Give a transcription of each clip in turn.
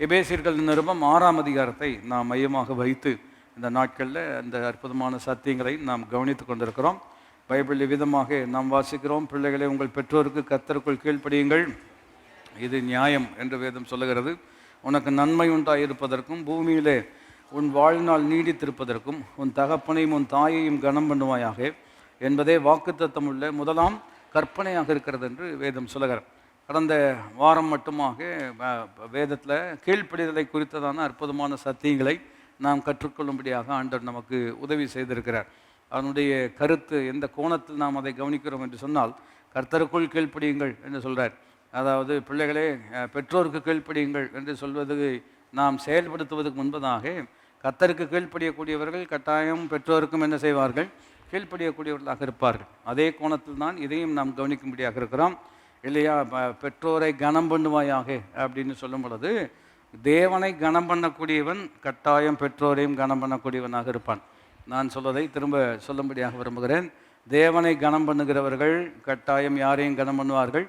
எபேசியர்கள் நிருபம் 6ஆம் அதிகாரத்தை நாம் மையமாக வைத்து இந்த நாட்களில் அந்த அற்புதமான சத்தியங்களை நாம் கவனித்து கொண்டிருக்கிறோம். பைபிள் விதமாக நாம் வாசிக்கிறோம், பிள்ளைகளை உங்கள் பெற்றோருக்கு கர்த்தருக்குள் கீழ்ப்படியுங்கள், இது நியாயம் என்று வேதம் சொல்லுகிறது. உனக்கு நன்மை உண்டாயிருப்பதற்கும் பூமியிலே உன் வாழ்நாள் நீடித்திருப்பதற்கும் உன் தகப்பனையும் உன் தாயையும் கனம் பண்ணுவாயாக என்பதே வாக்குத்தத்தம் உள்ள முதலாம் கற்பனையாக இருக்கிறது என்று வேதம் சொல்லுகிறார். கடந்த வாரம் மட்டுமாக வேதத்தில் கீழ்ப்படிதலை குறித்ததான அற்புதமான சத்தியங்களை நாம் கற்றுக்கொள்ளும்படியாக ஆண்டவர் நமக்கு உதவி செய்திருக்கிறார். அதனுடைய கருத்து எந்த கோணத்தில் நாம் அதை கவனிக்கிறோம் என்று சொன்னால், கர்த்தருக்குள் கீழ்ப்படியுங்கள் என்று சொல்கிறார். அதாவது பிள்ளைகளே பெற்றோருக்கு கீழ்ப்படியுங்கள் என்று சொல்வது நாம் செயல்படுத்துவதற்கு முன்பதாக கர்த்தருக்கு கீழ்ப்படியக்கூடியவர்கள் கட்டாயம் பெற்றோருக்கும் என்ன செய்வார்கள்? கீழ்ப்படியக்கூடியவர்களாக இருப்பார்கள். அதே கோணத்தில் தான் இதையும் நாம் கவனிக்கும்படியாக இருக்கிறோம் இல்லையா? பெற்றோரை கனம் பண்ணுவாயாக அப்படின்னு சொல்லும் பொழுது, தேவனை கனம் பண்ணக்கூடியவன் கட்டாயம் பெற்றோரையும் கனம் பண்ணக்கூடியவனாக இருப்பான். நான் சொல்வதை திரும்ப சொல்லும்படியாக விரும்புகிறேன். தேவனை கனம் பண்ணுகிறவர்கள் கட்டாயம் யாரையும் கனம் பண்ணுவார்கள்?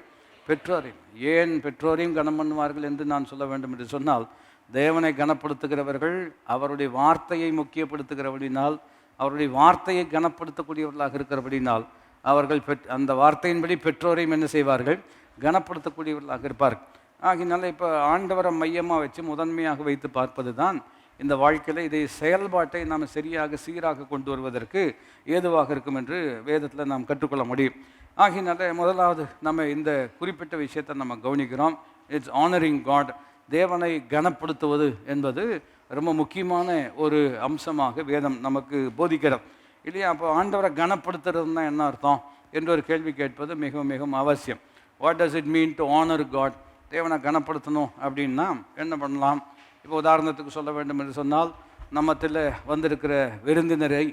பெற்றோரையும். ஏன் பெற்றோரையும் கனம் பண்ணுவார்கள் என்று நான் சொல்ல வேண்டும் என்று சொன்னால், தேவனை கனப்படுத்துகிறவர்கள் அவருடைய வார்த்தையை முக்கியப்படுத்துகிறபடினால், அவருடைய வார்த்தையை கனப்படுத்தக்கூடியவர்களாக இருக்கிறபடினால் அவர்கள் அந்த வார்த்தையின்படி பெற்றோரையும் என்ன செய்வார்கள்? கனப்படுத்தக்கூடியவர்களாக இருப்பார்கள். ஆகினால இப்போ ஆண்டவரை மையமாக வச்சு முதன்மையாக வைத்து பார்ப்பது தான் இந்த வாழ்க்கையில் இதை செயல்பாட்டை நாம் சரியாக சீராக கொண்டு வருவதற்கு ஏதுவாக இருக்கும் என்று வேதத்தில் நாம் கற்றுக்கொள்ள முடியும். ஆகினால முதலாவது நம்ம இந்த குறிப்பிட்ட விஷயத்தை நம்ம கவனிக்கிறோம். It's honouring God. தேவனை கனப்படுத்துவது என்பது ரொம்ப முக்கியமான ஒரு அம்சமாக வேதம் நமக்கு போதிக்கிறது இல்லையா? அப்போ ஆண்டவரை கனப்படுத்துறதுன்னா என்ன அர்த்தம் என்று ஒரு கேள்வி கேட்பது மிகவும் மிகவும் அவசியம். What does it mean to honour God? தேவனை கனப்படுத்தணும் அப்படின்னா என்ன பண்ணலாம்? இப்போ உதாரணத்துக்கு சொல்ல வேண்டும் என்று சொன்னால், நம்மத்தில் வந்திருக்கிற விருந்தினரை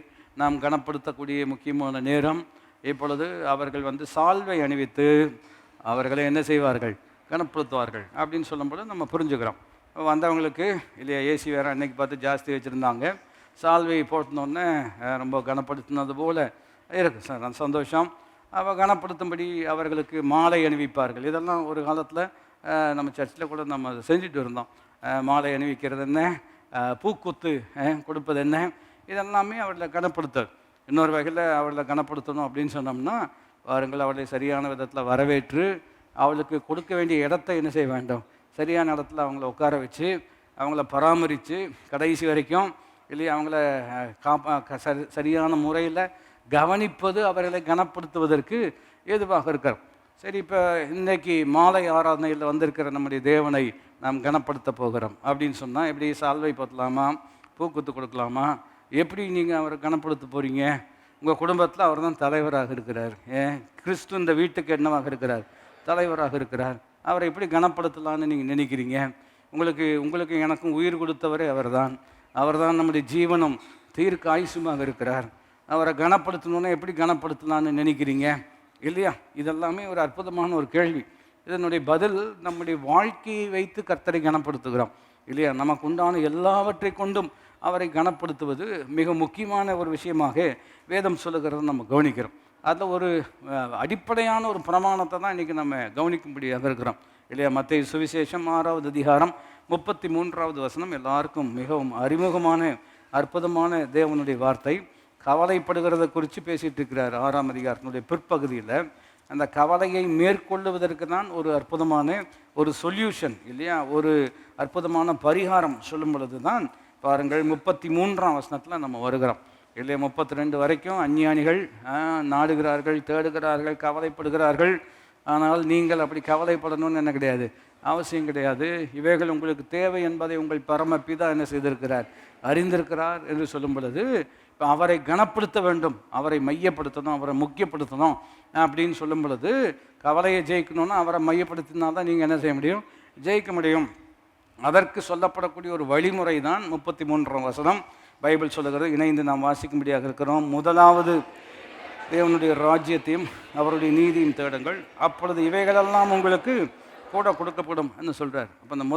நாம் கனப்படுத்தக்கூடிய முக்கியமான நேரம் இப்பொழுது அவர்கள் சால்வை அணிவித்து அவர்களை என்ன செய்வார்கள்? கனப்படுத்துவார்கள் அப்படின்னு சொல்லும்போது நம்ம புரிஞ்சுக்கிறோம். வந்தவங்களுக்கு இல்லையா, ஏசி வேறு அன்னைக்கு பார்த்து ஜாஸ்தி வச்சுருந்தாங்க, சால்வை போட்டினோடனே ரொம்ப கனப்படுத்தினது போல் இருக்குது சார், சந்தோஷம். அவள் கனப்படுத்தும்படி அவர்களுக்கு மாலை அணிவிப்பார்கள். இதெல்லாம் ஒரு காலத்தில் நம்ம சர்ச்சில் கூட நம்ம செஞ்சுட்டு இருந்தோம். மாலை அணிவிக்கிறது என்ன, பூக்குத்து கொடுப்பது என்ன, இதெல்லாமே அவர்களை கனப்படுத்தல். இன்னொரு வகையில் அவர்களை கனப்படுத்தணும் அப்படின்னு சொன்னோம்னா, அவர்கள் அவளை சரியான விதத்தில் வரவேற்று அவளுக்கு கொடுக்க வேண்டிய இடத்த என்ன செய்ய வேண்டும்? சரியான இடத்துல அவங்கள உட்கார வச்சு அவங்கள பராமரித்து கடைசி வரைக்கும் இல்லையா அவங்கள சரியான முறையில் கவனிப்பது அவர்களை கனப்படுத்துவதற்கு ஏதுவாக இருக்கிறோம். சரி, இப்போ இன்றைக்கி மாலை ஆராதனையில் வந்திருக்கிற நம்முடைய தேவனை நாம் கனப்படுத்த போகிறோம் அப்படின்னு சொன்னால், எப்படி சால்வை போத்தலாமா, பூக்குத்து கொடுக்கலாமா, எப்படி நீங்கள் அவரை கனப்படுத்த போகிறீங்க? உங்கள் குடும்பத்தில் அவர் தான் தலைவராக இருக்கிறார். கிறிஸ்து இந்த வீட்டுக்கு என்னவாக இருக்கிறார்? தலைவராக இருக்கிறார். அவரை எப்படி கனப்படுத்தலான்னு நீங்கள் நினைக்கிறீங்க? உங்களுக்கு எனக்கும் உயிர் கொடுத்தவரே அவர்தான். அவர்தான் நம்முடைய ஜீவனும் தீர்க்க ஆயுசுமாக இருக்கிறார். அவரை கனப்படுத்தணுன்னா எப்படி கனப்படுத்தலான்னு நினைக்கிறீங்க இல்லையா? இதெல்லாமே ஒரு அற்புதமான ஒரு கேள்வி. இதனுடைய பதில் நம்முடைய வாழ்க்கையை வைத்து கர்த்தரை கனப்படுத்துகிறோம் இல்லையா? நமக்கு உண்டான எல்லாவற்றை கொண்டும் அவரை கனப்படுத்துவது மிக முக்கியமான ஒரு விஷயமாக வேதம் சொல்லுகிறத நம்ம கவனிக்கிறோம். அதில் ஒரு அடிப்படையான ஒரு பிரமாணத்தை தான் இன்றைக்கி நம்ம கவனிக்கும்படியாக இருக்கிறோம் இல்லையா? மத்தேயு சுவிசேஷம் 6வது அதிகாரம் 33வது வசனம் எல்லாருக்கும் மிகவும் அறிமுகமான அற்புதமான தேவனுடைய வார்த்தை. கவலைப்படுகிறத குறித்து பேசிகிட்டு இருக்கிறார் 6ஆம் அதிகாரத்தினுடைய பிற்பகுதியில். அந்த கவலையை மேற்கொள்ளுவதற்கு தான் ஒரு அற்புதமான ஒரு சொல்யூஷன் இல்லையா, ஒரு அற்புதமான பரிகாரம் சொல்லும் பொழுது தான் பாருங்கள் 33ஆம் வசனத்தில் நம்ம வருகிறோம் இல்லையா? 32 வரைக்கும் அஞ்ஞானிகள் நாடுகிறார்கள், தேடுகிறார்கள், கவலைப்படுகிறார்கள். ஆனால் நீங்கள் அப்படி கவலைப்படணும்னு என்ன கிடையாது, அவசியம் கிடையாது. இவைகள் உங்களுக்கு தேவை என்பதை உங்கள் பரமபிதா என்ன செய்திருக்கிறார்? அறிந்திருக்கிறார் என்று சொல்லும் பொழுது, இப்போ அவரை கனப்படுத்த வேண்டும், அவரை மையப்படுத்தணும், அவரை முக்கியப்படுத்தணும் அப்படின்னு சொல்லும் பொழுது, கவலையை ஜெயிக்கணும்னா அவரை மையப்படுத்தினால்தான் நீங்கள் என்ன செய்ய முடியும்? ஜெயிக்க முடியும். அதற்கு சொல்லப்படக்கூடிய ஒரு வழிமுறை தான் 33ஆம் வசனம். பைபிள் சொல்லுகிறது, இணைந்து நாம் வாசிக்கும்படியாக இருக்கிறோம். முதலாவது தேவனுடைய ராஜ்யத்தையும் அவருடைய நீதியும் தேடுங்கள், அப்பொழுது இவைகளெல்லாம் உங்களுக்கு கூட கொடுக்கப்படும் என்று சொல்கிறார். அப்போ இந்த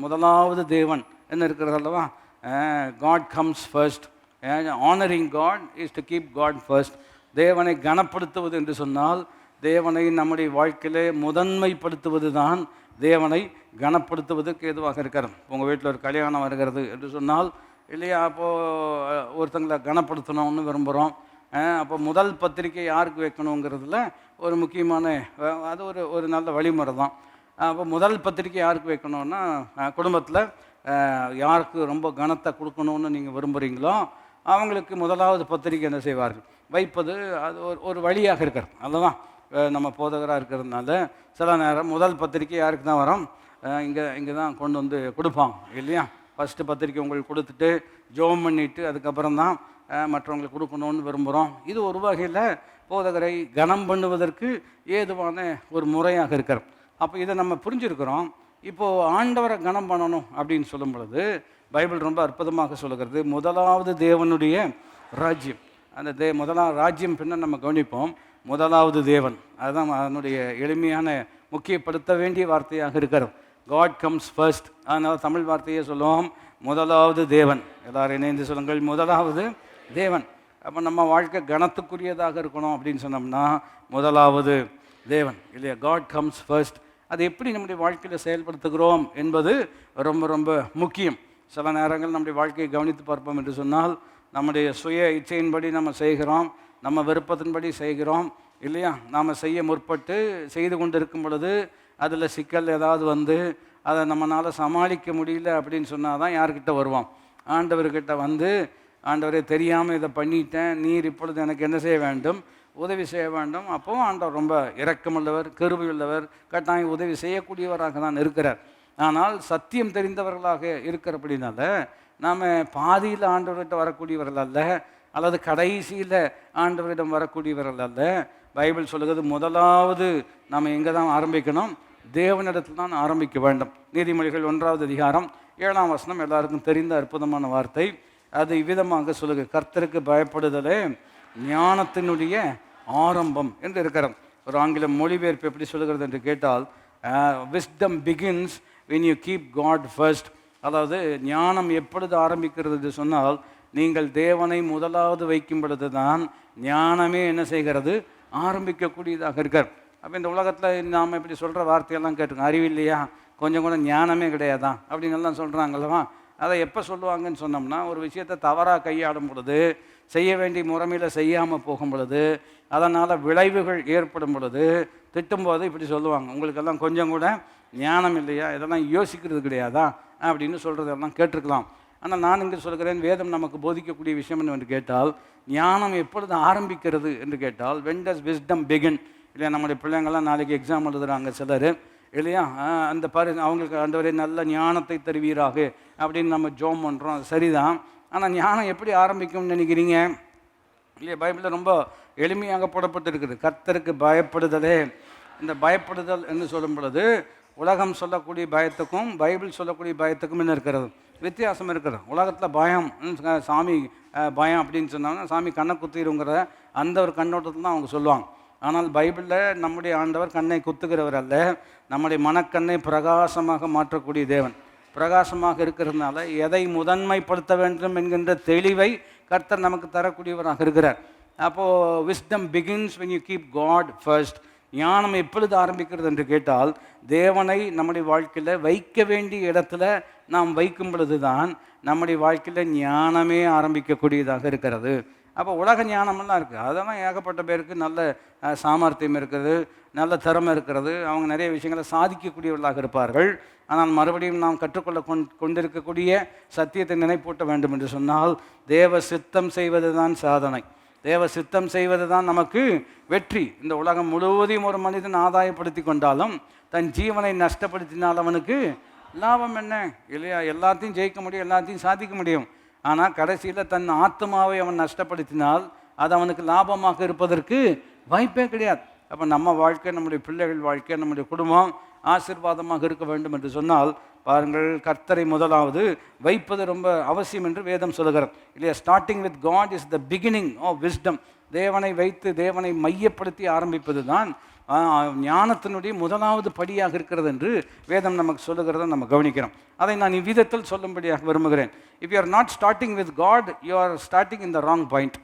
முதலாவது தேவன் என்ன இருக்கிறது அல்லவா? God comes first. Honouring God is to keep God first. தேவனை கனப்படுத்துவது என்று சொன்னால், தேவனை நம்முடைய வாழ்க்கையிலே முதன்மைப்படுத்துவது தான் தேவனை கனப்படுத்துவதற்கு ஏதுவாக இருக்கிறது. உங்கள் வீட்டில் ஒரு கல்யாணம் வருகிறது என்று சொன்னால் இல்லையா, அப்போது ஒருத்தங்களை கனப்படுத்தணும்னு விரும்புகிறோம். அப்போ முதல் பத்திரிக்கை யாருக்கு வைக்கணுங்கிறதுல ஒரு முக்கியமான அது ஒரு ஒரு நல்ல வழிமுறை தான். அப்போ முதல் பத்திரிக்கை யாருக்கு வைக்கணும்னா, குடும்பத்தில் யாருக்கு ரொம்ப கனத்தை கொடுக்கணும்னு நீங்கள் விரும்புகிறீங்களோ அவங்களுக்கு முதலாவது பத்திரிக்கை என்ன செய்வார்கள், வைப்பது. அது ஒரு வழியாக இருக்கிறது. அதுதான் நம்ம போதகராக இருக்கிறதுனால சில நேரம் முதல் பத்திரிக்கை யாருக்கு தான் வரும், இங்கே தான் கொண்டு வந்து கொடுப்பாங்க இல்லையா. ஃபஸ்ட்டு பத்திரிக்கை உங்களுக்கு கொடுத்துட்டு ஜோம் பண்ணிவிட்டு அதுக்கப்புறம் தான் மற்றவங்களுக்கு கொடுக்கணும்னு விரும்புகிறோம். இது ஒரு வகையில் போதகரை கனம் பண்ணுவதற்கு ஏதுவான ஒரு முறையாக இருக்கிறது. அப்போ இதை நம்ம புரிஞ்சுருக்கிறோம். இப்போது ஆண்டவரை கனம் பண்ணணும் அப்படின்னு சொல்லும் பொழுது பைபிள் ரொம்ப அற்புதமாக சொல்லுகிறது. முதலாவது தேவனுடைய ராஜ்யம், அந்த முதலாவது ராஜ்யம் பின்ன நம்ம கவனிப்போம். முதலாவது தேவன், அதுதான் அதனுடைய எளிமையான முக்கியப்படுத்த வேண்டிய வார்த்தையாக இருக்கிறது. God comes first. அதனால் தமிழ் வார்த்தையே சொல்லுவோம், முதலாவது தேவன். எல்லாரும் இணைந்து சொல்லுங்கள், முதலாவது தேவன். அப்போ நம்ம வாழ்க்கை கனத்துக்குரியதாக இருக்கணும் அப்படின்னு சொன்னோம்னா முதலாவது தேவன் இல்லையா, காட் கம்ஸ் ஃபர்ஸ்ட். அது எப்படி நம்முடைய வாழ்க்கையில் செயல்படுத்துகிறோம் என்பது ரொம்ப ரொம்ப முக்கியம். சில நேரங்கள் நம்முடைய வாழ்க்கையை கவனித்து பார்ப்போம் என்று சொன்னால் நம்முடைய சுய இச்சையின்படி நம்ம செய்கிறோம், நம்ம விருப்பத்தின்படி செய்கிறோம் இல்லையா. நாம் செய்ய முற்பட்டு செய்து கொண்டு இருக்கும் பொழுது அதில் சிக்கல் ஏதாவது வந்து அதை நம்மளால் சமாளிக்க முடியல அப்படின்னு சொன்னால் தான் யார்கிட்ட வருவோம், ஆண்டவர்கிட்ட வந்து, ஆண்டவரே தெரியாமல் இதை பண்ணிட்டேன், நீர் இப்பொழுது எனக்கு என்ன செய்ய வேண்டும், உதவி செய்ய வேண்டும். அப்போவும் ஆண்டவர் ரொம்ப இரக்கமுள்ளவர், கிருபையுள்ளவர், கட்டாயம் உதவி செய்யக்கூடியவராக தான் இருக்கிறார். ஆனால் சத்தியம் தெரிந்தவர்களாக இருக்கிறபடினால நாம் பாதியில் ஆண்டவர்கிட்ட வரக்கூடியவர்கள் அல்ல, அல்லது கடைசியில் ஆண்டவரிடம் வரக்கூடியவர்கள் அல்ல. பைபிள் சொல்லுகிறது முதலாவது நாம் எங்கே தான் ஆரம்பிக்கணும், தேவனிடத்தில் தான் ஆரம்பிக்க வேண்டும். நீதிமொழிகள் 1ஆவது அதிகாரம் 7ஆம் வசனம் எல்லாருக்கும் தெரிந்த அற்புதமான வார்த்தை. அது இவ்விதமாக சொல்லுது, கர்த்தருக்கு பயப்படுதலே ஞானத்தினுடைய ஆரம்பம் என்று இருக்கிறோம். ஒரு ஆங்கில மொழிபெயர்ப்பு எப்படி சொல்லுகிறது என்று கேட்டால், wisdom begins when you keep God first. அதாவது ஞானம் எப்பொழுது ஆரம்பிக்கிறது என்று சொன்னால், நீங்கள் தேவனை முதலாவது வைக்கும் பொழுது தான் ஞானமே என்ன செய்கிறது, ஆரம்பிக்கக்கூடியதாக இருக்கார். அப்போ இந்த உலகத்தில் நாம் இப்படி சொல்கிற வார்த்தையெல்லாம் கேட்டுருக்கோம், அறிவில்லையா, கொஞ்சம் கூட ஞானமே கிடையாதான் அப்படின்னு எல்லாம் சொல்கிறாங்கல்லவா. அதை எப்போ சொல்லுவாங்கன்னு சொன்னோம்னா, ஒரு விஷயத்தை தவறாக கையாளும் பொழுது, செய்ய வேண்டிய முறைமையில் செய்யாமல் போகும் பொழுது, அதனால் விளைவுகள் ஏற்படும் பொழுது திட்டும்போது இப்படி சொல்லுவாங்க, உங்களுக்கெல்லாம் கொஞ்சம் கூட ஞானம் இல்லையா, இதெல்லாம் யோசிக்கிறது கிடையாதா அப்படின்னு சொல்கிறதெல்லாம் கேட்டிருக்கலாம். ஆனால் நான் இங்கே சொல்கிறேன், வேதம் நமக்கு போதிக்கக்கூடிய விஷயம் என்று கேட்டால், ஞானம் எப்பொழுது ஆரம்பிக்கிறது என்று கேட்டால், when does wisdom begin இல்லையா. நம்முடைய பிள்ளைங்கள்லாம் நாளைக்கு எக்ஸாம் எழுதுகிறாங்க சிலர் இல்லையா, அந்த அவங்களுக்கு ஆண்டவரே நல்ல ஞானத்தை தருவீராக அப்படின்னு நம்ம ஜோம் பண்ணுறோம், அது சரிதான். ஆனால் ஞானம் எப்படி ஆரம்பிக்கும்னு நினைக்கிறீங்க இல்லையா. பைபிளில் ரொம்ப எளிமையாக போடப்பட்டிருக்குது, கர்த்தருக்கு பயப்படுதலே. இந்த பயப்படுதல் என்று சொல்லும் பொழுது உலகம் சொல்லக்கூடிய பயத்துக்கும் பைபிள் சொல்லக்கூடிய பயத்துக்கும் என்ன இருக்கிறது, வித்தியாசம் இருக்கிறது. உலகத்தில் பயம், சாமி பயம் அப்படின்னு சொன்னாங்கன்னா சாமி கண்ணை குத்திடுங்கிற அந்த ஒரு கண்ணோட்டத்தில் தான் அவங்க சொல்லுவாங்க. ஆனால் பைபிளில் நம்முடைய ஆண்டவர் கண்ணை குத்துகிறவர் அல்ல, நம்முடைய மனக்கண்ணை பிரகாசமாக மாற்றக்கூடிய தேவன். பிரகாசமாக இருக்கிறதுனால எதை முதன்மைப்படுத்த வேண்டும் என்கின்ற தெளிவை கர்த்தர் நமக்கு தரக்கூடியவராக இருக்கிறார். அப்போது wisdom begins when you keep God first. ஞானம் எப்பொழுது ஆரம்பிக்கிறது என்று கேட்டால், தேவனை நம்முடைய வாழ்க்கையில் வைக்க வேண்டிய இடத்துல நாம் வைக்கும் பொழுது தான் நம்முடைய வாழ்க்கையில் ஞானமே ஆரம்பிக்கக்கூடியதாக இருக்கிறது. அப்போ உலக ஞானமெல்லாம் இருக்குது, அதெல்லாம் ஏகப்பட்ட பேருக்கு நல்ல சாமர்த்தியம் இருக்கிறது, நல்ல திறமை இருக்கிறது, அவங்க நிறைய விஷயங்களை சாதிக்கக்கூடியவர்களாக இருப்பார்கள். ஆனால் மறுபடியும் நாம் கற்றுக்கொள்ள கொண்டிருக்கக்கூடிய சத்தியத்தை நினைப்பூட்ட வேண்டும் என்று சொன்னால், தேவ சித்தம் செய்வது தான் சாதனை, தேவ சித்தம் செய்வது தான் நமக்கு வெற்றி. இந்த உலகம் முழுவதையும் ஒரு மனிதன் ஆதாயப்படுத்தி கொண்டாலும் தன் ஜீவனை நஷ்டப்படுத்தினால் அவனுக்கு லாபம் என்ன இல்லையா. எல்லாத்தையும் ஜெயிக்க முடியும், எல்லாத்தையும் சாதிக்க முடியும். ஆனால் கடைசியில் தன் ஆத்மாவை அவன் நஷ்டப்படுத்தினால் அது அவனுக்கு லாபமாக இருப்பதற்கு வாய்ப்பே கிடையாது. அப்போ நம்ம வாழ்க்கை, நம்முடைய பிள்ளைகள் வாழ்க்கை, நம்முடைய குடும்பம் ஆசீர்வாதமாக இருக்க வேண்டும் என்று சொன்னால், பாருங்கள், கர்த்தரை முதலாவது வைப்பது ரொம்ப அவசியம் என்று வேதம் சொல்லுகிறது இல்லையா. Starting with God is the beginning of wisdom. தேவனை வைத்து தேவனை மையப்படுத்தி ஆரம்பிப்பது தான் ஞானத்தினுடைய முதலாவது படியாக இருக்கிறது என்று வேதம் நமக்கு சொல்லுகிறத நம்ம கவனிக்கிறோம். அதை நான் இவ்விதத்தில் சொல்லும்படியாக விரும்புகிறேன். If you are not starting with God, you are starting in the wrong point.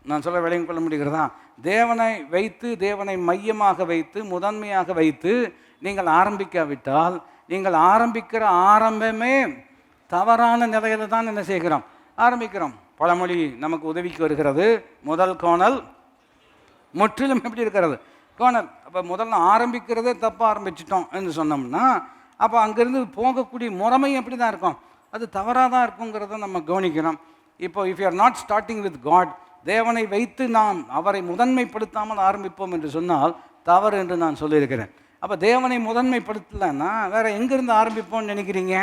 நான் சொல்ல விளங்கிக் கொள்ள முடிகிறதா? தேவனை வைத்து, தேவனை மையமாக வைத்து, முதன்மையாக வைத்து நீங்கள் ஆரம்பிக்காவிட்டால் நீங்கள் ஆரம்பிக்கிற ஆரம்பமே தவறான நிலையில தான் என்ன செய்கிறோம், ஆரம்பிக்கிறோம். பழமொழி நமக்கு உதவிக்கு வருகிறது. முதல் கோணல் முற்றிலும் எப்படி இருக்கிறது, கோணல். அப்போ முதல்ல ஆரம்பிக்கிறதே தப்பாக ஆரம்பிச்சிட்டோம் என்று சொன்னோம்னா, அப்போ அங்கேருந்து போகக்கூடிய முறைமை எப்படி தான் இருக்கும், அது தவறாக தான் இருக்குங்கிறத நம்ம கவனிக்கிறோம். இப்போ if you are not starting with God, தேவனை வைத்து நாம் அவரை முதன்மைப்படுத்தாமல் ஆரம்பிப்போம் என்று சொன்னால் தவறு என்று நான் சொல்லியிருக்கிறேன். அப்போ தேவனை முதன்மைப்படுத்தலைன்னா வேறு எங்கேருந்து ஆரம்பிப்போம்னு நினைக்கிறீங்க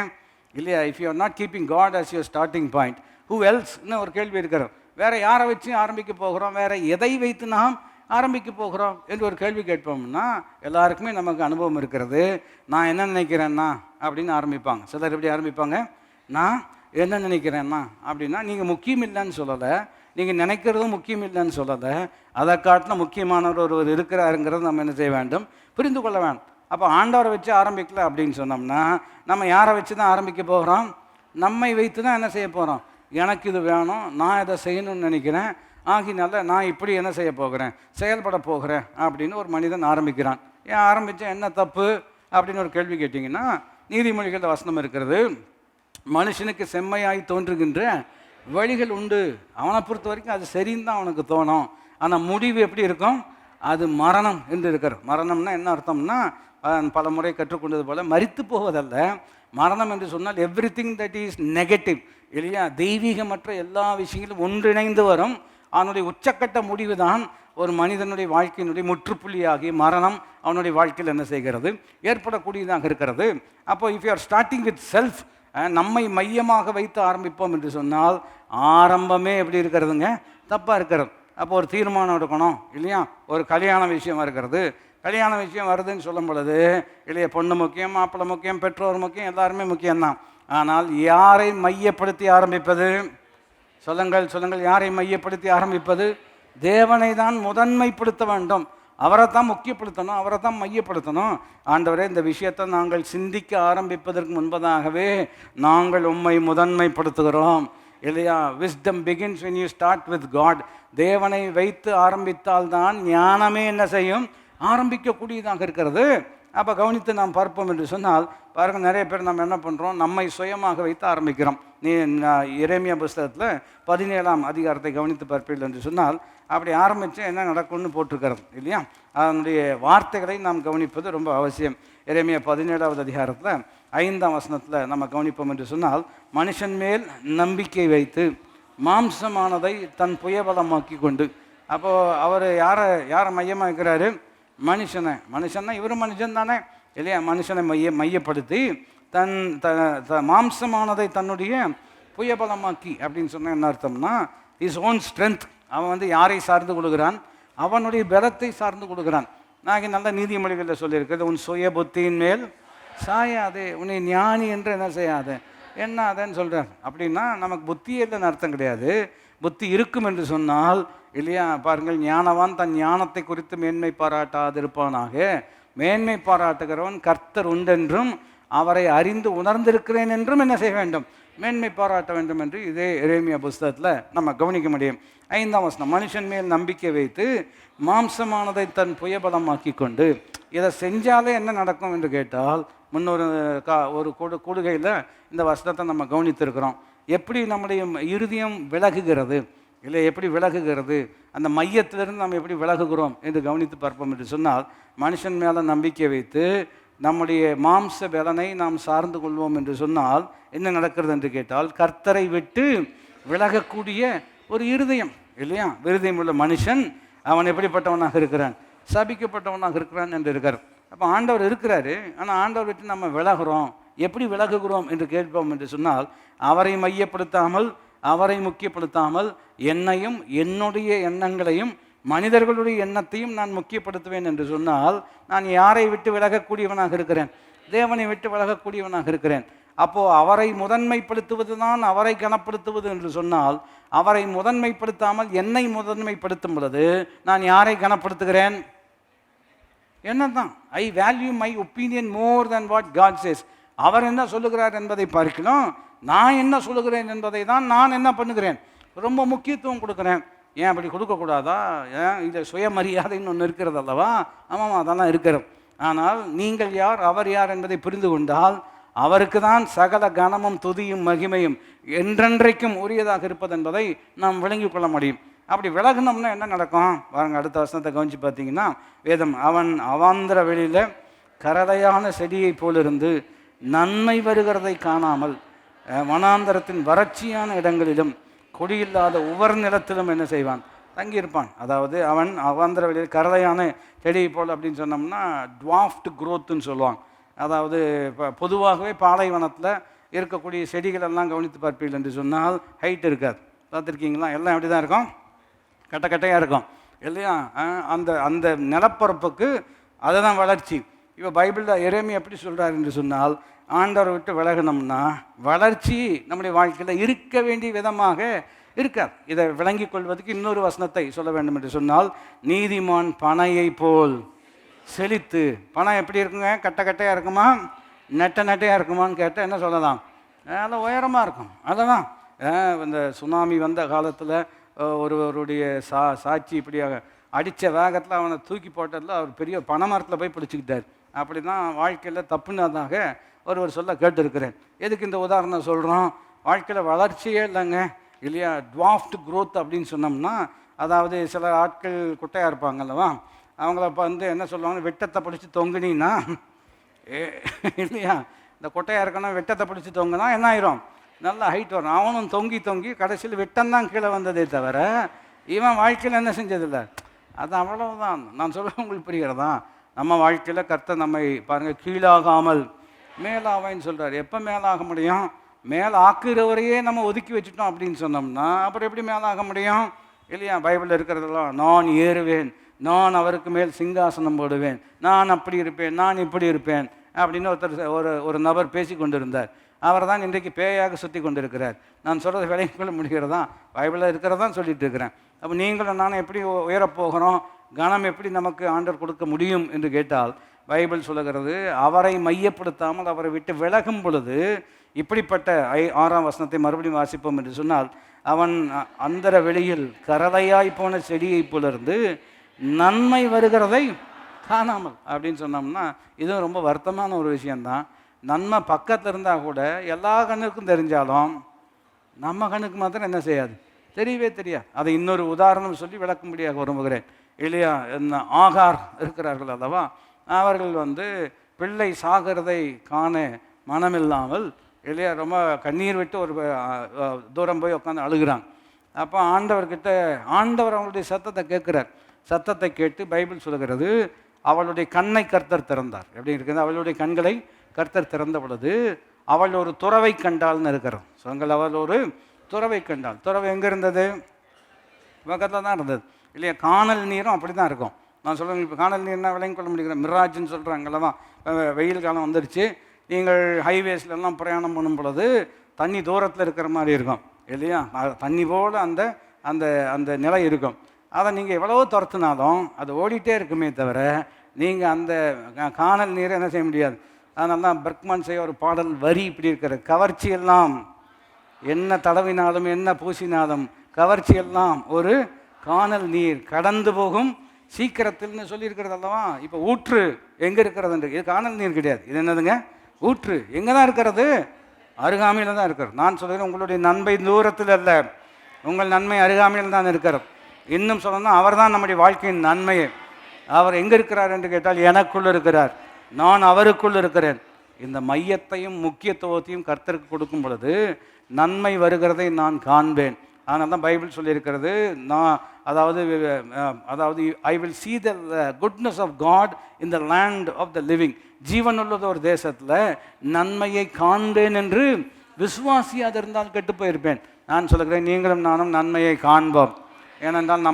இல்லையா? If you are not keeping God as your starting point, who எல்ஸ்ன்னு ஒரு கேள்வி இருக்கிறோம். வேறு யாரை வச்சு ஆரம்பிக்க போகிறோம், வேறு எதை வைத்து நாம் ஆரம்பிக்க போகிறோம் என்று ஒரு கேள்வி கேட்போம்னா எல்லாருக்குமே நமக்கு அனுபவம் இருக்கிறது. நான் என்ன நினைக்கிறேன்னா அப்படின்னு ஆரம்பிப்பாங்க. சிலர் எப்படி ஆரம்பிப்பாங்க, நான் என்ன நினைக்கிறேன்னா அப்படின்னா, நீங்கள் முக்கியம் இல்லைன்னு சொல்லலை, நீங்கள் நினைக்கிறதும் முக்கியம் இல்லைன்னு சொல்லலை, அதை காட்டின முக்கியமானவர் ஒருவர் இருக்கிறாருங்கிறத நம்ம என்ன செய்ய வேண்டும், புரிந்து கொள்ள வேண்டும். அப்போ ஆண்டவரை வச்சு ஆரம்பிக்கல அப்படின்னு சொன்னோம்னா நம்ம யாரை வச்சு தான் ஆரம்பிக்க போகிறோம், நம்மை வைத்து தான் என்ன செய்ய போகிறோம். எனக்கு இது வேணும், நான் இதை செய்யணும்னு நினைக்கிறேன், ஆகினால நான் இப்படி என்ன செய்ய போகிறேன், செயல்பட போகிறேன் அப்படின்னு ஒரு மனிதன் ஆரம்பிக்கிறான். ஏன் ஆரம்பித்தா என்ன தப்பு அப்படின்னு ஒரு கேள்வி கேட்டிங்கன்னா, நீதிமொழிகள் வசனம் இருக்கிறது, மனுஷனுக்கு செம்மையாய் தோன்றுகின்ற வழிகள் உண்டு, அவனை பொறுத்த வரைக்கும் அது சரின்னு தான் அவனுக்கு தோணும், ஆனால் முடிவு எப்படி இருக்கும், அது மரணம் என்று இருக்கிற. மரணம்னா என்ன அர்த்தம்னா, பல முறை கற்றுக்கொண்டது போல் மரித்து போவதல்ல. மரணம் என்று சொன்னால் every thing that is negative இல்லையா, தெய்வீகமற்ற எல்லா விஷயங்களும் ஒன்றிணைந்து வரும். அவனுடைய உச்சக்கட்ட முடிவு தான் ஒரு மனிதனுடைய வாழ்க்கையினுடைய முற்றுப்புள்ளியாகி மரணம் அவனுடைய வாழ்க்கையில் என்ன செய்கிறது, ஏற்படக்கூடியதாக இருக்கிறது. அப்போ if you are starting with self, நம்மை மையமாக வைத்து ஆரம்பிப்போம் என்று சொன்னால் ஆரம்பமே எப்படி இருக்கிறதுங்க, தப்பாக இருக்கிறது. அப்போ ஒரு தீர்மானம் எடுக்கணும் இல்லையா, ஒரு கல்யாண விஷயம் இருக்கிறது, கல்யாண விஷயம் வருதுன்னு சொல்லும் பொழுது இல்லையா, பொண்ணு முக்கியம், மாப்பிள்ளை முக்கியம், பெற்றோர் முக்கியம், எல்லாருமே முக்கியம்தான். ஆனால் யாரை மையப்படுத்தி ஆரம்பிப்பது, சொல்லுங்கள் சொல்லுங்கள், யாரை மையப்படுத்தி ஆரம்பிப்பது, தேவனை தான் முதன்மைப்படுத்த வேண்டும், அவரை தான் முக்கியப்படுத்தணும், அவரை தான் மையப்படுத்தணும். ஆண்டவரே, இந்த விஷயத்தை நாங்கள் சிந்திக்க ஆரம்பிப்பதற்கு முன்பதாகவே நாங்கள் உம்மை முதன்மைப்படுத்துகிறோம் இல்லையா. Wisdom begins when you start with God. தேவனை வைத்து ஆரம்பித்தால்தான் ஞானமே என்ன செய்யும், ஆரம்பிக்கக்கூடியதாக இருக்கிறது. அப்போ கவனித்து நாம் பார்ப்போம் என்று சொன்னால் பாருங்கள், நிறைய பேர் நம்ம என்ன பண்ணுறோம், நம்மை சுயமாக வைத்து ஆரம்பிக்கிறோம். எரேமியா புஸ்தகத்தில் 17ஆம் அதிகாரத்தை கவனித்து பார்ப்பீர்கள் என்று சொன்னால் அப்படி ஆரம்பித்து என்ன நடக்கும்னு போட்டிருக்கிறது இல்லையா. அதனுடைய வார்த்தைகளை நாம் கவனிப்பது ரொம்ப அவசியம். எரேமியா 17ஆவது அதிகாரத்தில் 5ஆம் வசனத்தில் நம்ம கவனிப்போம் என்று சொன்னால், மனுஷன் மேல் நம்பிக்கை வைத்து மாம்சமானதை தன் புயபலமாக்கி கொண்டு. அப்போது அவர் யாரை மையமாக இருக்கிறாரு, மனுஷன்னா இவர் மனுஷன் தானே இல்லையா, மனுஷனை மையப்படுத்தி தன் மாம்சமானதை தன்னுடைய புயபலமாக்கி அப்படின்னு சொன்னால் என்ன அர்த்தம்னா, இஸ் ஓன் ஸ்ட்ரென்த். அவன் யாரை சார்ந்து கொடுக்குறான், அவனுடைய பலத்தை சார்ந்து கொடுக்குறான். நான் நல்ல நீதிமொழிகளில் சொல்லியிருக்கிறது, உன் சுய புத்தியின் மேல் சாயாதே, உன்னை ஞானி என்று என்ன செய்யாதே என்ன அதன்னு சொல்கிறார். அப்படின்னா நமக்கு புத்தி இல்லைன்னு அர்த்தம் கிடையாது, புத்தி இருக்கும் என்று சொன்னால் இல்லையா. பாருங்கள், ஞானவான் தன் ஞானத்தை குறித்து மேன்மை பாராட்டாதிருப்பானாக, மேன்மை பாராட்டுகிறவன் கர்த்தர் உண்டென்றும் அவரை அறிந்து உணர்ந்திருக்கிறேன் என்றும் என்ன செய்ய வேண்டும், மேன்மை பாராட்ட வேண்டும் என்று இதே எரேமியா புஸ்தகத்தில் நம்ம கவனிக்க முடியும். 5ஆம் வசனம், மனுஷன் மேல் நம்பிக்கை வைத்து மாம்சமானதை தன் புயபலமாக்கி கொண்டு. இதை செஞ்சாலே என்ன நடக்கும் என்று கேட்டால், முன்னொரு ஒரு கூடுகையில் இந்த வசனத்தை நம்ம கவனித்திருக்கிறோம். எப்படி நம்முடைய இருதயம் விலகுகிறது இல்லை, எப்படி விலகுகிறது, அந்த மையத்திலிருந்து நம்ம எப்படி விலகுகிறோம் என்று கவனித்து பார்ப்போம் என்று சொன்னால், மனுஷன் மேலே நம்பிக்கை வைத்து நம்முடைய மாம்ச பலனை நாம் சார்ந்து கொள்வோம் என்று சொன்னால் என்ன நடக்கிறது என்று கேட்டால், கர்த்தரை விட்டு விலகக்கூடிய ஒரு இருதயம் இல்லையா. இருதயம் உள்ள மனுஷன் அவன் எப்படிப்பட்டவனாக இருக்கிறான், சபிக்கப்பட்டவனாக இருக்கிறான் என்று இருக்கார். அப்போ ஆண்டவர் இருக்கிறாரு, ஆனால் ஆண்டவர் விட்டு நம்ம விலகுறோம். எப்படி விலகுகிறோம் என்று கேட்போம் என்று சொன்னால், அவரை மையப்படுத்தாமல், அவரை முக்கியப்படுத்தாமல், என்னையும் என்னுடைய எண்ணங்களையும் மனிதர்களுடைய எண்ணத்தையும் நான் முக்கியப்படுத்துவேன் என்று சொன்னால், நான் யாரை விட்டு விலகக்கூடியவனாக இருக்கிறேன், தேவனை விட்டு விலகக்கூடியவனாக இருக்கிறேன். அப்போது அவரை முதன்மைப்படுத்துவது தான் அவரை கனப்படுத்துவது என்று சொன்னால், அவரை முதன்மைப்படுத்தாமல் என்னை முதன்மைப்படுத்தும் பொழுது நான் யாரை கனப்படுத்துகிறேன், என்னதான். I value my opinion more than what God says. அவர் என்ன சொல்லுகிறார் என்பதை பார்க்கலாம், நான் என்ன சொல்லுகிறேன் என்பதை தான் நான் என்ன பண்ணுகிறேன், ரொம்ப முக்கியத்துவம் கொடுக்குறேன். ஏன் அப்படி கொடுக்கக்கூடாதா, ஏன் இதில் சுயமரியாதைன்னு ஒன்று இருக்கிறது அல்லவா. ஆமாம், அதெல்லாம் இருக்கிறது. ஆனால் நீங்கள் யார், அவர் யார் என்பதை புரிந்து கொண்டால் அவருக்கு தான் சகல கனமும் துதியும் மகிமையும் என்றென்றைக்கும் உரியதாக இருப்பது என்பதை நாம் விளங்கிக் கொள்ள முடியும். அப்படி விலகினோம்னா என்ன நடக்கும் பாருங்க, அடுத்த வசனத்தை கவனித்து பார்த்தீங்கன்னா வேதம், அவன் அவாந்திர வெளியில் கரதையான செடியை போலிருந்து நன்மை வருகிறதை காணாமல் வனாந்தரத்தின் வறட்சியான இடங்களிலும் கொடியில்லாத உவர் நிலத்திலும் என்ன செய்வான், தங்கியிருப்பான். அதாவது அவன் அவாந்திர வெளியில் கரதையான செடியை போல் அப்படின்னு சொன்னோம்னா டுவாஃப்ட் குரோத்துன்னு சொல்லுவாங்க. அதாவது இப்போ பொதுவாகவே பாலைவனத்தில் இருக்கக்கூடிய செடிகளெல்லாம் கவனித்து பார்ப்பீர்கள் என்று சொன்னால் ஹைட் இருக்காது. பார்த்துருக்கீங்களா? எல்லாம் எப்படி தான் இருக்கும், கட்ட கட்டையாக இருக்கும் இல்லையா? அந்த அந்த நிலப்பரப்புக்கு அதுதான் வளர்ச்சி. இப்போ பைபிளில் எரேமியா எப்படி சொல்கிறார் என்று சொன்னால், ஆண்டவரை விட்டு விலகினோம்னா வளர்ச்சி நம்முடைய வாழ்க்கையில் இருக்க வேண்டிய விதமாக இருக்கார். இதை விளங்கி கொள்வதற்கு இன்னொரு வசனத்தை சொல்ல வேண்டும் என்று சொன்னால், நீதிமான் பனையை போல் செழித்து. பணம் எப்படி இருக்குங்க, கட்ட கட்டையாக இருக்குமா, நெட்டையாக இருக்குமான்னு கேட்டால் என்ன சொல்லலாம், அதெல்லாம் உயரமாக இருக்கும். அதெல்லாம் இந்த சுனாமி வந்த காலத்தில் ஒருவருடைய சாட்சி இப்படியாக அடித்த வேகத்தில் அவனை தூக்கி போட்டதில் அவர் பெரிய பனை மரத்தில் போய் பிடிச்சிக்கிட்டார். அப்படி தான் வாழ்க்கையில் தப்புனதாக ஒருவர் சொல்ல கேட்டிருக்கிறேன். எதுக்கு இந்த உதாரணம் சொல்கிறோம், வாழ்க்கையில் வளர்ச்சியே இல்லைங்க இல்லையா? டுவாஃப்ட் குரோத் அப்படின்னு சொன்னோம்னா, அதாவது சில ஆட்கள் குட்டையாக இருப்பாங்கல்லவா, அவங்கள வந்து என்ன சொல்லுவாங்க, வெட்டத்தை பிடிச்சி தொங்குனீன்னா இல்லையா, இந்த கொட்டையாக இருக்கணும் வெட்டத்தை பிடிச்சி தொங்குனா என்ன ஆயிரும், நல்லா ஹைட் வரும். அவனும் தொங்கி தொங்கி கடைசியில் வெட்டம்தான் கீழே வந்ததே தவிர இவன் வாழ்க்கையில் என்ன செஞ்சதில்லை. அது அவ்வளவுதான். நான் சொல்ல உங்களுக்கு புரிகிறதா? நம்ம வாழ்க்கையில் கர்த்தர் நம்மை பாருங்கள், கீழாகாமல் மேலாவைன்னு சொல்கிறார். எப்போ மேலாக முடியும், மேல் ஆக்குறவரையே நம்ம ஒதுக்கி வச்சுட்டோம் அப்படின்னு சொன்னோம்னா அப்புறம் எப்படி மேலாக முடியும் இல்லையா? பைபிளில் இருக்கிறதெல்லாம், நான் ஏறுவேன், நான் அவருக்கு மேல் சிங்காசனம் போடுவேன், நான் அப்படி இருப்பேன், நான் இப்படி இருப்பேன் அப்படின்னு ஒரு நபர் பேசி கொண்டிருந்தார். அவர் தான் இன்றைக்கு பேயாக சுற்றி கொண்டிருக்கிறார். நான் சொல்கிறது விளையாட முடிகிறதா? பைபிளில் இருக்கிறதான் சொல்லிட்டு இருக்கிறேன். அப்போ நீங்களும் நானும் எப்படி உயரப்போகிறோம், கனம் எப்படி நமக்கு ஆண்டவர் கொடுக்க முடியும் என்று கேட்டால், பைபிள் சொல்லுகிறது, அவரை மையப்படுத்தாமல் அவரை விட்டு விலகும் பொழுது இப்படிப்பட்ட 6ஆம் வசனத்தை மறுபடியும் வாசிப்போம் என்று சொன்னால், அவன் அந்தர வெளியில் கரதையாய் போன செடியை போலிருந்து நன்மை வருகிறதை காணாமல் அப்படின்னு சொன்னோம்னா இதுவும் ரொம்ப வருத்தமான ஒரு விஷயந்தான். நன்மை பக்கத்தில் இருந்தால் கூட எல்லா கண்ணுக்கும் தெரிஞ்சாலும் நம்ம கண்ணுக்கு மாத்திரம் என்ன செய்யாது, தெரியவே தெரியாது. அதை இன்னொரு உதாரணம் சொல்லி விளக்கும்படியாக விரும்புகிறேன் இல்லையா? இந்த ஆகார் இருக்கிறார்கள் அல்லவா, அவர்கள் வந்து பிள்ளை சாகிறதை காண மனமில்லாமல் இல்லையா, ரொம்ப கண்ணீர் விட்டு ஒரு தூரம் போய் உட்காந்து அழுகிறாங்க. அப்போ ஆண்டவர்கிட்ட ஆண்டவர் அவங்களுடைய சத்தத்தை கேட்குறார். சத்தத்தை கேட்டு பைபிள் சொல்லுகிறது, அவளுடைய கண்ணை கர்த்தர் திறந்தார். எப்படி இருக்குது, அவளுடைய கண்களை கர்த்தர் திறந்த பொழுது அவள் ஒரு துறவை கண்டாள்னு இருக்கிறோம். சொல்லுங்கள், அவள் ஒரு துறவை கண்டாள். துறவை எங்கே இருந்தது, பக்கத்தில் தான் இருந்தது இல்லையா? காணல் நீரும் அப்படி தான் இருக்கும். நான் சொல்லுவேன், இப்போ காணல் நீர்னா விளங்கி கொள்ள முடிகிறேன், மிராஜ்னு சொல்கிறாங்களவா. வெயில் காலம் வந்துடுச்சு, நீங்கள் ஹைவேஸ்லாம் பிரயாணம் பண்ணும் பொழுது தண்ணி தூரத்தில் இருக்கிற மாதிரி இருக்கும் இல்லையா? தண்ணி போல் அந்த அந்த அந்த நிலை இருக்கும். அதை நீங்கள் எவ்வளவோ துரத்துனாலும் அது ஓடிட்டே இருக்குமே தவிர நீங்கள் அந்த காணல் நீரை என்ன செய்ய முடியாது. அதனால தான் பெர்க்மன் செய்ய ஒரு பாடல் வரி இப்படி இருக்கிற, கவர்ச்சி எல்லாம் என்ன தடவினாலும் என்ன பூசினாலும் கவர்ச்சி எல்லாம் ஒரு காணல் நீர் கடந்து போகும் சீக்கிரத்தில்னு சொல்லியிருக்கிறது அல்லவா. இப்போ ஊற்று எங்கே இருக்கிறது, இது காணல் நீர் கிடையாது, இது என்னதுங்க, ஊற்று. எங்கே தான் இருக்கிறது, அருகாமையில் தான் இருக்கிறது. நான் சொல்கிறேன், உங்களுடைய நன்மை தூரத்தில் அல்ல, உங்கள் நன்மை அருகாமையில் தான் இருக்கிறது. இன்னும் சொல்லணும்னா அவர் தான் நம்முடைய வாழ்க்கையின் நன்மையை. அவர் எங்கே இருக்கிறார் என்று கேட்டால் எனக்குள் இருக்கிறார், நான் அவருக்குள் இருக்கிறேன். இந்த மையத்தையும் முக்கியத்துவத்தையும் கர்த்தருக்கு கொடுக்கும் பொழுது நன்மை வருகிறதை நான் காண்பேன். அதனால தான் பைபிள் சொல்லியிருக்கிறது, அதாவது I will see the goodness of God in the land of the living. ஜீவனுள்ளது ஒரு தேசத்தில் நன்மையை காண்பேன் என்று விசுவாசியாக இருந்தால் கெட்டு போயிருப்பேன். நான் சொல்லுகிறேன், நீங்களும் நானும் நன்மையை காண்போம். ஏனென்றால்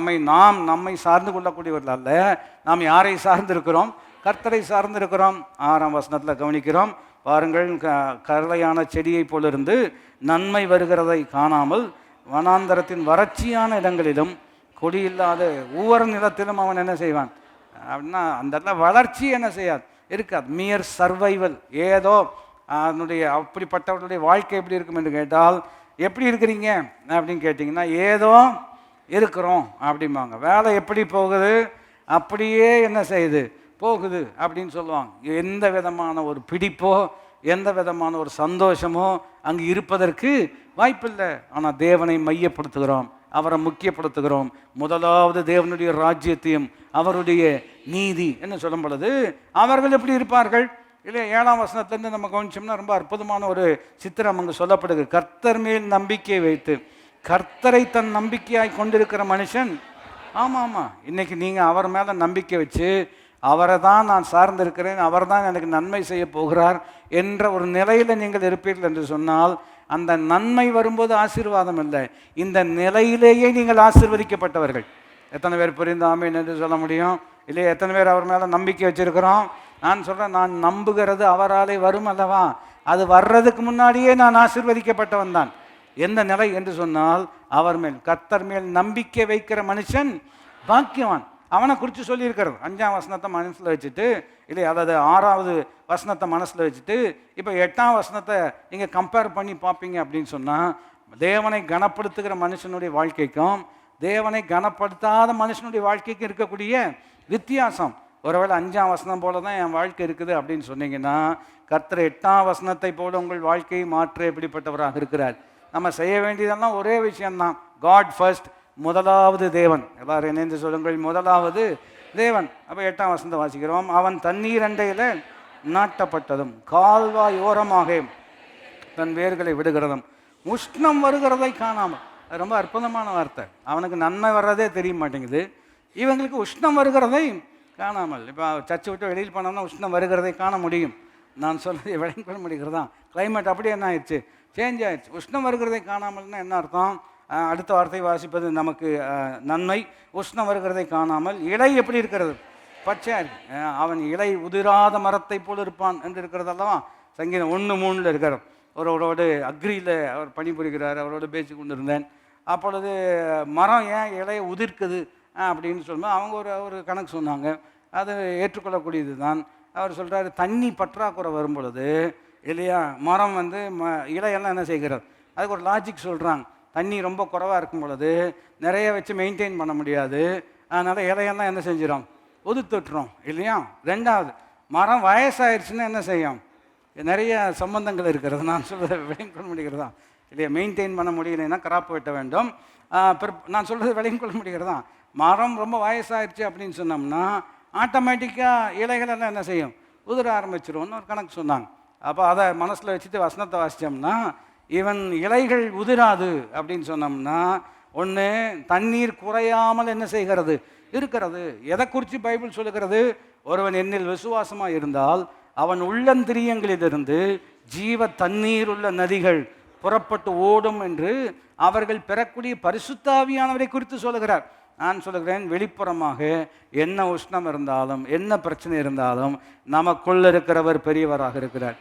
நம்மை சார்ந்து கொள்ளக்கூடியவர்கள் அல்ல, நாம் யாரை சார்ந்திருக்கிறோம், கர்த்தரை சார்ந்திருக்கிறோம். 6ஆம் வசனத்தில் கவனிக்கிறோம் பாருங்கள், கரளையான செடியை போலிருந்து நன்மை வருகிறதை காணாமல் வனாந்தரத்தின் வறட்சியான இடங்களிலும் கொடியில்லாத ஒவ்வொரு நிலத்திலும் அவன் என்ன செய்வான் அப்படின்னா, அந்த இடத்துல வளர்ச்சி என்ன செய்யாது, இருக்காது. மியர் சர்வைவல். ஏதோ அதனுடைய அப்படிப்பட்டவர்களுடைய வாழ்க்கை எப்படி இருக்கும் என்று கேட்டால், எப்படி இருக்கிறீங்க அப்படின்னு கேட்டிங்கன்னா, ஏதோ இருக்கிறோம் அப்படிம்பாங்க. வேலை எப்படி போகுது, அப்படியே என்ன செய்யுது போகுது அப்படின்னு சொல்லுவாங்க. எந்த விதமான ஒரு பிடிப்போ எந்த விதமான ஒரு சந்தோஷமோ அங்கு இருப்பதற்கு வாய்ப்பில்லை. ஆனால் தேவனை மையப்படுத்துகிறோம், அவரை முக்கியப்படுத்துகிறோம். முதலாவது தேவனுடைய ராஜ்யத்தையும் அவருடைய நீதி என்ன சொல்லும் பொழுது அவர்கள் எப்படி இருப்பார்கள் இல்லையா? 7ஆம் வசனத்திலிருந்து நம்ம கவனிச்சோம்னா ரொம்ப அற்புதமான ஒரு சித்திரம் அங்கு சொல்லப்படுது. கர்த்தர் மேல் நம்பிக்கை வைத்து கர்த்தரை தன் நம்பிக்கையாய் கொண்டிருக்கிற மனுஷன். ஆமாம், இன்னைக்கு நீங்கள் அவர் மேலே நம்பிக்கை வச்சு அவரை தான் நான் சார்ந்திருக்கிறேன், அவர் தான் எனக்கு நன்மை செய்ய போகிறார் என்ற ஒரு நிலையில் நீங்கள் இருப்பீர்கள் என்று சொன்னால் அந்த நன்மை வரும்போது ஆசீர்வாதம் இல்லை, இந்த நிலையிலேயே நீங்கள் ஆசீர்வதிக்கப்பட்டவர்கள். எத்தனை பேர் புரிந்து ஆமீன் என்று சொல்ல முடியும்? இல்லையா? எத்தனை பேர் அவர் மேலே நம்பிக்கை வச்சிருக்கிறோம்? நான் சொல்கிறேன், நான் நம்புகிறது அவராலே வரும் அல்லவா, அது வர்றதுக்கு முன்னாடியே நான் ஆசீர்வதிக்கப்பட்டவன் தான். எந்த நிலை என்று சொன்னால் அவர் மேல் கர்த்தர் மேல் நம்பிக்கை வைக்கிற மனுஷன் பாக்கியவான். அவனை குறித்து சொல்லியிருக்கிறது 5ஆம் வசனத்தை மனசில் வச்சுட்டு, இல்லை அதாவது 6வது வசனத்தை மனசில் வச்சுட்டு இப்போ 8ஆம் வசனத்தை நீங்கள் கம்பேர் பண்ணி பார்ப்பீங்க அப்படின்னு சொன்னால் தேவனை கனப்படுத்துகிற மனுஷனுடைய வாழ்க்கைக்கும் தேவனை கனப்படுத்தாத மனுஷனுடைய வாழ்க்கைக்கும் இருக்கக்கூடிய வித்தியாசம். ஒருவேளை 5ஆம் வசனம் போல தான் என் வாழ்க்கை இருக்குது அப்படின்னு சொன்னீங்கன்னா, கர்த்தர் 8ஆம் வசனத்தை போல உங்கள் வாழ்க்கையை மாற்ற எப்படிப்பட்டவராக இருக்கிறார். நம்ம செய்ய வேண்டியதெல்லாம் ஒரே விஷயம்தான், காட் ஃபர்ஸ்ட், முதலாவது தேவன். எல்லாரும் இணைந்து சொல்லுங்கள், முதலாவது தேவன். அப்போ 8ஆம் வசனத்தை வாசிக்கிறோம். அவன் தண்ணீர் அண்டையில் நாட்டப்பட்டதும் கால்வாய் ஓரமாக தன் வேர்களை விடுகிறதும் உஷ்ணம் வருகிறதை காணாமல். அது ரொம்ப அற்புதமான வார்த்தை. அவனுக்கு நன்மை வர்றதே தெரிய மாட்டேங்குது, இவங்களுக்கு உஷ்ணம் வருகிறதை காணாமல். இப்போ சர்ச்சை விட்டு வெளியில் போனோம்னா உஷ்ணம் வருகிறதை காண முடியும். நான் சொல்றது விளங்க முடிகிறதா? கிளைமேட் அப்படியே என்ன ஆயிடுச்சு, சேஞ்ச் ஆயிடுச்சு. உஷ்ணம் வருகிறதை காணாமல்னா என்ன அர்த்தம்? அடுத்த வார்த்தை வாசிப்பது நமக்கு நன்மை. உஷ்ணம் வருகிறதை காணாமல் இலை எப்படி இருக்கிறது? பச்சையாக இருக்கு. அவன் இலை உதிராத மரத்தை போல் இருப்பான் என்று இருக்கிறது அல்லவா? சங்கீதம் 1:3 இருக்கிறார். ஒருவரோடு அக்ரியில் அவர் பணிபுரிகிறார், அவரோடு பேசி கொண்டு இருந்தேன். அப்பொழுது மரம் ஏன் இலையை உதிர்க்குது அப்படின்னு சொல்லும்போது அவங்க ஒரு கணக்கு சொன்னாங்க. அது ஏற்றுக்கொள்ளக்கூடியது தான். அவர் சொல்கிறார், தண்ணி பற்றாக்குறை வரும் பொழுது இல்லையா, மரம் வந்து இலையெல்லாம் என்ன செய்கிறது, அதுக்கு ஒரு லாஜிக் சொல்கிறாங்க. தண்ணி ரொம்ப குறைவாக இருக்கும் பொழுது நிறைய வச்சு மெயின்டைன் பண்ண முடியாது, அதனால் இலையெல்லாம் என்ன செஞ்சிடும், ஒதுத்துட்டுறோம் இல்லையா. 2வது, மரம் வயசாயிருச்சுன்னா என்ன செய்யும், நிறைய சம்பந்தங்கள் இருக்கிறது. நான் சொல்கிறத விளங்கிக் கொள்ள முடிகிறதா இல்லையா? மெயின்டைன் பண்ண முடியலைன்னா கிராப் வெட்ட வேண்டும். நான் சொல்கிறது விளங்கிக் கொள்ள முடிகிறதா? மரம் ரொம்ப வயசாயிருச்சு அப்படின்னு சொன்னோம்னா ஆட்டோமேட்டிக்காக இலைகளெல்லாம் என்ன செய்யும், உதிர ஆரம்பிச்சிரும்னு ஒரு கணக்கு சொன்னாங்க. அப்போ அதை மனசில் வச்சுட்டு வசனத்தை வாசித்தோம்னா, இவன் இலைகள் உதிராது அப்படின்னு சொன்னோம்னா, ஒன்று தண்ணீர் குறையாமல் என்ன செய்கிறது, இருக்கிறது. எதை குறித்து பைபிள் சொல்லுகிறது? ஒருவன் என்னில் விசுவாசமாக இருந்தால் அவன் உள்ளந்திரியங்களிலிருந்து ஜீவ தண்ணீர் உள்ள நதிகள் புறப்பட்டு ஓடும் என்று அவர்கள் பெறக்கூடிய பரிசுத்தாவியானவரை குறித்து சொல்லுகிறார். நான் சொல்லுகிறேன், வெளிப்புறமாக என்ன உஷ்ணம் இருந்தாலும் என்ன பிரச்சனை இருந்தாலும் நமக்குள்ள இருக்கிறவர் பெரியவராக இருக்கிறார்.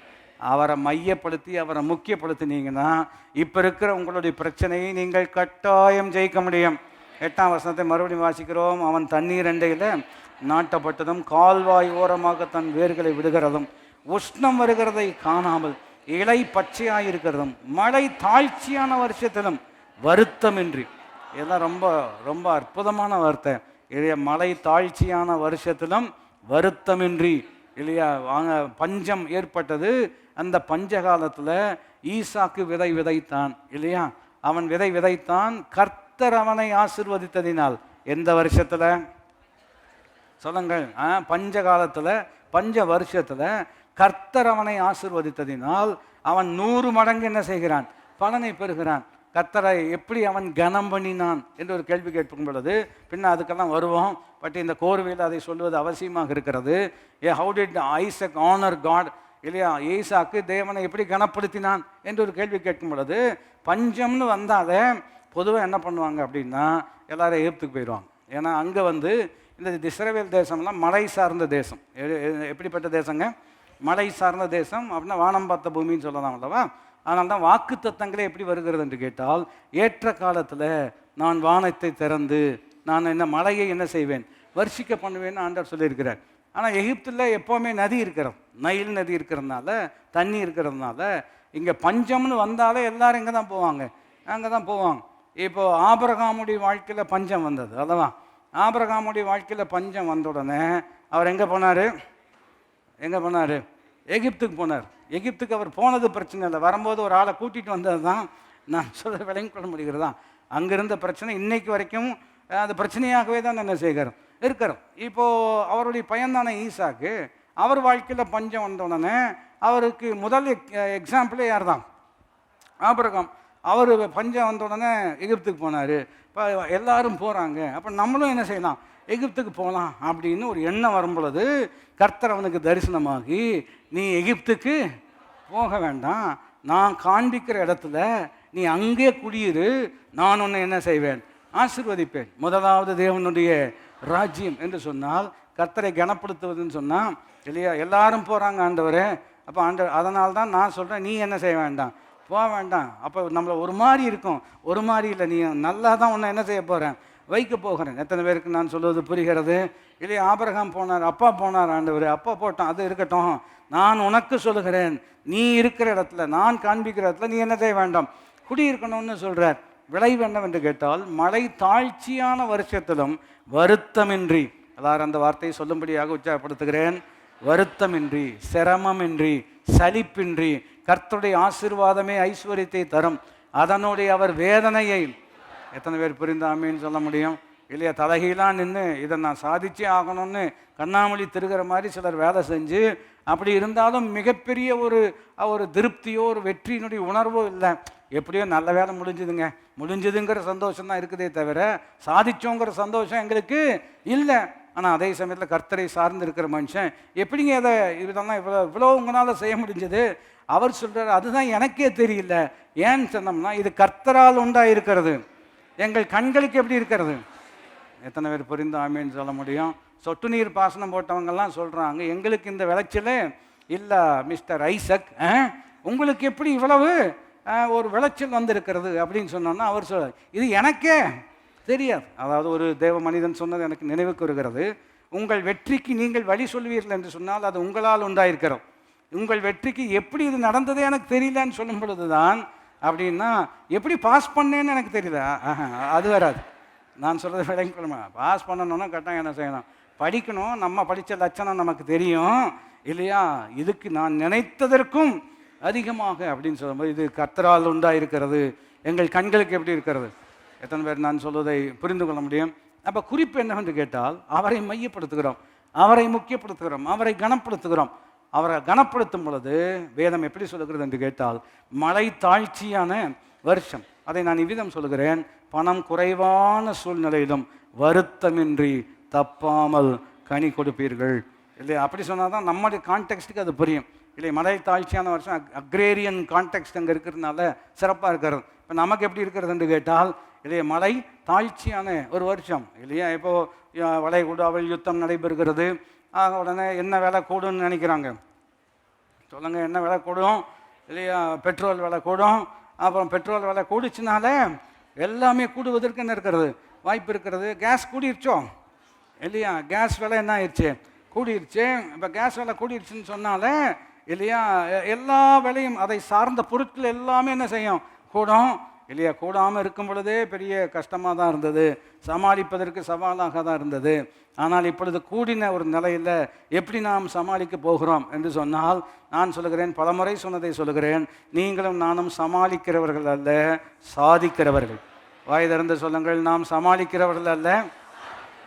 அவரை மையப்படுத்தி அவரை முக்கியப்படுத்தினீங்கன்னா இப்போ இருக்கிற உங்களுடைய பிரச்சனையை நீங்கள் கட்டாயம் ஜெயிக்க முடியும். 8ஆம் வசனத்தை மறுபடியும் வாசிக்கிறோம். அவன் தண்ணீர் அண்டையில் நாட்டப்பட்டதும் கால்வாய் ஓரமாக தன் வேர்களை விடுகிறதும் உஷ்ணம் வருகிறதை காணாமல் இலை பச்சையாயிருக்கிறதும் மழை தாழ்ச்சியான வருஷத்திலும் வருத்தமின்றி. இதெல்லாம் ரொம்ப ரொம்ப அற்புதமான வார்த்தை இல்லையா? மழை தாழ்ச்சியான வருஷத்திலும் வருத்தமின்றி இல்லையா? வாங்க, பஞ்சம் ஏற்பட்டது. அந்த பஞ்ச காலத்தில் ஈசாக்கு விதை விதைத்தான் இல்லையா? அவன் விதை விதைத்தான். கர்த்தர் அவனை ஆசீர்வதித்ததினால். எந்த வருஷத்தில் சொல்லுங்கள்? பஞ்ச காலத்தில், பஞ்ச வருஷத்தில் கர்த்தர் அவனை ஆசீர்வதித்ததினால் அவன் 100 மடங்கு என்ன செய்கிறான், பலனை பெறுகிறான். கர்த்தரை எப்படி அவன் கனம் பண்ணினான் என்று ஒரு கேள்வி கேட்கும் பொழுது பின்ன அதுக்கெல்லாம் வருவோம். பட் இந்த கோர்வையில் அதை சொல்வது அவசியமாக இருக்கிறது. How did Isaac honour God இல்லையா? ஈசாக்கு தேவனை எப்படி கனப்படுத்தினான் என்று ஒரு கேள்வி கேட்கும் பொழுது, பஞ்சம்னு வந்தாலே பொதுவாக என்ன பண்ணுவாங்க அப்படின்னா எல்லாரும் எகிப்துக்கு போயிடுவாங்க. ஏன்னா அங்கே வந்து இந்த இஸ்ரவேல் தேசம்லாம் மழை சார்ந்த தேசம். எப்படிப்பட்ட தேசங்க? மழை சார்ந்த தேசம். அப்படின்னா வானம் பார்த்த பூமின்னு சொல்லலாம் அல்லவா? அதனால தான் வாக்கு தத்தங்களே எப்படி வருகிறது என்று கேட்டால், ஏற்ற காலத்தில் நான் வானத்தை திறந்து நான் என்ன மழையை என்ன செய்வேன், வர்ஷிக்க பண்ணுவேன்னு ஆண்டவர் சொல்லியிருக்கிறார். ஆனால் எகிப்தில் எப்போவுமே நதி இருக்கிறது, நைல் நதி இருக்கிறதுனால, தண்ணி இருக்கிறதுனால இங்கே பஞ்சம்னு வந்தாலே எல்லாரும் இங்கே தான் போவாங்க, அங்கே தான் போவாங்க. இப்போது ஆபிரகாமுடைய வாழ்க்கையில் பஞ்சம் வந்தது அல்லவா? ஆபிரகாமுடைய வாழ்க்கையில் பஞ்சம் வந்த உடனே அவர் எங்கே போனார்? எகிப்துக்கு போனார். எகிப்துக்கு அவர் போனது பிரச்சனை இல்லை, வரும்போது ஒரு ஆளை கூட்டிகிட்டு வந்தது தான் நான் சொல்ல விளங்கி கொள்ள முடிகிறது தான். அங்கிருந்த பிரச்சனை இன்னைக்கு வரைக்கும் அது பிரச்சனையாகவே தான் என்ன செய்கிறோம் இருக்கிறோம். இப்போது அவருடைய பையன்தானே ஈசாக்கு, அவர் வாழ்க்கையில் பஞ்சம் வந்த உடனே அவருக்கு முதல் எக்ஸாம்பிளே யார் தான்? ஆபிரகாம். அவர் பஞ்சம் வந்த உடனே எகிப்துக்கு போனார். இப்போ எல்லாரும் போகிறாங்க, அப்போ நம்மளும் என்ன செய்யலாம்? எகிப்துக்கு போகலாம் அப்படின்னு ஒரு எண்ணம் வரும் பொழுது கர்த்தர் அவனுக்கு தரிசனமாகி, நீ எகிப்துக்கு போக வேண்டாம், நான் காண்பிக்கிற இடத்துல நீ அங்கே குடியிரு, நான் உன்னை என்ன செய்வேன்? ஆசீர்வதிப்பேன். முதலாவது தேவனுடைய ராஜ்யம் என்று சொன்னால் கர்த்தரை கனப்படுத்துவதுன்னு சொன்னால் இல்லையா? எல்லாரும் போகிறாங்க ஆண்டவரே, அப்போ ஆண்டவர் அதனால தான் நான் சொல்கிறேன், நீ என்ன செய்ய வேண்டாம், போக வேண்டாம். அப்போ நம்மளை ஒரு மாதிரி இருக்கும், ஒரு மாதிரி இல்லை, நீ நல்லா தான் உன்னை என்ன செய்ய போகிறேன்? வைக்க போகிறேன். எத்தனை பேருக்கு நான் சொல்வது புரிகிறது? இல்லையா? ஆபிரகாம் போனார், அப்பா போனார், ஆண்டவர் அப்பா போட்டான், அது இருக்கட்டும், நான் உனக்கு சொல்லுகிறேன், நீ இருக்கிற இடத்துல, நான் காண்பிக்கிற இடத்துல நீ என்ன செய்ய வேண்டாம்? குடியிருக்கணும்னு சொல்கிறார். விளைவு என்னவென்று கேட்டால், மழை தாழ்ச்சியான வருஷத்திலும் வருத்தமின்றி, எல்லாரும் அந்த வார்த்தையை சொல்லும்படியாக உற்சாகப்படுத்துகிறேன், வருத்தமின்றி, சிரமமின்றி, சலிப்பின்றி, கர்த்தருடைய ஆசீர்வாதமே ஐஸ்வர்யத்தை தரும், அதனுடைய அவர் வேதனையை எத்தனை பேர் புரிந்து ஆமீன்னு சொல்ல முடியும்? இல்லையா? தலைகீழாக நின்று இதை நான் சாதிச்சே ஆகணும்னு கண்ணாமொழி திருகிற மாதிரி சிலர் வேலை செஞ்சு, அப்படி இருந்தாலும் மிகப்பெரிய ஒரு திருப்தியோ ஒரு வெற்றியினுடைய உணர்வோ இல்லை. எப்படியோ நல்ல வேலை முடிஞ்சுதுங்கிற சந்தோஷம் தான் இருக்குதே தவிர சாதிச்சோங்கிற சந்தோஷம் எங்களுக்கு இல்லை. ஆனால் அதே சமயத்தில் கர்த்தரை சார்ந்து இருக்கிற மனுஷன் எப்படிங்க அதை இதெல்லாம் இவ்வளோ உங்களால் செய்ய முடிஞ்சது? அவர் சொல்கிறார், அதுதான் எனக்கே தெரியல. ஏன்னு சொன்னோம்னா, இது கர்த்தரால் உண்டாயிருக்கிறது, எங்கள் கண்களுக்கு எப்படி இருக்கிறது? எத்தனை பேர் புரிந்து ஆமேன்னு சொல்ல முடியும்? சொட்டு நீர் பாசனம் போட்டவங்கெல்லாம் சொல்கிறாங்க, எங்களுக்கு இந்த விளைச்சல் இல்லை மிஸ்டர் ஐசக், உங்களுக்கு எப்படி இவ்வளவு ஒரு விளைச்சல் வந்திருக்கிறது அப்படின்னு சொன்னோன்னா அவர் சொல்கிறார், இது எனக்கே தெரியாது. அதாவது ஒரு தேவ மனிதன் சொன்னது எனக்கு நினைவுக்கு வருகிறது, உங்கள் வெற்றிக்கு நீங்கள் வழி சொல்வீர்கள் என்று சொன்னால் அது உங்களால் உண்டாயிருக்கிறோம், உங்கள் வெற்றிக்கு எப்படி இது நடந்ததே எனக்கு தெரியலன்னு சொல்லும் பொழுது தான், அப்படின்னா எப்படி பாஸ் பண்ணேன்னு எனக்கு தெரியல, அது வராது. நான் சொல்கிறது விளங்கிக்கணுமா? பாஸ் பண்ணணும்னா கட்டாயம் என்ன செய்யணும்? படிக்கணும். நம்ம படித்த லட்சணம் நமக்கு தெரியும் இல்லையா? இதுக்கு நான் நினைத்ததற்கும் அதிகமாக அப்படின்னு சொல்லும்போது இது கர்த்தரால் உண்டாயிருக்கிறது, எங்கள் கண்களுக்கு எப்படி இருக்கிறது? எத்தனை பேர் நான் சொல்வதை புரிந்து கொள்ள முடியும்? அப்போ குறிப்பு என்னவென்று கேட்டால், அவரை மையப்படுத்துகிறோம், அவரை முக்கியப்படுத்துகிறோம், அவரை கனப்படுத்துகிறோம். அவரை கனப்படுத்தும் பொழுது வேதம் எப்படி சொல்லுகிறது என்று கேட்டால், மழை தாழ்ச்சியான வருஷம். அதை நான் இவ்விதம் சொல்லுகிறேன், பணம் குறைவான சூழ்நிலையிலும் வருத்தமின்றி தப்பாமல் கனி கொடுப்பீர்கள் இல்லையா? அப்படி சொன்னால் தான் நம்முடைய கான்டெக்ஸ்ட்டுக்கு அது புரியும் இல்லையா? மழை தாழ்ச்சியான வருஷம் அக்ரேரியன் கான்டெக்ஸ்ட் அங்கே இருக்கிறதுனால சிறப்பாக இருக்கிறது. இப்போ நமக்கு எப்படி இருக்கிறது என்று கேட்டால் இல்லையா, மழை தாழ்ச்சியான ஒரு வருஷம் இல்லையா? இப்போது வளைகுடாவில் யுத்தம் நடைபெறுகிறது, ஆக உடனே என்ன விலை கூடுன்னு நினைக்கிறாங்க? சொல்லுங்கள், என்ன விலை கூடும் இல்லையா? பெட்ரோல் விலை கூடும். அப்புறம் பெட்ரோல் விலை கூடிச்சுனால எல்லாமே கூடுவதற்கு என்ன இருக்கிறது? வாய்ப்பு இருக்கிறது. கேஸ் கூடிருச்சோ இல்லையா? கேஸ் விலை என்ன ஆயிடுச்சு? கூடிருச்சு. இப்போ கேஸ் விலை கூடிருச்சுன்னு சொன்னாலே இல்லையா, எல்லா விலையும் அதை சார்ந்த பொருட்கள் எல்லாமே என்ன செய்யும்? கூடும் இல்லையா? கூடாமல் இருக்கும் பொழுதே பெரிய கஷ்டமாக தான் இருந்தது, சமாளிப்பதற்கு சவாலாக தான் இருந்தது. ஆனால் இப்பொழுது கூடின ஒரு நிலையில் எப்படி நாம் சமாளிக்க போகிறோம் என்று சொன்னால், நான் சொல்லுகிறேன், பலமுறை சொன்னதை சொல்லுகிறேன், நீங்களும் நானும் சமாளிக்கிறவர்கள் அல்ல, சாதிக்கிறவர்கள். வாய் திறந்து சொல்லுங்கள், நாம் சமாளிக்கிறவர்கள் அல்ல.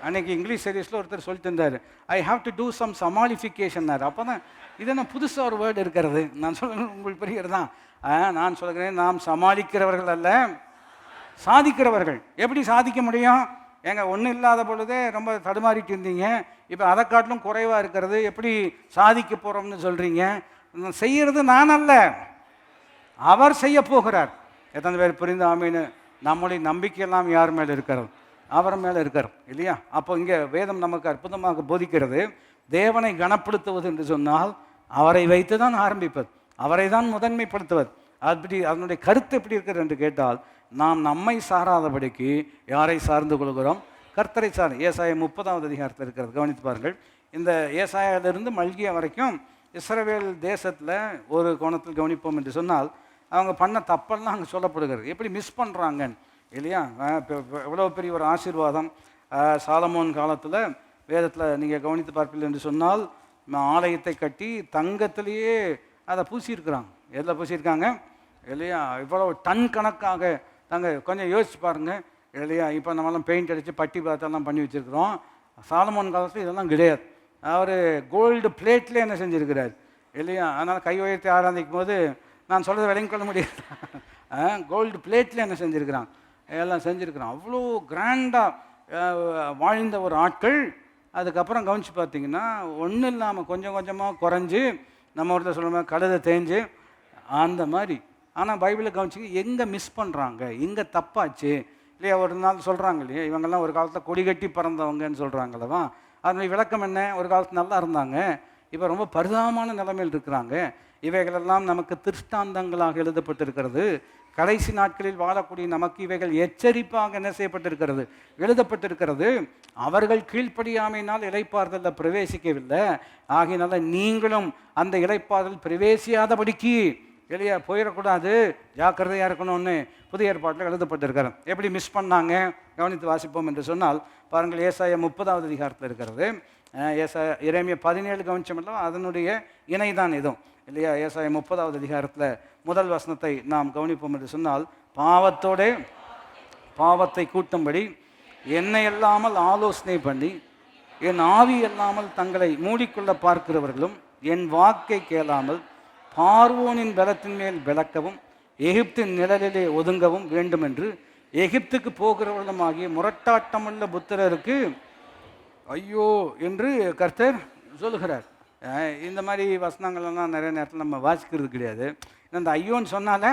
அன்றைக்கி இங்கிலீஷ் சீரீஸில் ஒருத்தர் சொல்லிட்டு இருந்தார், I have to do some சமாளிஃபிகேஷன்னார். அப்போ தான் இதெல்லாம் புதுசாக ஒரு வேர்டு இருக்கிறது. நான் சொல்லுங்கள், உங்களுக்கு புரிகிறது தான். நான் சொல்கிறேன், நாம் சமாளிக்கிறவர்கள் அல்ல, சாதிக்கிறவர்கள். எப்படி சாதிக்க முடியும்? ஏங்க, ஒன்றும் இல்லாத பொழுதே ரொம்ப தடுமாறிட்டு இருந்தீங்க, இப்போ அதை காட்டிலும் குறைவாக இருக்கிறது, எப்படி சாதிக்க போகிறோம்னு சொல்கிறீங்க? செய்கிறது நான் அல்ல, அவர் செய்ய போகிறார். எத்தனை பேர் புரிந்து ஆமீன்னு? நம்முடைய நம்பிக்கையெல்லாம் யார் மேலே இருக்கிறது? அவர் மேலே இருக்கிறோம் இல்லையா? அப்போ இங்கே வேதம் நமக்கு அற்புதமாக போதிக்கிறது, தேவனை கனப்படுத்துவது என்று சொன்னால் அவரை வைத்து தான் ஆரம்பிப்பது, அவரை தான் முதன்மைப்படுத்துவது. அப்படி அதனுடைய கருத்து எப்படி இருக்கிறது என்று கேட்டால், நாம் நம்மை சாராதபடிக்கு யாரை சார்ந்து கொள்கிறோம்? கர்த்தரை சார்ந்து. ஏசாயா 30வது அதிகாரத்தில் இருக்கிறது, கவனித்து பாருங்கள். இந்த ஏசாயாவிலிருந்து மல்கியா வரைக்கும் இஸ்ரவேல் தேசத்தில் ஒரு கோணத்தில் கவனிப்போம் என்று சொன்னால், அவங்க பண்ண தப்பெல்லாம் அங்கே சொல்லப்படுகிறது, எப்படி மிஸ் பண்ணுறாங்கன்னு இல்லையா? இவ்வளோ பெரிய ஒரு ஆசீர்வாதம் சாலமோன் காலத்தில் வேதத்தில் நீங்கள் கவனித்து பார்ப்பீர்கள் என்று சொன்னால் ஆலயத்தை கட்டி தங்கத்திலேயே அதை பூசியிருக்கிறாங்க. எதில் பூசியிருக்காங்க இல்லையா? இவ்வளோ டன் கணக்காக கொஞ்சம் யோசிச்சு பாருங்கள் இல்லையா? இப்போ நம்மளாம் பெயிண்ட் அடித்து பட்டி பார்த்தெல்லாம் பண்ணி வச்சுருக்கிறோம். சாலமோன் காலத்தில் இதெல்லாம் கிடையாது. அவர் கோல்டு பிளேட்லேயே என்ன செஞ்சுருக்கிறார் இல்லையா? அதனால் கை உயர்த்தி ஆராதிக்கும் போது நான் சொல்கிறத விளங்கி கொள்ள முடியாது. கோல்டு பிளேட்டில் என்ன செஞ்சுருக்கிறான் எல்லாம் செஞ்சுருக்கிறான். அவ்வளோ கிராண்டாக வாழ்ந்த ஒரு ஆட்கள். அதுக்கப்புறம் கவனித்து பார்த்தீங்கன்னா ஒன்றும் இல்லாமல் கொஞ்சம் கொஞ்சமாக குறைஞ்சி, நம்ம ஊரில் சொல்லுற மாதிரி கழுதை தேஞ்சு அந்த மாதிரி. ஆனால் பைபிளில் கவனிச்சிங்க எங்கே மிஸ் பண்ணுறாங்க, எங்கே தப்பாச்சு இல்லையா? ஒரு நாள் சொல்கிறாங்க இல்லையா, இவங்கெல்லாம் ஒரு காலத்தில் கொடி கட்டி பறந்தவங்கன்னு சொல்கிறாங்களவா. அதனுடைய விளக்கம் என்ன? ஒரு காலத்தில் நல்லா இருந்தாங்க, இப்போ ரொம்ப பரிதாபமான நிலைமையில் இருக்கிறாங்க. இவைகளெல்லாம் நமக்கு திருஷ்டாந்தங்களாக எழுதப்பட்டிருக்கிறது. கடைசி நாட்களில் வாழக்கூடிய நமக்கு இவைகள் எச்சரிப்பாக என்ன செய்யப்பட்டிருக்கிறது, எழுதப்பட்டிருக்கிறது. அவர்கள் கீழ்ப்படியாமையினால் இளைப்பாறுதலில் பிரவேசிக்கவில்லை, ஆகினால நீங்களும் அந்த இளைப்பாறுதல் பிரவேசியாதபடிக்கு இல்லையா போயிடக்கூடாது, ஜாக்கிரதையாக இருக்கணும்னு புதிய ஏற்பாட்டில் எழுதப்பட்டிருக்கிறது. எப்படி மிஸ் பண்ணாங்க கவனித்து வாசிப்போம் என்று சொன்னால் பாருங்கள், ஏசாயா 30வது அதிகாரத்தில் இருக்கிறது. எரேமியா 17 கவனிச்சோம்ல, அதனுடைய இணைதான் இதுவும் இல்லையா? ஏசாயா 30வது அதிகாரத்தில் முதல் வசனத்தை நாம் கவனிப்போம் என்று சொன்னால், பாவத்தோடு பாவத்தை கூட்டும்படி என்னை இல்லாமல் ஆலோசனை பண்ணி என் ஆவி இல்லாமல் தங்களை மூடிக்கொள்ள பார்க்கிறவர்களும் என் வாக்கை கேளாமல் பார்வோனின் பலத்தின் மேல் விளக்கவும் எகிப்தின் நிழலிலே ஒதுங்கவும் வேண்டும் என்று எகிப்துக்கு போகிறவர்களும் ஆகிய முரட்டாட்டமுள்ள புத்திரருக்கு ஐயோ என்று கர்த்தர் சொல்லுகிறார். இந்த மாதிரி வசனங்கள்லாம் நிறைய நேரத்தில் நம்ம வாசிக்கிறது கிடையாது. இந்த ஐயோன்னு சொன்னாலே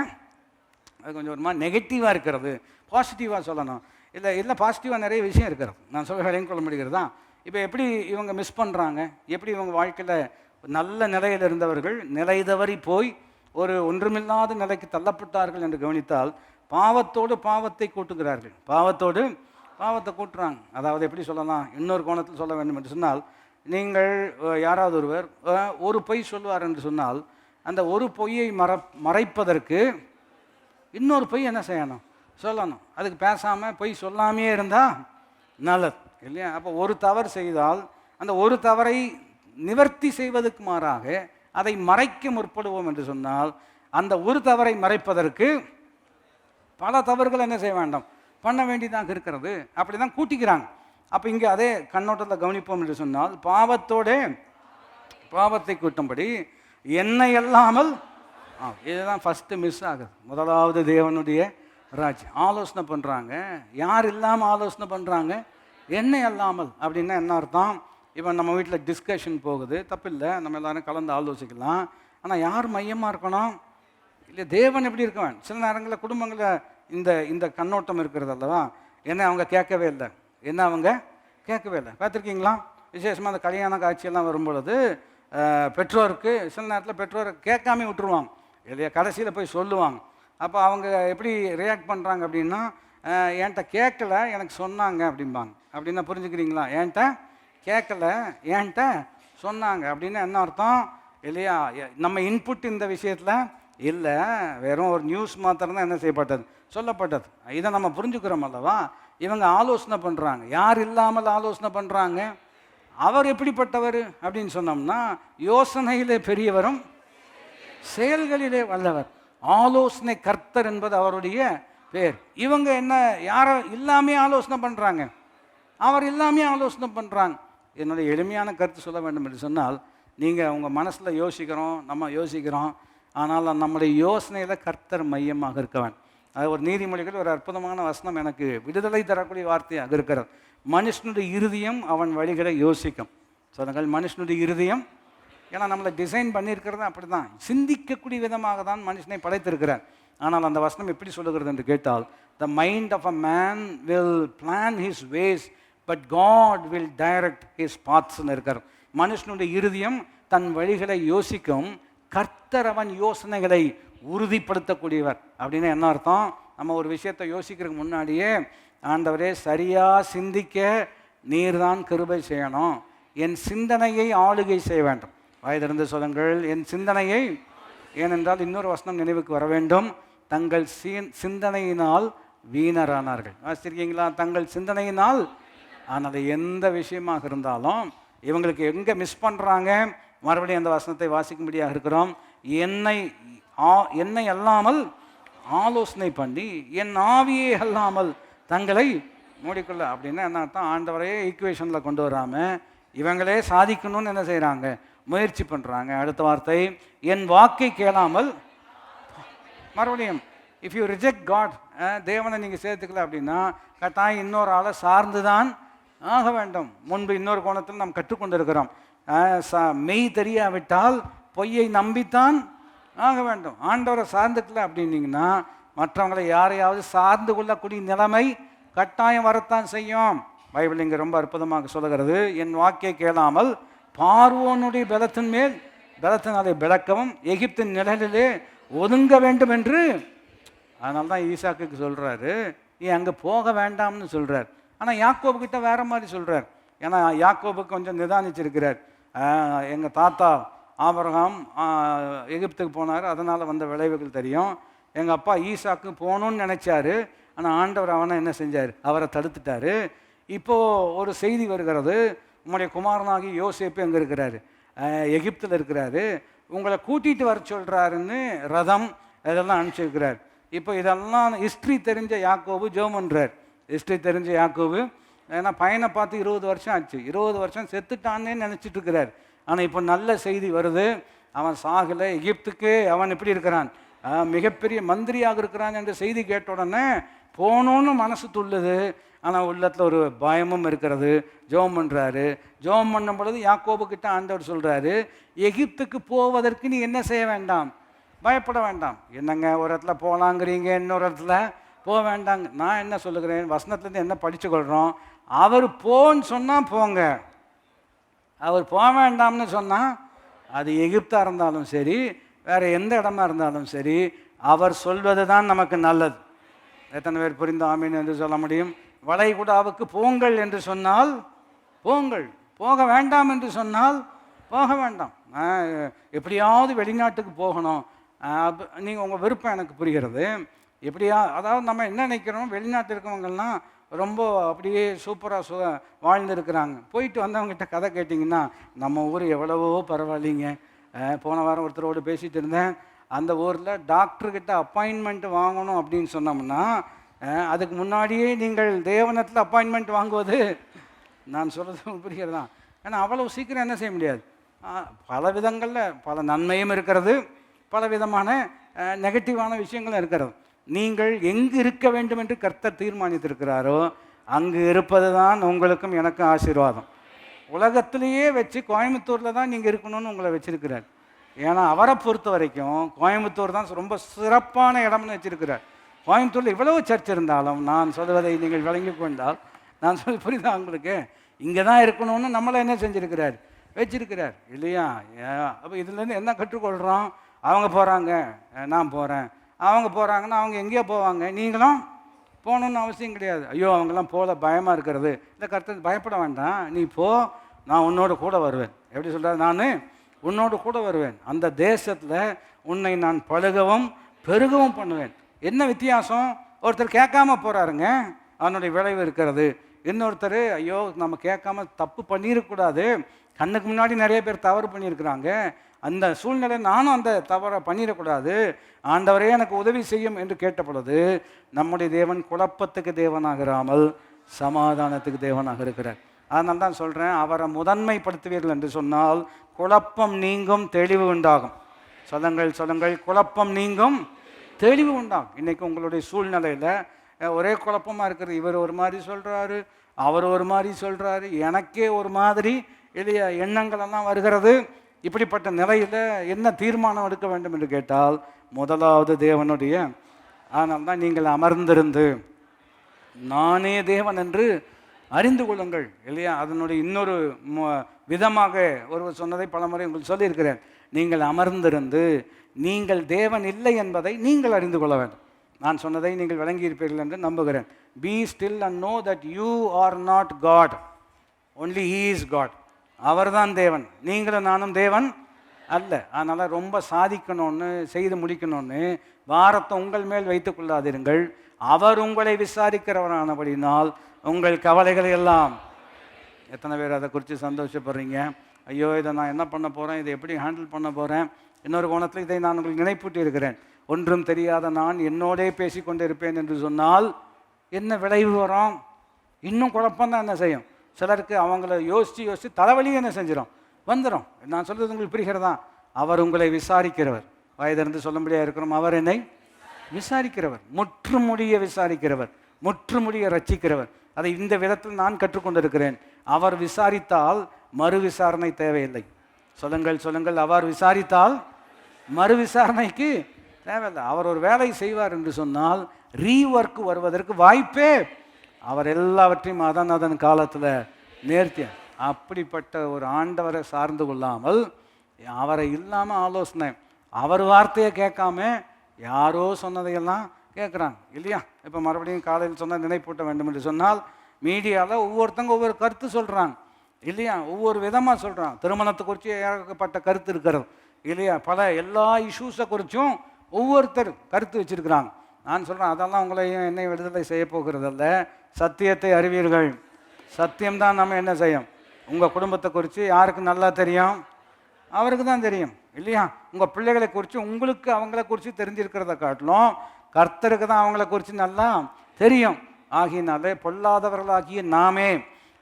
அது கொஞ்சம் ஒரு மாதிரி நெகட்டிவாக இருக்கிறது. பாசிட்டிவாக சொல்லணும். இல்லை பாசிட்டிவாக நிறைய விஷயம் இருக்கிறது. நான் சொல்ல விளையும் கொள்ள முடிகிறது தான். இப்போ எப்படி இவங்க மிஸ் பண்ணுறாங்க, எப்படி இவங்க வாழ்க்கையில் நல்ல நிலையில் இருந்தவர்கள் நிலை தவறி போய் ஒரு ஒன்றுமில்லாத நிலைக்கு தள்ளப்பட்டார்கள் என்று கவனித்தால், பாவத்தோடு பாவத்தை கூட்டுகிறார்கள். பாவத்தோடு பாவத்தை கூட்டுறாங்க. அதாவது எப்படி சொல்லலாம், இன்னொரு கோணத்தில் சொல்ல வேண்டும் என்று சொன்னால், நீங்கள் யாராவது ஒருவர் ஒரு பொய் சொல்வார் என்று சொன்னால், அந்த ஒரு பொய்யை மறைப்பதற்கு இன்னொரு பொய் என்ன செய்யணும், சொல்லணும். அதுக்கு பேசாமல் பொய் சொல்லாமையே இருந்தால் நல்லது இல்லையா? அப்போ ஒரு தவறு செய்தால் அந்த ஒரு தவறை நிவர்த்தி செய்வதற்கு மாறாக அதை மறைக்க முற்படுவோம் என்று சொன்னால், அந்த ஒரு தவறை மறைப்பதற்கு பல தவறுகள் என்ன செய்ய வேண்டாம், பண்ண வேண்டியதாக இருக்கிறது. அப்படி தான் கூட்டிக்கிறாங்க. அப்போ இங்கே அதே கண்ணோட்டத்தில் கவனிப்போம் என்று சொன்னால், பாவத்தோடு பாவத்தை கூட்டும்படி என்னை இல்லாமல் இதுதான் ஃபஸ்ட்டு மிஸ் ஆகுது. முதலாவது தேவனுடைய ராஜ்யம். ஆலோசனை பண்ணுறாங்க, யார் இல்லாமல் ஆலோசனை பண்ணுறாங்க, என்னை இல்லாமல். அப்படின்னா என்ன அர்த்தம்? இப்போ நம்ம வீட்டில் டிஸ்கஷன் போகுது, தப்பில்லை, நம்ம எல்லோரும் கலந்து ஆலோசிக்கலாம். ஆனால் யார் மையமாக இருக்கணும், இல்லை தேவன் எப்படி இருக்க வேணும். சில நேரங்களில் குடும்பங்களில் இந்த இந்த கண்ணோட்டம் இருக்கிறது அல்லவா. என்ன அவங்க கேட்கவே இல்லை, என்ன அவங்க கேட்கவே இல்லை. பார்த்துருக்கீங்களா? விசேஷமாக அந்த கல்யாண காட்சியெல்லாம் வரும்பொழுது பெற்றோருக்கு சில நேரத்தில் பெற்றோரை கேட்காமே விட்டுருவாங்க இல்லையா, கடைசியில் போய் சொல்லுவாங்க. அப்போ அவங்க எப்படி ரியாக்ட் பண்ணுறாங்க அப்படின்னா, என்கிட்ட கேட்கல, எனக்கு சொன்னாங்க அப்படிம்பாங்க. அப்படின்னா புரிஞ்சுக்கிறீங்களா? என்கிட்ட கேட்கல, என்கிட்ட சொன்னாங்க அப்படின்னு என்ன அர்த்தம் இல்லையா? நம்ம இன்புட் இந்த விஷயத்தில் இல்லை, வெறும் ஒரு நியூஸ் மாத்திரம் தான் என்ன செய்யப்பட்டது, சொல்லப்பட்டது. இதை நம்ம புரிஞ்சுக்கிறோம் அல்லவா. இவங்க ஆலோசனை பண்ணுறாங்க, யார் இல்லாமல் ஆலோசனை பண்ணுறாங்க. அவர் எப்படிப்பட்டவர் அப்படின்னு சொன்னோம்னா, யோசனையிலே பெரியவரும் செயல்களிலே வல்லவர். ஆலோசனை கர்த்தர் என்பது அவருடைய பேர். இவங்க என்ன, யாரை இல்லாமே ஆலோசனை பண்ணுறாங்க, அவர் இல்லாமே ஆலோசனை பண்ணுறாங்க. என்னுடைய எளிமையான கருத்து சொல்ல வேண்டும் என்று சொன்னால், நீங்கள் உங்கள் மனசில் யோசிக்கிறோம், நம்ம யோசிக்கிறோம், ஆனால் நம்முடைய யோசனையில் கர்த்தர் மையமாக இருக்க வேண்டும். அது ஒரு நீதிமொழிகள் ஒரு அற்புதமான வசனம் எனக்கு விடுதலை தரக்கூடிய வார்த்தையாக இருக்கிறது. மனுஷனுடைய இருதயம் அவன் வழிகளை யோசிக்கும். சொல்லுங்கள், மனுஷனுடைய இருதயம். ஏன்னா நம்மளை டிசைன் பண்ணியிருக்கிறது அப்படி தான், சிந்திக்கக்கூடிய விதமாக தான் மனுஷனை படைத்திருக்கிறார். ஆனால் அந்த வசனம் எப்படி சொல்லுகிறது என்று கேட்டால், the mind of a man will plan his ways but God will direct his பாத்ஸ்ன்னு இருக்கார். மனுஷனுடைய இருதயம் தன் வழிகளை யோசிக்கும், கர்த்தர் அவன் யோசனைகளை உறுதிப்படுத்தக்கூடியவர். அப்படின்னு என்ன அர்த்தம்? நம்ம ஒரு விஷயத்தை யோசிக்கிறதுக்கு முன்னாடியே, ஆண்டவரே சரியாக சிந்திக்க நீர்தான் கிருபை செய்யணும், என் சிந்தனையை ஆளுகை செய்ய வேண்டும். வயதிருந்து சொல்லுங்கள், என் சிந்தனையை. ஏனென்றால் இன்னொரு வசனம் நினைவுக்கு வர வேண்டும், தங்கள் சிந்தனையினால் வீணரானார்கள். வாசிச்சிருக்கீங்களா? தங்கள் சிந்தனையினால். ஆனால் எந்த விஷயமாக இருந்தாலும் இவங்களுக்கு எங்கே மிஸ் பண்ணுறாங்க, மறுபடியும் அந்த வசனத்தை வாசிக்கும்படியாக இருக்கிறோம். என்னை அல்லாமல் ஆலோசனை பண்ணி என் ஆவியே அல்லாமல் தங்களை மூடிக்கொள்ள. அப்படின்னா என்ன அர்த்தம்? ஆண்டவரையே ஈக்குவேஷனில் கொண்டு வராமல் இவங்களே சாதிக்கணும்னு என்ன செய்கிறாங்க, முயற்சி பண்ணுறாங்க. அடுத்த வார்த்தை, என் வாக்கை கேளாமல். மறுபடியும் இஃப் யூ ரிஜெக்ட் காட், தேவனை நீங்கள் சேர்த்துக்கல அப்படின்னா கட்டாயம் இன்னொரு ஆளை சார்ந்து தான் ஆக வேண்டும். முன்பு இன்னொரு கோணத்தில் நாம் கற்றுக்கொண்டிருக்கிறோம், மெய் தெரியாவிட்டால் பொய்யை நம்பித்தான் ஆக வேண்டும். ஆண்டவரை சார்ந்துக்கல அப்படின்னீங்கன்னா மற்றவங்களை யாரையாவது சார்ந்து கொள்ளக்கூடிய நிலைமை கட்டாயம் வரத்தான் செய்யும். பைபிள் இங்கே ரொம்ப அற்புதமாக சொல்லுகிறது, என் வாக்கை கேளாமல் பார்வோனுடைய பலத்தினாலே விளக்கவும் எகிப்தின் நிழலிலே ஒதுங்க வேண்டும் என்று. அதனால தான் ஈசாக்குக்கு சொல்கிறாரு, நீ அங்கே போக வேண்டாம்னு சொல்கிறார். ஆனால் யாக்கோபுக்கிட்ட வேற மாதிரி சொல்கிறார். ஏன்னா யாக்கோபுக்கு கொஞ்சம் நிதானிச்சிருக்கிறார். எங்கள் தாத்தா ஆபிரகாம் எகிப்துக்கு போனார், அதனால் வந்த விளைவுகள் தெரியும். எங்கள் அப்பா ஈசாக்கு போகணுன்னு நினச்சாரு, ஆனால் ஆண்டவர் அவனை என்ன செஞ்சார், அவரை தடுத்துட்டாரு. இப்போது ஒரு செய்தி வருகிறது, உங்களுடைய குமாரனாகி யோசேப்பு எங்கே இருக்கிறாரு, எகிப்தில் இருக்கிறாரு, உங்களை கூட்டிகிட்டு வர சொல்கிறாருன்னு ரதம் இதெல்லாம் அனுப்பிச்சிருக்கிறார். இப்போ இதெல்லாம் ஹிஸ்ட்ரி தெரிஞ்ச யாக்கோபு ஜெபம் பண்ணுறார். ஹிஸ்ட்ரி தெரிஞ்ச யாக்கோபு, ஏன்னா பையனை பார்த்து 20 வருஷம் ஆச்சு, 20 வருஷம் செத்துட்டான்னே நினச்சிட்டு இருக்கிறார். ஆனால் இப்போ நல்ல செய்தி வருது, அவன் சாகலை, எகிப்துக்கு அவன் எப்படி இருக்கிறான், மிகப்பெரிய மந்திரியாக இருக்கிறான் என்ற செய்தி கேட்ட உடனே போகணுன்னு மனசு துள்ளுது. ஆனால் உள்ளத்தில் ஒரு பயமும் இருக்கிறது. ஜெபம் பண்ணுறாரு. ஜெபம் பண்ணும் பொழுது யாக்கோபுக்கிட்ட ஆண்டவர் சொல்கிறாரு, எகிப்துக்கு போவதற்கு நீ என்ன செய்ய வேண்டாம், பயப்பட வேண்டாம். என்னங்க ஒரு இடத்துல போகலாங்கிறீங்க, இன்னொரு இடத்துல போக வேண்டாங்க. நான் என்ன சொல்லுகிறேன், வசனத்துலேருந்து என்ன படிச்சுக்கொள்கிறோம், அவர் போன்னு சொன்னால் போங்க, அவர் போக வேண்டாம்னு சொன்னால் அது எகிப்தாக இருந்தாலும் சரி, வேறு எந்த இடமா இருந்தாலும் சரி, அவர் சொல்வது தான் நமக்கு நல்லது. எத்தனை பேர் புரிந்து ஆமீன் என்று சொல்ல முடியும்? வளைகுடாவுக்கு போங்கள் என்று சொன்னால் போங்கள், போக வேண்டாம் என்று சொன்னால் போக வேண்டாம். எப்படியாவது வெளிநாட்டுக்கு போகணும், நீங்கள் உங்கள் விருப்பம் எனக்கு புரிகிறது. அதாவது நம்ம என்ன நினைக்கிறோம், வெளிநாட்டில் இருக்கவங்கெல்லாம் ரொம்ப அப்படியே சூப்பராக வாழ்ந்துருக்கிறாங்க. போயிட்டு வந்தவங்ககிட்ட கதை கேட்டிங்கன்னா நம்ம ஊர் எவ்வளவோ பரவாயில்லைங்க. போன வாரம் ஒருத்தரோடு பேசிகிட்டு இருந்தேன், அந்த ஊரில் டாக்டர்கிட்ட அப்பாயின்மெண்ட் வாங்கணும் அப்படின்னு சொன்னோம்னா அதுக்கு முன்னாடியே நீங்கள் தேவனத்தில் அப்பாயின்மெண்ட் வாங்குவது, நான் சொல்கிறது புரிகிறதா? ஏன்னா அவ்வளவு சீக்கிரம் என்ன செய்ய முடியாது. பல விதங்களில் பல நன்மையும் இருக்கிறது, பல விதமான நெகட்டிவான விஷயங்களும் இருக்கிறது. நீங்கள் எங்கு இருக்க வேண்டும் என்று கர்த்தர் தீர்மானித்திருக்கிறாரோ அங்கு இருப்பது தான் உங்களுக்கும் எனக்கும் ஆசீர்வாதம். உலகத்திலேயே வச்சு கோயம்புத்தூரில் தான் நீங்கள் இருக்கணும்னு உங்களை வச்சிருக்கிறார். ஏன்னா அவரை பொறுத்த வரைக்கும் கோயம்புத்தூர் தான் ரொம்ப சிறப்பான இடம்னு வச்சிருக்கிறார். கோயம்புத்தூரில் இவ்வளவு சர்ச் இருந்தாலும் நான் சொல்வதை நீங்கள் விளங்கி கொண்டால், நான் சொல்லி புரியுதா உங்களுக்கு, இங்கே தான் இருக்கணும்னு நம்மளை என்ன செஞ்சுருக்கிறார், வச்சிருக்கிறார் இல்லையா? அப்போ இதுலேருந்து என்ன கற்றுக்கொள்கிறோம், அவங்க போகிறாங்க நான் போகிறேன், அவங்க போகிறாங்கன்னா அவங்க எங்கேயோ போவாங்க, நீங்களும் போகணுன்னு அவசியம் கிடையாது. ஐயோ அவங்கெல்லாம் போல பயமாக இருக்கிறது, இந்த கருத்து பயப்பட வேண்டாம், நீ போ, நான் உன்னோட கூட வருவேன். எப்படி சொல்கிறார், நான் உன்னோடு கூட வருவேன், அந்த தேசத்தில் உன்னை நான் பழுகவும் பெருகவும் பண்ணுவேன். என்ன வித்தியாசம், ஒருத்தர் கேட்காம போகிறாருங்க, அவனுடைய விளைவு இருக்கிறது. இன்னொருத்தர் ஐயோ நம்ம கேட்காம தப்பு பண்ணிடக்கூடாது, கண்ணுக்கு முன்னாடி நிறைய பேர் தவறு பண்ணியிருக்கிறாங்க, அந்த சூழ்நிலை நானும் அந்த தவறை பண்ணிடக்கூடாது, ஆண்டவரே எனக்கு உதவி செய்யும் என்று கேட்ட பொழுது நம்முடைய தேவன் குழப்பத்துக்கு தேவனாகிறாமல் சமாதானத்துக்கு தேவனாக இருக்கிறார். அதனால தான் சொல்கிறேன், அவரை முதன்மைப்படுத்துவீர்கள் என்று சொன்னால் குழப்பம் நீங்கும், தெளிவு உண்டாகும். சொல்லுங்கள், குழப்பம் நீங்கும், தெளிவு உண்டாகும். இன்றைக்கி உங்களுடைய சூழ்நிலையில் ஒரே குழப்பமாக இருக்கிறது, இவர் ஒரு மாதிரி சொல்கிறாரு, அவர் ஒரு மாதிரி சொல்கிறாரு, எனக்கே ஒரு மாதிரி இல்லையா எண்ணங்களெல்லாம் வருகிறது. இப்படிப்பட்ட நிலையில் என்ன தீர்மானம் எடுக்க வேண்டும் என்று கேட்டால் முதலாவது தேவனுடைய, ஆனால் தான் நீங்கள் அமர்ந்திருந்து நானே தேவன் என்று அறிந்து கொள்ளுங்கள் இல்லையா. அதனுடைய இன்னொரு விதமாக ஒருவர் சொன்னதை பலமுறை உங்களுக்கு சொல்லியிருக்கிறேன், நீங்கள் அமர்ந்திருந்து நீங்கள் தேவன் இல்லை என்பதை நீங்கள் அறிந்து கொள்ள வேண்டும். நான் சொன்னதை நீங்கள் விளங்கியிருப்பீர்கள் என்று நம்புகிறேன். Be still and know that you are not God, only he is God. அவர் தான் தேவன், நீங்களும் நானும் தேவன் அல்ல. அதனால் ரொம்ப சாதிக்கணும்னு செய்து முடிக்கணும்னு வாரத்தை உங்கள் மேல் வைத்து கொள்ளாதிருங்கள். அவர் உங்களை விசாரிக்கிறவரானபடினால் உங்கள் கவலைகளை எல்லாம் எத்தனை பேர் அதை குறித்து சந்தோஷப்படுறீங்க? ஐயோ, இதை நான் என்ன பண்ண போகிறேன், இதை எப்படி ஹேண்டில் பண்ண போகிறேன்? இன்னொரு கோணத்தில் இதை நான் உங்களுக்கு நினைப்பூட்டி இருக்கிறேன். ஒன்றும் தெரியாத நான் என்னோடே பேசி கொண்டு இருப்பேன் என்று சொன்னால் என்ன விளைவு வரும்? இன்னும் குழப்பம்தான் என்ன செய்யும்? சிலருக்கு அவங்கள யோசித்து தலைவலியே என்ன செஞ்சிடும், வந்துடும். நான் சொல்கிறது உங்களுக்கு புரிகிறதா? அவர் உங்களை விசாரிக்கிறவர். வயதிருந்து சொல்லும்படியாக இருக்கிறோம், அவர் என்னை விசாரிக்கிறவர், முற்றுமுடிய விசாரிக்கிறவர், முற்றுமுடிய ரட்சிக்கிறவர். அதை இந்த விதத்தில் நான் கற்றுக்கொண்டிருக்கிறேன். அவர் விசாரித்தால் மறு விசாரணை தேவையில்லை. சொல்லுங்கள். அவர் விசாரித்தால் மறு விசாரணைக்கு தேவையில்லை. அவர் ஒரு வேலை செய்வார் என்று சொன்னால் ரீஒர்க் வருவதற்கு வாய்ப்பே, அவர் எல்லாவற்றையும் அதன் காலத்தில் நேர்த்திய. அப்படிப்பட்ட ஒரு ஆண்டவரை சார்ந்து கொள்ளாமல், அவரை இல்லாமல் ஆலோசனை, அவர் வார்த்தையை கேட்காம யாரோ சொன்னதையெல்லாம் கேட்குறாங்க இல்லையா? இப்போ மறுபடியும் காலையில் சொன்னால் நினைப்பூட்ட வேண்டும் என்று சொன்னால் மீடியாவில் ஒவ்வொருத்தங்க ஒவ்வொரு கருத்து சொல்கிறாங்க இல்லையா? ஒவ்வொரு விதமாக சொல்கிறாங்க. திருமணத்தை குறித்து ஏகப்பட்ட கருத்து இருக்கிறது இல்லையா? எல்லா இஷ்யூஸை குறித்தும் ஒவ்வொருத்தர் கருத்து வச்சுருக்கிறாங்க. நான் சொல்கிறேன், அதெல்லாம் உங்களையும் என்னை விடுதலை செய்ய போகிறதல்ல. சத்தியத்தை அறிவீர்கள், சத்தியம்தான் நம்ம என்ன செய்யும். உங்கள் குடும்பத்தை குறித்து யாருக்கு நல்லா தெரியும்? அவருக்கு தான் தெரியும் இல்லையா? உங்கள் பிள்ளைகளை குறித்து உங்களுக்கு அவங்கள குறித்து தெரிஞ்சிருக்கிறத காட்டிலும் கர்த்தருக்கு தான் அவங்கள குறித்து நல்லா தெரியும். ஆகினாலே பொல்லாதவர்களாகிய நாமே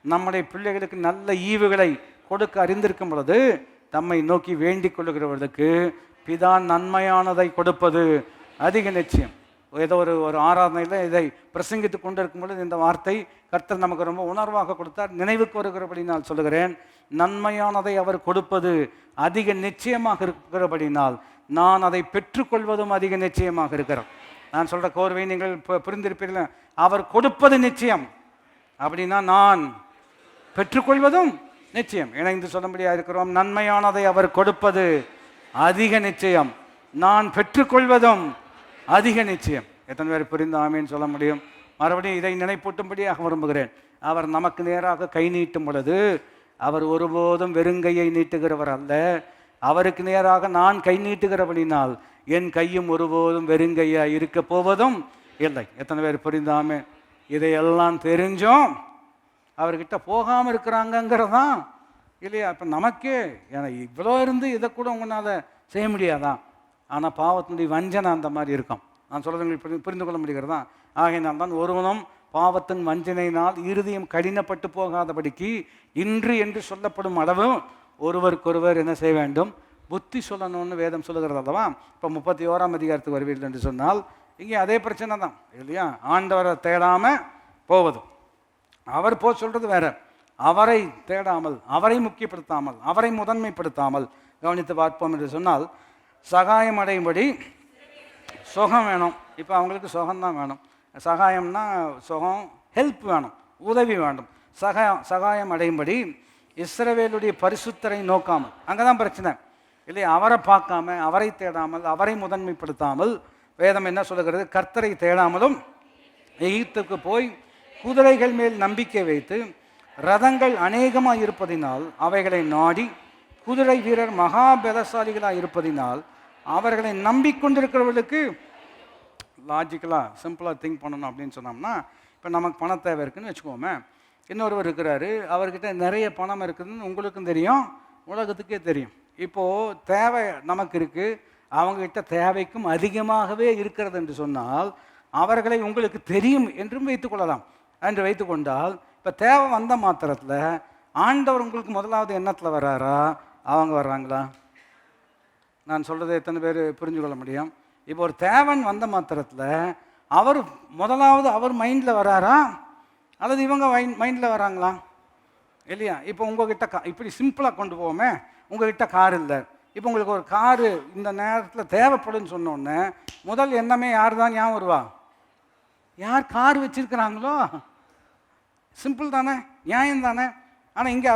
நம்முடைய பிள்ளைகளுக்கு நல்ல ஈவுகளை கொடுக்க அறிந்திருக்கும் பொழுது தம்மை நோக்கி வேண்டிக் கொள்ளுகிறவர்களுக்கு பிதா நன்மையானதை கொடுப்பது அதிக நிச்சயம். ஏதோ ஒரு ஆராதனையில் இதை பிரசங்கித்து கொண்டிருக்கும் பொழுது இந்த வார்த்தை கர்த்தர் நமக்கு ரொம்ப உணர்வாக கொடுத்தார். நினைவுக்கு வருகிறபடி நான் சொல்லுகிறேன், நன்மையானதை அவர் கொடுப்பது அதிக நிச்சயமாக இருக்கிறபடினால் நான் அதை பெற்றுக்கொள்வதும் அதிக நிச்சயமாக இருக்கிறோம். நான் சொல்கிற கோர்வை நீங்கள் புரிந்திருப்பீர்கள். அவர் கொடுப்பது நிச்சயம் அப்படின்னா நான் பெற்றுக்கொள்வதும் நிச்சயம். இணைந்து சொல்லும்படியாக இருக்கிறோம். நன்மையானதை அவர் கொடுப்பது அதிக நிச்சயம், நான் பெற்றுக்கொள்வதும் அதிக நிச்சயம். எத்தனை பேர் புரிந்து ஆமேன்னு சொல்ல முடியும்? மறுபடியும் இதை நினைப்பூட்டும்படியாக விரும்புகிறேன். அவர் நமக்கு நேராக கை நீட்டும் பொழுது அவர் ஒருபோதும் வெறுங்கையை நீட்டுகிறவர் அல்ல. அவருக்கு நேராக நான் கை நீட்டுகிறபடினால் என் கையும் ஒருபோதும் வெறுங்கையாக இருக்க போவதும் இல்லை. எத்தனை பேர் புரிந்தாமே? இதையெல்லாம் தெரிஞ்சும் அவர்கிட்ட போகாமல் இருக்கிறாங்கங்கிறதான் இல்லையா? இப்போ நமக்கே ஏன்னா இவ்வளோ இருந்து இதை கூட உங்களால் செய்ய முடியாதான்? ஆனால் பாவத்தினுடைய வஞ்சனை அந்த மாதிரி இருக்கும். நான் சொல்கிறது உங்களுக்கு புரிந்து கொள்ள முடிகிறதா? ஆகையினால் தான் ஒருவனும் பாவத்தின் வஞ்சனையினால் இருதயம் கடினப்பட்டு போகாதபடிக்கு இன்று என்று சொல்லப்படும் அளவு ஒருவருக்கொருவர் என்ன செய்ய வேண்டும்? புத்தி சொல்லணும்னு வேதம் சொல்லுகிறது அல்லவா? இப்போ 31ஆம் அதிகாரத்துக்கு வருவீர்கள் என்று சொன்னால் இங்கே அதே பிரச்சனை தான் இல்லையா? ஆண்டவரை தேடாமல் போவது. அவர் சொல்கிறது வேற. அவரை தேடாமல், அவரை முக்கியப்படுத்தாமல், அவரை முதன்மைப்படுத்தாமல் கவனித்து பார்ப்போம் என்று சொன்னால் சகாயம் அடையும்படி சுகம் வேணும். இப்போ அவங்களுக்கு சுகம்தான் வேணும். சகாயம்னா சுகம், ஹெல்ப் வேணும், உதவி வேண்டும். சகாயம் அடையும்படி இஸ்ரவேலுடைய பரிசுத்தரை நோக்காமல், அங்கே தான் பிரச்சனை இல்லையா? அவரை பார்க்காம, அவரை தேடாமல், அவரை முதன்மைப்படுத்தாமல் வேதம் என்ன சொல்லுகிறது? கர்த்தரை தேடாமலும் எகிப்துக்கு போய் குதிரைகள் மேல் நம்பிக்கை வைத்து ரதங்கள் அநேகமாக இருப்பதினால் அவைகளை நாடி குதிரை வீரர் மகா பலசாலிகளாக இருப்பதினால் அவர்களை நம்பிக்கொண்டிருக்கிறவர்களுக்கு லாஜிக்கலாக சிம்பிளாக திங்க் பண்ணணும் அப்படின்னு சொன்னோம்னா, இப்போ நமக்கு பண தேவை இருக்குதுன்னு வச்சுக்கோமே. இன்னொருவர் இருக்கிறாரு, அவர்கிட்ட நிறைய பணம் இருக்குதுன்னு உங்களுக்கும் தெரியும், உலகத்துக்கே தெரியும். இப்போது தேவை நமக்கு இருக்குது, அவங்ககிட்ட தேவைக்கும் அதிகமாகவே இருக்கிறது என்று சொன்னால் அவர்களை உங்களுக்கு தெரியும் என்றும் வைத்துக்கொள்ளலாம். என்று வைத்துக்கொண்டால் இப்போ தேவை வந்த மாத்திரத்தில் ஆண்டவர் உங்களுக்கு முதலாவது எண்ணத்தில் வர்றாரா, அவங்க வர்றாங்களா? நான் சொல்கிறத எத்தனை பேர் புரிஞ்சு கொள்ள முடியும்? இப்போ ஒரு தேவன் வந்த மாத்திரத்தில் அவர் முதலாவது அவர் மைண்டில் வராரா அல்லது இவங்க மைண்டில் வராங்களா இல்லையா? இப்போ உங்ககிட்ட இப்படி சிம்பிளாக கொண்டு போவோமே, உங்ககிட்ட கார் இல்லை, இப்போ உங்களுக்கு ஒரு காரு இந்த நேரத்தில் தேவைப்படுன்னு சொன்னோன்னே முதல் எண்ணமே யார் தான் ஞாபகம் வருவா? யார் கார் வச்சுருக்கிறாங்களோ. சிம்பிள் தானே, நியாயம் தானே. ஆனால் இங்கே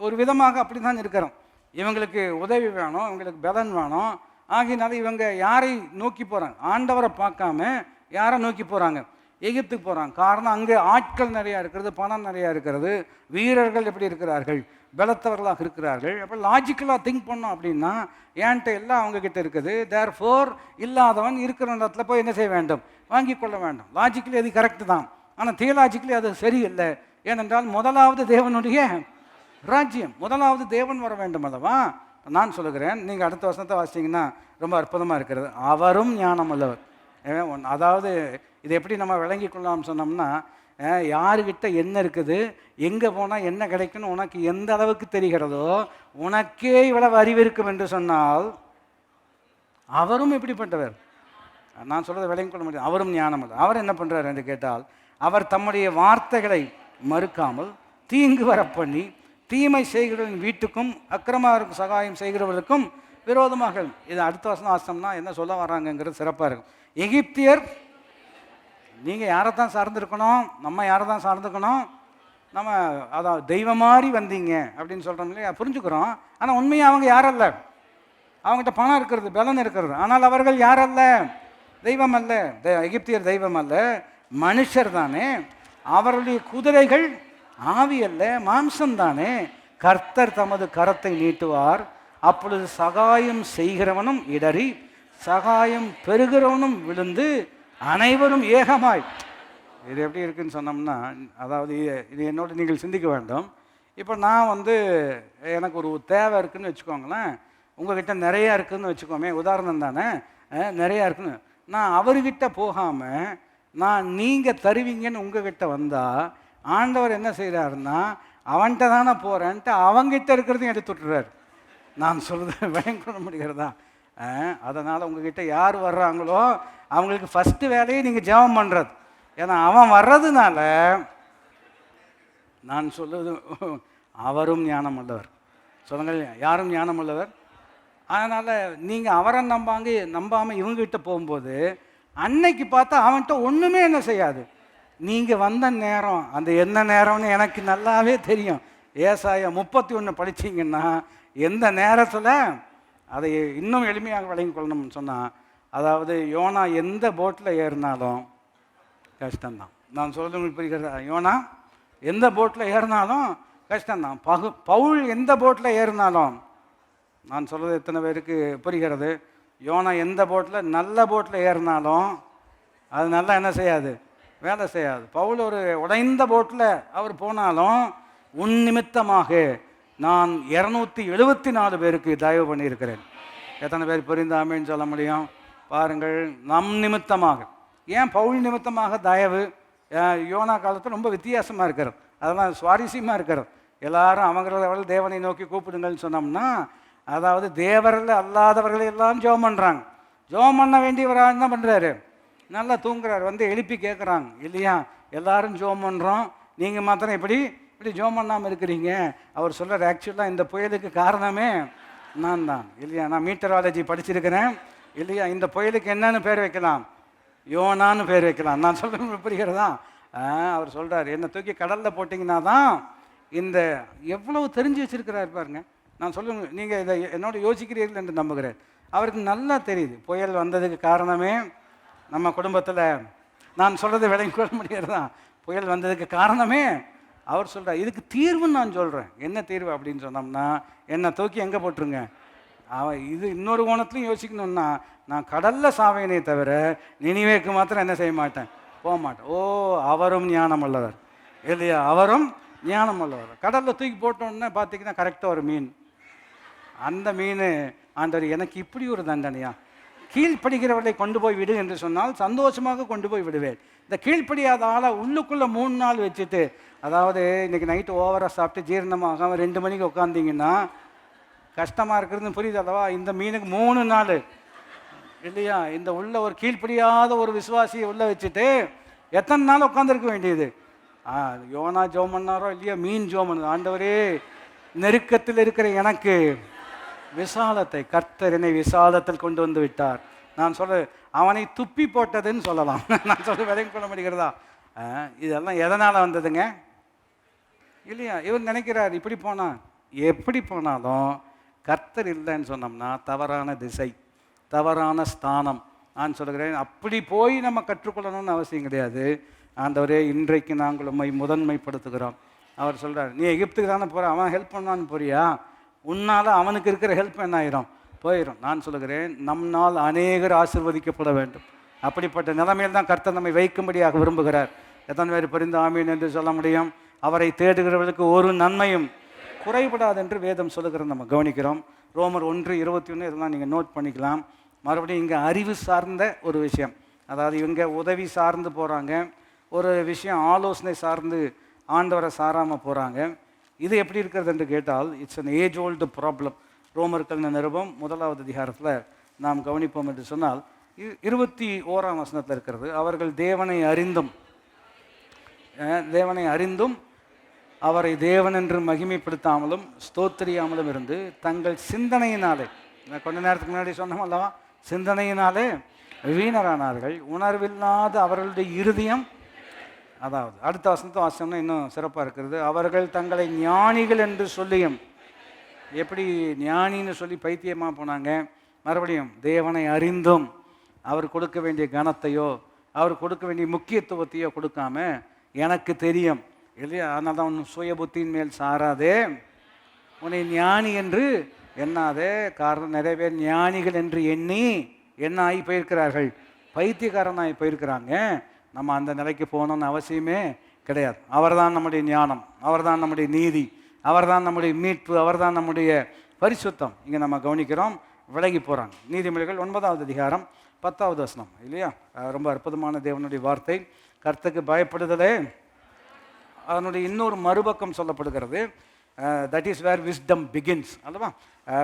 ஒரு விதமாக அப்படி தான் இருக்கிறோம். இவங்களுக்கு உதவி வேணும், இவங்களுக்கு பலன் வேணும். ஆகினால இவங்க யாரை நோக்கி போகிறாங்க? ஆண்டவரை பார்க்காம யாரை நோக்கி போகிறாங்க? எகிப்துக்கு போகிறாங்க. காரணம் அங்கே ஆட்கள் நிறையா இருக்கிறது, பணம் நிறையா இருக்கிறது, வீரர்கள் எப்படி இருக்கிறார்கள்? பலத்தவர்களாக இருக்கிறார்கள். அப்போ லாஜிக்கலாக திங்க் பண்ணோம் அப்படின்னா ஏன்ட்ட எல்லாம் அவங்கக்கிட்ட இருக்குது, தேர்ஃபோர் இல்லாதவன் இருக்கிற இடத்துல போய் என்ன செய்ய வேண்டும்? வாங்கி கொள்ள வேண்டும். லாஜிக்கலி அது கரெக்டு தான், ஆனால் தியலாஜிக்கலி அது சரியில்லை. ஏனென்றால் முதலாவது தேவனுடைய ராஜ்யம், முதலாவது தேவன் வர வேண்டும் அல்லவா. நான் சொல்லுகிறேன், நீங்கள் அடுத்த வசனத்தை வாசித்தீங்கன்னா ரொம்ப அற்புதமாக இருக்கிறது. அவரும் ஞானம் உள்ளவர். அதாவது இதை எப்படி நம்ம விளங்கி கொள்ளலாம்னு சொன்னோம்னா, யாருக்கிட்ட என்ன இருக்குது, எங்கே போனால் என்ன கிடைக்குன்னு உனக்கு எந்த அளவுக்கு தெரிகிறதோ, உனக்கே இவ்வளவு அறிவு இருக்கும் என்று சொன்னால் அவரும் எப்படிப்பட்டவர். நான் சொல்கிறத விளங்கி கொள்ள முடியாது. அவரும் ஞானம் இல்லை. அவர் என்ன பண்ணுறார் என்று கேட்டால், அவர் தம்முடைய வார்த்தைகளை மறுக்காமல் தீங்கு வரப்பண்ணி தீமை செய்கிறவர்களின் வீட்டுக்கும் அக்கிரமருக்கு சகாயம் செய்கிறவர்களுக்கும் விரோதமாக. இது அடுத்த வசனம் வாசம்னா என்ன சொல்ல வர்றாங்கங்கிறது சிறப்பாக இருக்கும். எகிப்தியர், நீங்கள் யாரை தான் சார்ந்திருக்கணும், நம்ம யாரை தான் சார்ந்துக்கணும், நம்ம அதான் தெய்வம் மாதிரி வந்தீங்க அப்படின்னு சொல்கிறோம் இல்லையா, புரிஞ்சுக்கிறோம். ஆனால் உண்மையாக அவங்க யாரல்ல, அவங்ககிட்ட பணம் இருக்கிறது, பலன் இருக்கிறது, ஆனால் அவர்கள் யாரல்ல, தெய்வம் அல்ல. எகிப்தியர் தெய்வம் அல்ல, மனுஷர் தானே. அவருடைய குதிரைகள் ஆவி அல்ல, மாம்சம்தானே. கர்த்தர் தமது கரத்தை நீட்டுவார், அப்பொழுது சகாயம் செய்கிறவனும் இடறி சகாயம் பெறுகிறவனும் விழுந்து அனைவரும் ஏகமாய். இது எப்படி இருக்குன்னு சொன்னோம்னா, அதாவது இது என்னோட நீங்கள் சிந்திக்க வேண்டும். இப்போ நான் எனக்கு ஒரு தேவை இருக்குதுன்னு வச்சுக்கோங்களேன், உங்ககிட்ட நிறையா இருக்குதுன்னு வச்சுக்கோமே, உதாரணம் தானே, நிறையா இருக்குன்னு நான் அவர்கிட்ட போகாமல் நான் நீங்கள் தருவீங்கன்னு உங்ககிட்ட வந்தால் ஆண்டவர் என்ன செய்கிறாருன்னா, அவன்கிட்ட தானே போகிறேன்ட்டு அவங்ககிட்ட இருக்கிறதையும் எடுத்து விட்டுறாரு. நான் சொல்கிறது பயங்கர முடிகிறதா. அதனால் உங்ககிட்ட யார் வர்றாங்களோ அவங்களுக்கு ஃபஸ்ட்டு வேலையை நீங்கள் ஜெபம் பண்ணுறது. ஏன்னா அவன் வர்றதுனால நான் சொல்லுவது, அவரும் ஞானம் உள்ளவர். சொல்லுங்கள், யாரும் ஞானம் உள்ளவர். அதனால் நீங்கள் அவரை நம்பாமல் இவங்ககிட்ட போகும்போது அன்னைக்கு பார்த்தா அவன்கிட்ட ஒன்றுமே என்ன செய்யாது. நீங்கள் வந்த நேரம், அந்த என்ன நேரம்னு எனக்கு நல்லாவே தெரியும். ஏசாயா 31 படிச்சிங்கன்னா எந்த நேரத்தில் அதை இன்னும் எளிமையாக விளங்கி கொள்ளணும்னு சொன்னால், அதாவது யோனா எந்த போட்டில் ஏறினாலும் கஷ்டம்தான். நான் சொல்லுங்கள் புரிகிறதா, யோனா எந்த போட்டில் ஏறினாலும் கஷ்டம்தான். பவுல் எந்த போட்டில் ஏறினாலும், நான் சொல்கிறது எத்தனை பேருக்கு புரிகிறது, யோனா எந்த போட்டில், நல்ல போட்டில் ஏறினாலும் அது நல்லா என்ன செய்யாது, வேலை செய்யாது. பவுல் ஒரு உடைந்த போட்டில் அவர் போனாலும் உன் நிமித்தமாக நான் 274 பேருக்கு தயவு பண்ணியிருக்கிறேன். எத்தனை பேர் புரிந்தாமேன்னு சொல்ல முடியும் பாருங்கள். நம் நிமித்தமாக, ஏன் பவுல் நிமித்தமாக தயவு. யோனா காலத்தில் ரொம்ப வித்தியாசமாக இருக்கிறது, அதெல்லாம் சுவாரஸ்யமாக இருக்கிறது. எல்லாரும் அவங்கள தேவனை நோக்கி கூப்பிடுங்கள்னு சொன்னோம்னா, அதாவது தேவரில் அல்லாதவர்களை எல்லாம் ஜெபம் பண்ணுறாங்க. ஜெபம் பண்ண வேண்டியவராக என்ன பண்ணுறாரு, நல்லா தூங்குறாரு. எழுப்பி கேட்குறாங்க இல்லையா, எல்லாரும் ஜெபம் பண்ணுறோம், நீங்கள் மாத்திரம் இப்படி ஜெபம் பண்ணாமல் இருக்கிறீங்க. அவர் சொல்கிறார், ஆக்சுவலாக இந்த புயலுக்கு காரணமே நான் தான் இல்லையா, நான் மீட்டராலஜி படிச்சிருக்கிறேன் இல்லையா, இந்த புயலுக்கு என்னன்னு பேர் வைக்கலாம், யோனான்னு பேர் வைக்கலாம். நான் சொல்கிறது புரிகிறதா. அவர் சொல்கிறார், என்னை தூக்கி கடலில் போட்டிங்கன்னா தான் இந்த எவ்வளவு தெரிஞ்சு வச்சுருக்கிறார் பாருங்க. நான் சொல்லுங்க, நீங்கள் இதை என்னோட யோசிக்கிறீர்கள் என்று நம்புகிறேன். அவருக்கு நல்லா தெரியுது புயல் வந்ததுக்கு காரணமே நம்ம குடும்பத்தில். நான் சொல்கிறத விளங்கி கொள்ள முடியாதுதா, புயல் வந்ததுக்கு காரணமே அவர் சொல்கிறார். இதுக்கு தீர்வுன்னு நான் சொல்கிறேன். என்ன தீர்வு அப்படின்னு சொன்னோம்னா, என்னை தூக்கி எங்கே போட்டுருங்க. இது இன்னொரு கோணத்துலையும் யோசிக்கணும்னா, நான் கடலில் சாவேனே தவிர நினிவேக்கு மாத்திரம் என்ன செய்ய மாட்டேன், போக மாட்டேன். ஓ, அவரும் ஞானம் உள்ளவர் இல்லையா, அவரும் ஞானம் உள்ளவர். கடலில் தூக்கி போட்டோன்னே பார்த்தீங்கன்னா கரெக்டாக ஒரு மீன். அந்த மீன், ஆண்டவர் எனக்கு இப்படி ஒரு தண்டனையா, கீழ்ப்படுகிறவர்களை கொண்டு போய் விடு என்று சொன்னால் சந்தோஷமாக கொண்டு போய் விடுவேன். இந்த கீழ்ப்படியாத ஆளை உள்ளுக்குள்ளே 3 நாள் வச்சுட்டு, அதாவது இன்றைக்கி நைட்டு ஓவராக சாப்பிட்டு ஜீரணமாக 2 மணிக்கு உட்காந்திங்கன்னா கஷ்டமாக இருக்கிறதுன்னு புரியுது அல்லவா. இந்த மீனுக்கு 3 நாள் இல்லையா, இந்த உள்ள ஒரு கீழ்ப்படியாத ஒரு விசுவாசியை உள்ளே வச்சுட்டு எத்தனை நாள் உட்காந்துருக்க வேண்டியது. யோனா ஜோம் பண்ணாரோ இல்லையா, மீன் ஜோம் பண்ணது. ஆண்டவரே, நெருக்கத்தில் இருக்கிற எனக்கு விசாலத்தை, கர்த்தர் என்னை விசாலத்தில் கொண்டு வந்து விட்டார். நான் சொல்ல, அவனை துப்பி போட்டதுன்னு சொல்லலாம். நான் சொல்ல விலைக்கு கொள்ள முடிகிறதா. இதெல்லாம் எதனால் வந்ததுங்க இல்லையா. இவர் நினைக்கிறார் இப்படி போனால், எப்படி போனாலும் கர்த்தர் இல்லைன்னு சொன்னோம்னா தவறான திசை, தவறான ஸ்தானம். நான் சொல்கிறேன், அப்படி போய் நம்ம கற்றுக்கொள்ளணும்னு அவசியம் கிடையாது. ஆண்டவரே, இன்றைக்கு நாங்கள் உம்மை முதன்மைப்படுத்துகிறோம். அவர் சொல்கிறார், நீ எகிப்துக்கு தானே போகிற, அவன் ஹெல்ப் பண்ணான்னு போறியா, உன்னால் அவனுக்கு இருக்கிற ஹெல்ப் என்ன ஆயிரும், போயிடும். நான் சொல்லுகிறேன், நம்மால் அநேகர் ஆசீர்வதிக்கப்பட வேண்டும். அப்படிப்பட்ட நிலைமையில் தான் கர்த்தர் நம்மை வைக்கும்படியாக விரும்புகிறார். எத்தனை பேர் புரிந்து ஆமீன் என்று சொல்ல முடியும். அவரை தேடுகிறவர்களுக்கு ஒரு நன்மையும் குறைபடாது என்று வேதம் சொல்லுகிறது நம்ம கவனிக்கிறோம். ரோமர் 1:21 இதெல்லாம் நீங்கள் நோட் பண்ணிக்கலாம். மறுபடியும் இங்கே அறிவு சார்ந்த ஒரு விஷயம், அதாவது இவங்க உதவி சார்ந்து போகிறாங்க, ஒரு விஷயம் ஆலோசனை சார்ந்து ஆண்டவரை சாராமல் போகிறாங்க. இது எப்படி இருக்கிறது என்று கேட்டால் it's an age old problem. ரோமர்கள் நிருபம் 1வது அதிகாரத்தில் நாம் கவனிப்போம் என்று சொன்னால் 21ஆம் வசனத்தில் இருக்கிறது. அவர்கள் தேவனை அறிந்தும் அவரை தேவன் என்று மகிமைப்படுத்தாமலும் ஸ்தோத்திரியாமலும் இருந்து தங்கள் சிந்தனையினாலே, கொஞ்ச நேரத்துக்கு முன்னாடி சொன்னோம் அல்லவா, சிந்தனையினாலே வீணரானார்கள். உணர்வில்லாத அவர்களுடைய இருதயம், அதாவது அடுத்த வசனத்தை வாசம்னா இன்னும் சிறப்பாக இருக்கிறது. அவர்கள் தங்களை ஞானிகள் என்று சொல்லியும், எப்படி ஞானின்னு சொல்லி பைத்தியமாக போனாங்க. மறுபடியும் தேவனை அறிந்தும் அவர் கொடுக்க வேண்டிய கனத்தையோ அவர் கொடுக்க வேண்டிய முக்கியத்துவத்தையோ கொடுக்காம எனக்கு தெரியும் இல்லையா, அதனால தான் உன் சுய புத்தியின் மேல் சாராதே, உன்னை ஞானி என்று எண்ணாதே. காரணம் நிறைய பேர் ஞானிகள் என்று எண்ணி என்ன ஆகி போயிருக்கிறார்கள், பைத்தியக்காரனாகி போயிருக்கிறாங்க. நம்ம அந்த நிலைக்கு போகணும்னு அவசியமே கிடையாது. அவர்தான் நம்முடைய ஞானம், அவர்தான் நம்முடைய நீதி, அவர்தான் நம்முடைய மீட்பு, அவர்தான் நம்முடைய பரிசுத்தம். இங்கே நம்ம கவனிக்கிறோம், விலகி போகிறாங்க. நீதிமொழிகள் 9வது அதிகாரம் 10வது வசனம் இல்லையா, ரொம்ப அற்புதமான தேவனுடைய வார்த்தை. கர்த்தருக்கு பயப்படுதலே அதனுடைய இன்னொரு மறுபக்கம் சொல்லப்படுகிறது. That is where wisdom begins அல்லவா.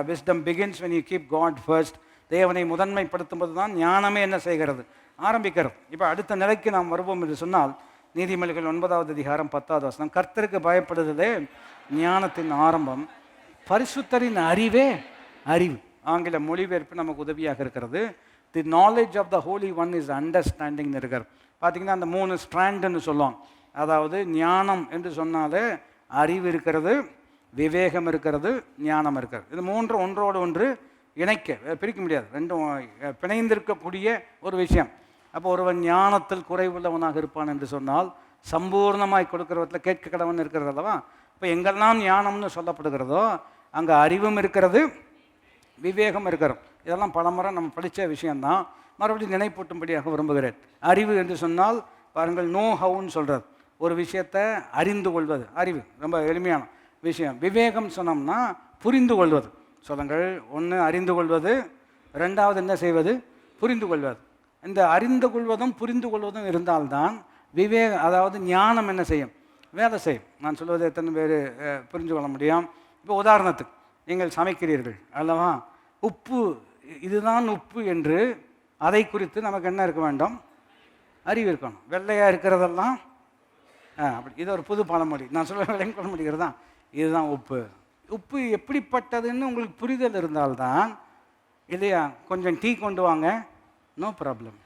Wisdom begins when you keep God first. தேவனை முதன்மைப்படுத்தும் போது தான் ஞானமே என்ன செய்கிறது, ஆரம்பிக்கிறது. இப்போ அடுத்த நிலைக்கு நாம் வருவோம் என்று சொன்னால் நீதிமொழிகள் 9வது அதிகாரம் 10வது வசனம், கர்த்தருக்கு பயப்படுதலே ஞானத்தின் ஆரம்பம், பரிசுத்தரின் அறிவே அறிவு. ஆங்கில மொழிபெயர்ப்பு நமக்கு உதவியாக இருக்கிறது. The knowledge of the holy one is understanding இருக்கிறது. பார்த்தீங்கன்னா அந்த 3 ஸ்ட்ராண்டுன்னு சொல்லுவாங்க. அதாவது ஞானம் என்று சொன்னாலே அறிவு இருக்கிறது, விவேகம் இருக்கிறது, ஞானம் இருக்கிறது. இது 3 ஒன்றோடு ஒன்று இணைக்க பிரிக்க முடியாது, ரெண்டும் பிணைந்திருக்கக்கூடிய ஒரு விஷயம். அப்போ ஒருவன் ஞானத்தில் குறைவுள்ளவனாக இருப்பான் என்று சொன்னால் சம்பூர்ணமாய் கொடுக்கிறவத்தில் கேட்க கடவன் இருக்கிறது அல்லவா. இப்போ எங்கெல்லாம் ஞானம்னு சொல்லப்படுகிறதோ அங்கே அறிவும் இருக்கிறது, விவேகம் இருக்கிறது. இதெல்லாம் பலமுறை நம்ம படித்த விஷயந்தான், மறுபடியும் நினைப்பூட்டும்படியாக விரும்புகிறேன். அறிவு என்று சொன்னால் பாருங்கள், நோ ஹவுன்னு சொல்கிறது, ஒரு விஷயத்தை அறிந்து கொள்வது அறிவு, ரொம்ப எளிமையான விஷயம். விவேகம் சொன்னோம்னா புரிந்து கொள்வது. சொல்லுங்கள், ஒன்று அறிந்து கொள்வது, ரெண்டாவது என்ன செய்வது, புரிந்து கொள்வது. இந்த அறிந்து கொள்வதும் புரிந்து கொள்வதும் இருந்தால்தான் அதாவது ஞானம் என்ன செய்யும், வேலை செய்யும். நான் சொல்வது எத்தனை பேர் புரிந்து கொள்ள முடியும்? இப்போ உதாரணத்துக்கு நீங்கள் சமைக்கிறீர்கள் அல்லவா, உப்பு இதுதான் உப்பு என்று அதை குறித்து நமக்கு என்ன இருக்க வேண்டும், அறிவு இருக்கணும். வெள்ளையாக இருக்கிறதெல்லாம் அப்படி, இது ஒரு புது பழமொழி, நான் சொல்ல விளங்கி கொள்ள முடிகிறது தான். இதுதான் உப்பு, உப்பு எப்படிப்பட்டதுன்னு உங்களுக்கு புரிதல் இருந்தால்தான் இல்லையா. கொஞ்சம் டீ கொண்டு வாங்க, நோ ப்ராப்ளம்,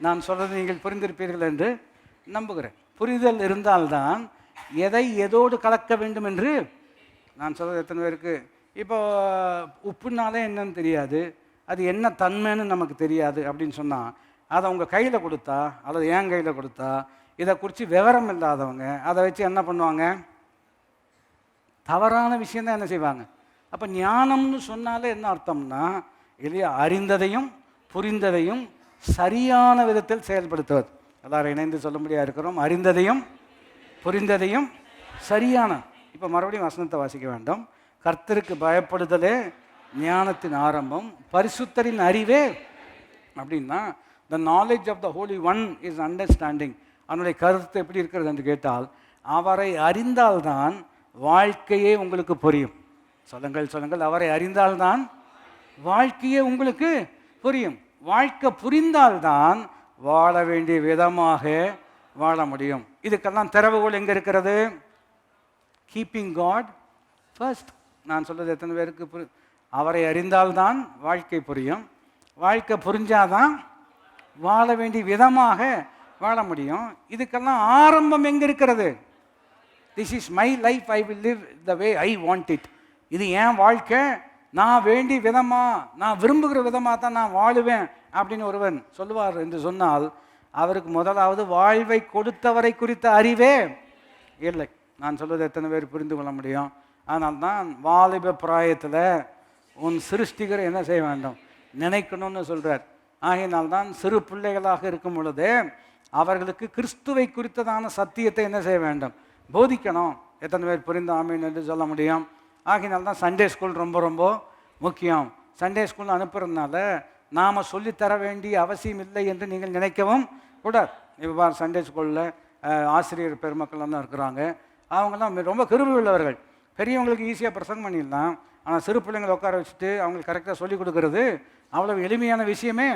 நான் சொல்கிறது நீங்கள் புரிந்திருப்பீர்கள் என்று நம்புகிறேன். புரிதல் இருந்தால்தான் எதை எதோடு கலக்க வேண்டும் என்று நான் சொல்கிறது எத்தனை பேருக்கு. இப்போ உப்புனாலே என்னன்னு தெரியாது, அது என்ன தன்மைன்னு நமக்கு தெரியாது அப்படின்னு சொன்னால் அதை உங்கள் கையில் கொடுத்தா அல்லது என் கையில் கொடுத்தா இதை குறித்து விவரம் இல்லாதவங்க அதை வச்சு என்ன பண்ணுவாங்க, தவறான விஷயந்தான் என்ன செய்வாங்க. அப்போ ஞானம்னு சொன்னாலே என்ன அர்த்தம்னா இல்லையா, அறிந்ததையும் புரிந்ததையும் சரியான விதத்தில் செயல்படுத்துவது. எல்லாரும் இணைந்து சொல்லும்படியாக இருக்கிறோம், அறிந்ததையும் புரிந்ததையும் சரியான. இப்போ மறுபடியும் வசனத்தை வாசிக்க வேண்டும். கர்த்தருக்கு பயப்படுதலே ஞானத்தின் ஆரம்பம், பரிசுத்தரின் அறிவே அப்படின்னா the knowledge of the holy one is understanding. அதனுடைய கருத்து எப்படி இருக்கிறது என்று கேட்டால், அவரை அறிந்தால்தான் வாழ்க்கையே உங்களுக்கு புரியும். சொல்லுங்கள், அவரை அறிந்தால்தான் வாழ்க்கையே உங்களுக்கு புரியும். வாழ்க்கை புரிந்தால்தான் வாழ வேண்டிய விதமாக வாழ முடியும். இதுக்கெல்லாம் திறவுகோல் எங்கே இருக்கிறது? Keeping God first. நான் சொல்கிறது எத்தனை பேருக்கு அவரை அறிந்தால்தான் வாழ்க்கை புரியும், வாழ்க்கை புரிஞ்சாதான் வாழ வேண்டிய விதமாக வாழ முடியும். இதுக்கெல்லாம் ஆரம்பம் எங்கே இருக்கிறது? This is my life, I will live the way I want it. இது என் வாழ்க்கை, நான் வேண்டிய விதமாக, நான் விரும்புகிற விதமாக தான் நான் வாழுவேன் அப்படின்னு ஒருவன் சொல்லுவார் என்று சொன்னால் அவருக்கு முதலாவது வாழ்வை கொடுத்தவரை குறித்த அறிவே இல்லை. நான் சொல்வது எத்தனை பேர் புரிந்து கொள்ள முடியும்? அதனால்தான் வாலிப பிராயத்தில் உன் சிருஷ்டிகரை என்ன செய்ய வேண்டும், நினைக்கணும்னு சொல்கிறார். ஆகையினால்தான் சிறு பிள்ளைகளாக இருக்கும் பொழுதே அவர்களுக்கு கிறிஸ்துவை குறித்ததான சத்தியத்தை என்ன செய்ய வேண்டும், போதிக்கணும். எத்தனை பேர் புரிந்து ஆமீன் என்று சொல்ல முடியும்? ஆகினால்தான் தான் சண்டே ஸ்கூல் ரொம்ப ரொம்ப முக்கியம். சண்டே ஸ்கூல் அனுப்புறதுனால நாம் சொல்லித்தர வேண்டிய அவசியம் இல்லை என்று நீங்கள் நினைக்கவும் கூடாது. இப்போ சண்டே ஸ்கூலில் ஆசிரியர் பெருமக்கள்லாம் தான் இருக்கிறாங்க. அவங்கெல்லாம் ரொம்ப கிருபை உள்ளவர்கள். பெரியவங்களுக்கு ஈஸியாக பிரசங்கம் பண்ணிடலாம். ஆனால் சிறு பிள்ளைங்களை உட்கார வச்சுட்டு அவங்களுக்கு கரெக்டாக சொல்லிக் கொடுக்கறது அவ்வளோ எளிமையான விஷயமே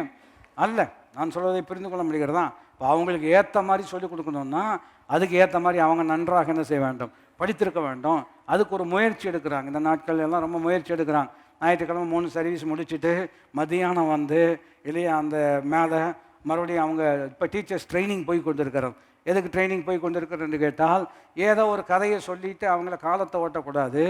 அல்ல. நான் சொல்வதை புரிந்து கொள்ள முடிகிறதா? இப்போ அவங்களுக்கு ஏற்ற மாதிரி சொல்லிக் கொடுக்கணும்னா அதுக்கு ஏற்ற மாதிரி அவங்க நன்றாக என்ன செய்ய வேண்டும்? படித்திருக்க வேண்டும். அதுக்கு ஒரு முயற்சி எடுக்கிறாங்க. இந்த நாட்கள் எல்லாம் ரொம்ப முயற்சி எடுக்கிறாங்க. ஞாயிற்றுக்கிழமை 3 சர்வீஸ் முடிச்சுட்டு மதியானம் வந்து இல்லையா அந்த மேலே மறுபடியும் அவங்க இப்போ டீச்சர்ஸ் ட்ரைனிங் போய் கொண்டு இருக்கிறோம். எதுக்கு ட்ரைனிங் போய் கொண்டு இருக்கிறன்னு கேட்டால், ஏதோ ஒரு கதையை சொல்லிவிட்டு அவங்கள காலத்தை ஓட்டக்கூடாது.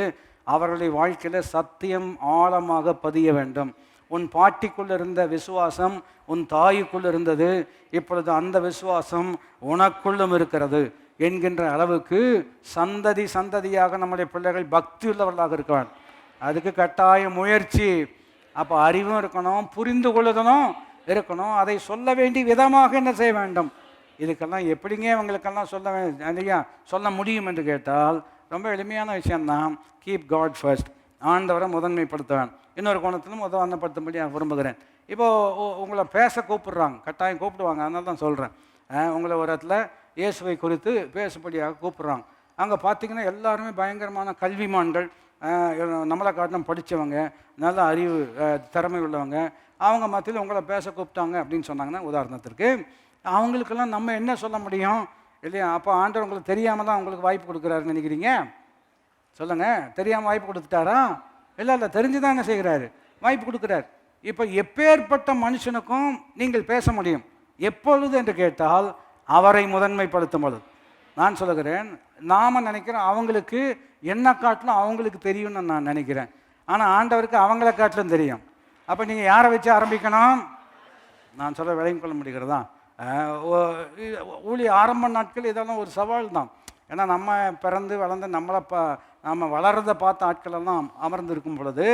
அவர்களுடைய வாழ்க்கையில் சத்தியம் ஆழமாக பதிய வேண்டும். உன் பாட்டிக்குள் இருந்த விசுவாசம் உன் தாய்க்குள் இருந்தது, இப்பொழுது அந்த விசுவாசம் உனக்குள்ளும் இருக்கிறது என்கின்ற அளவுக்கு சந்ததி சந்ததியாக நம்முடைய பிள்ளைகள் பக்தி உள்ளவர்களாக இருக்கான். அதுக்கு கட்டாய முயற்சி. அப்போ அறிவும் இருக்கணும், புரிந்து கொள்ளுதலும் இருக்கணும். அதை சொல்ல வேண்டிய விதமாக என்ன செய்ய வேண்டும்? இதுக்கெல்லாம் எப்படிங்க இவங்களுக்கெல்லாம் சொல்ல முடியும் என்று கேட்டால் ரொம்ப எளிமையான விஷயம்தான். Keep God first. ஆண்டவரை முதன்மைப்படுத்துவேன். இன்னொரு கோணத்திலும் உதாரணப்படுத்தும்படி நான் விரும்புகிறேன். இப்போது உங்களை பேச கூப்பிடுறாங்க, கட்டாயம் கூப்பிடுவாங்க. அதனால தான் சொல்கிறேன். உங்களை ஒரு இடத்துல இயேசுவை குறித்து பேசும்படியாக கூப்பிட்றாங்க. அங்கே பார்த்தீங்கன்னா எல்லாருமே பயங்கரமான கல்விமான்கள், நம்மளை காட்டிலும் படித்தவங்க, நல்ல அறிவு திறமை உள்ளவங்க. அவங்க மத்தியில் உங்களை பேச கூப்பிட்டாங்க அப்படின்னு சொன்னாங்கன்னா, உதாரணத்திற்கு அவங்களுக்கெல்லாம் நம்ம என்ன சொல்ல முடியும் இல்லையா? அப்போ ஆண்டவர் உங்களுக்கு தெரியாமல் தான் உங்களுக்கு வாய்ப்பு கொடுக்குறாருன்னு நினைக்கிறீங்க? சொல்லுங்கள், தெரியாமல் வாய்ப்பு கொடுத்துட்டாரா? இல்லை, தெரிஞ்சு தான் என்ன செய்கிறாரு? வாய்ப்பு கொடுக்குறார். இப்போ எப்பேற்பட்ட மனுஷனுக்கும் நீங்கள் பேச முடியும். எப்பொழுது என்று கேட்டால் அவரை முதன்மைப்படுத்தும் பொழுது. நான் சொல்லுகிறேன், நாம் நினைக்கிறோம் அவங்களுக்கு என்ன காட்டிலும் அவங்களுக்கு தெரியும்னு நான் நினைக்கிறேன். ஆனால் ஆண்டவருக்கு அவங்கள காட்டிலும் தெரியும். அப்போ நீங்கள் யாரை வச்சு ஆரம்பிக்கணும்? நான் சொல்ல விளங்கிக் கொள்ள முடிகிறதா? ஊழிய ஆரம்ப நாட்கள் இதெல்லாம் ஒரு சவால் தான். ஏன்னா நம்ம பிறந்து வளர்ந்து நம்ம வளர்றதை பார்த்த ஆட்களெல்லாம் அமர்ந்து இருக்கும் பொழுது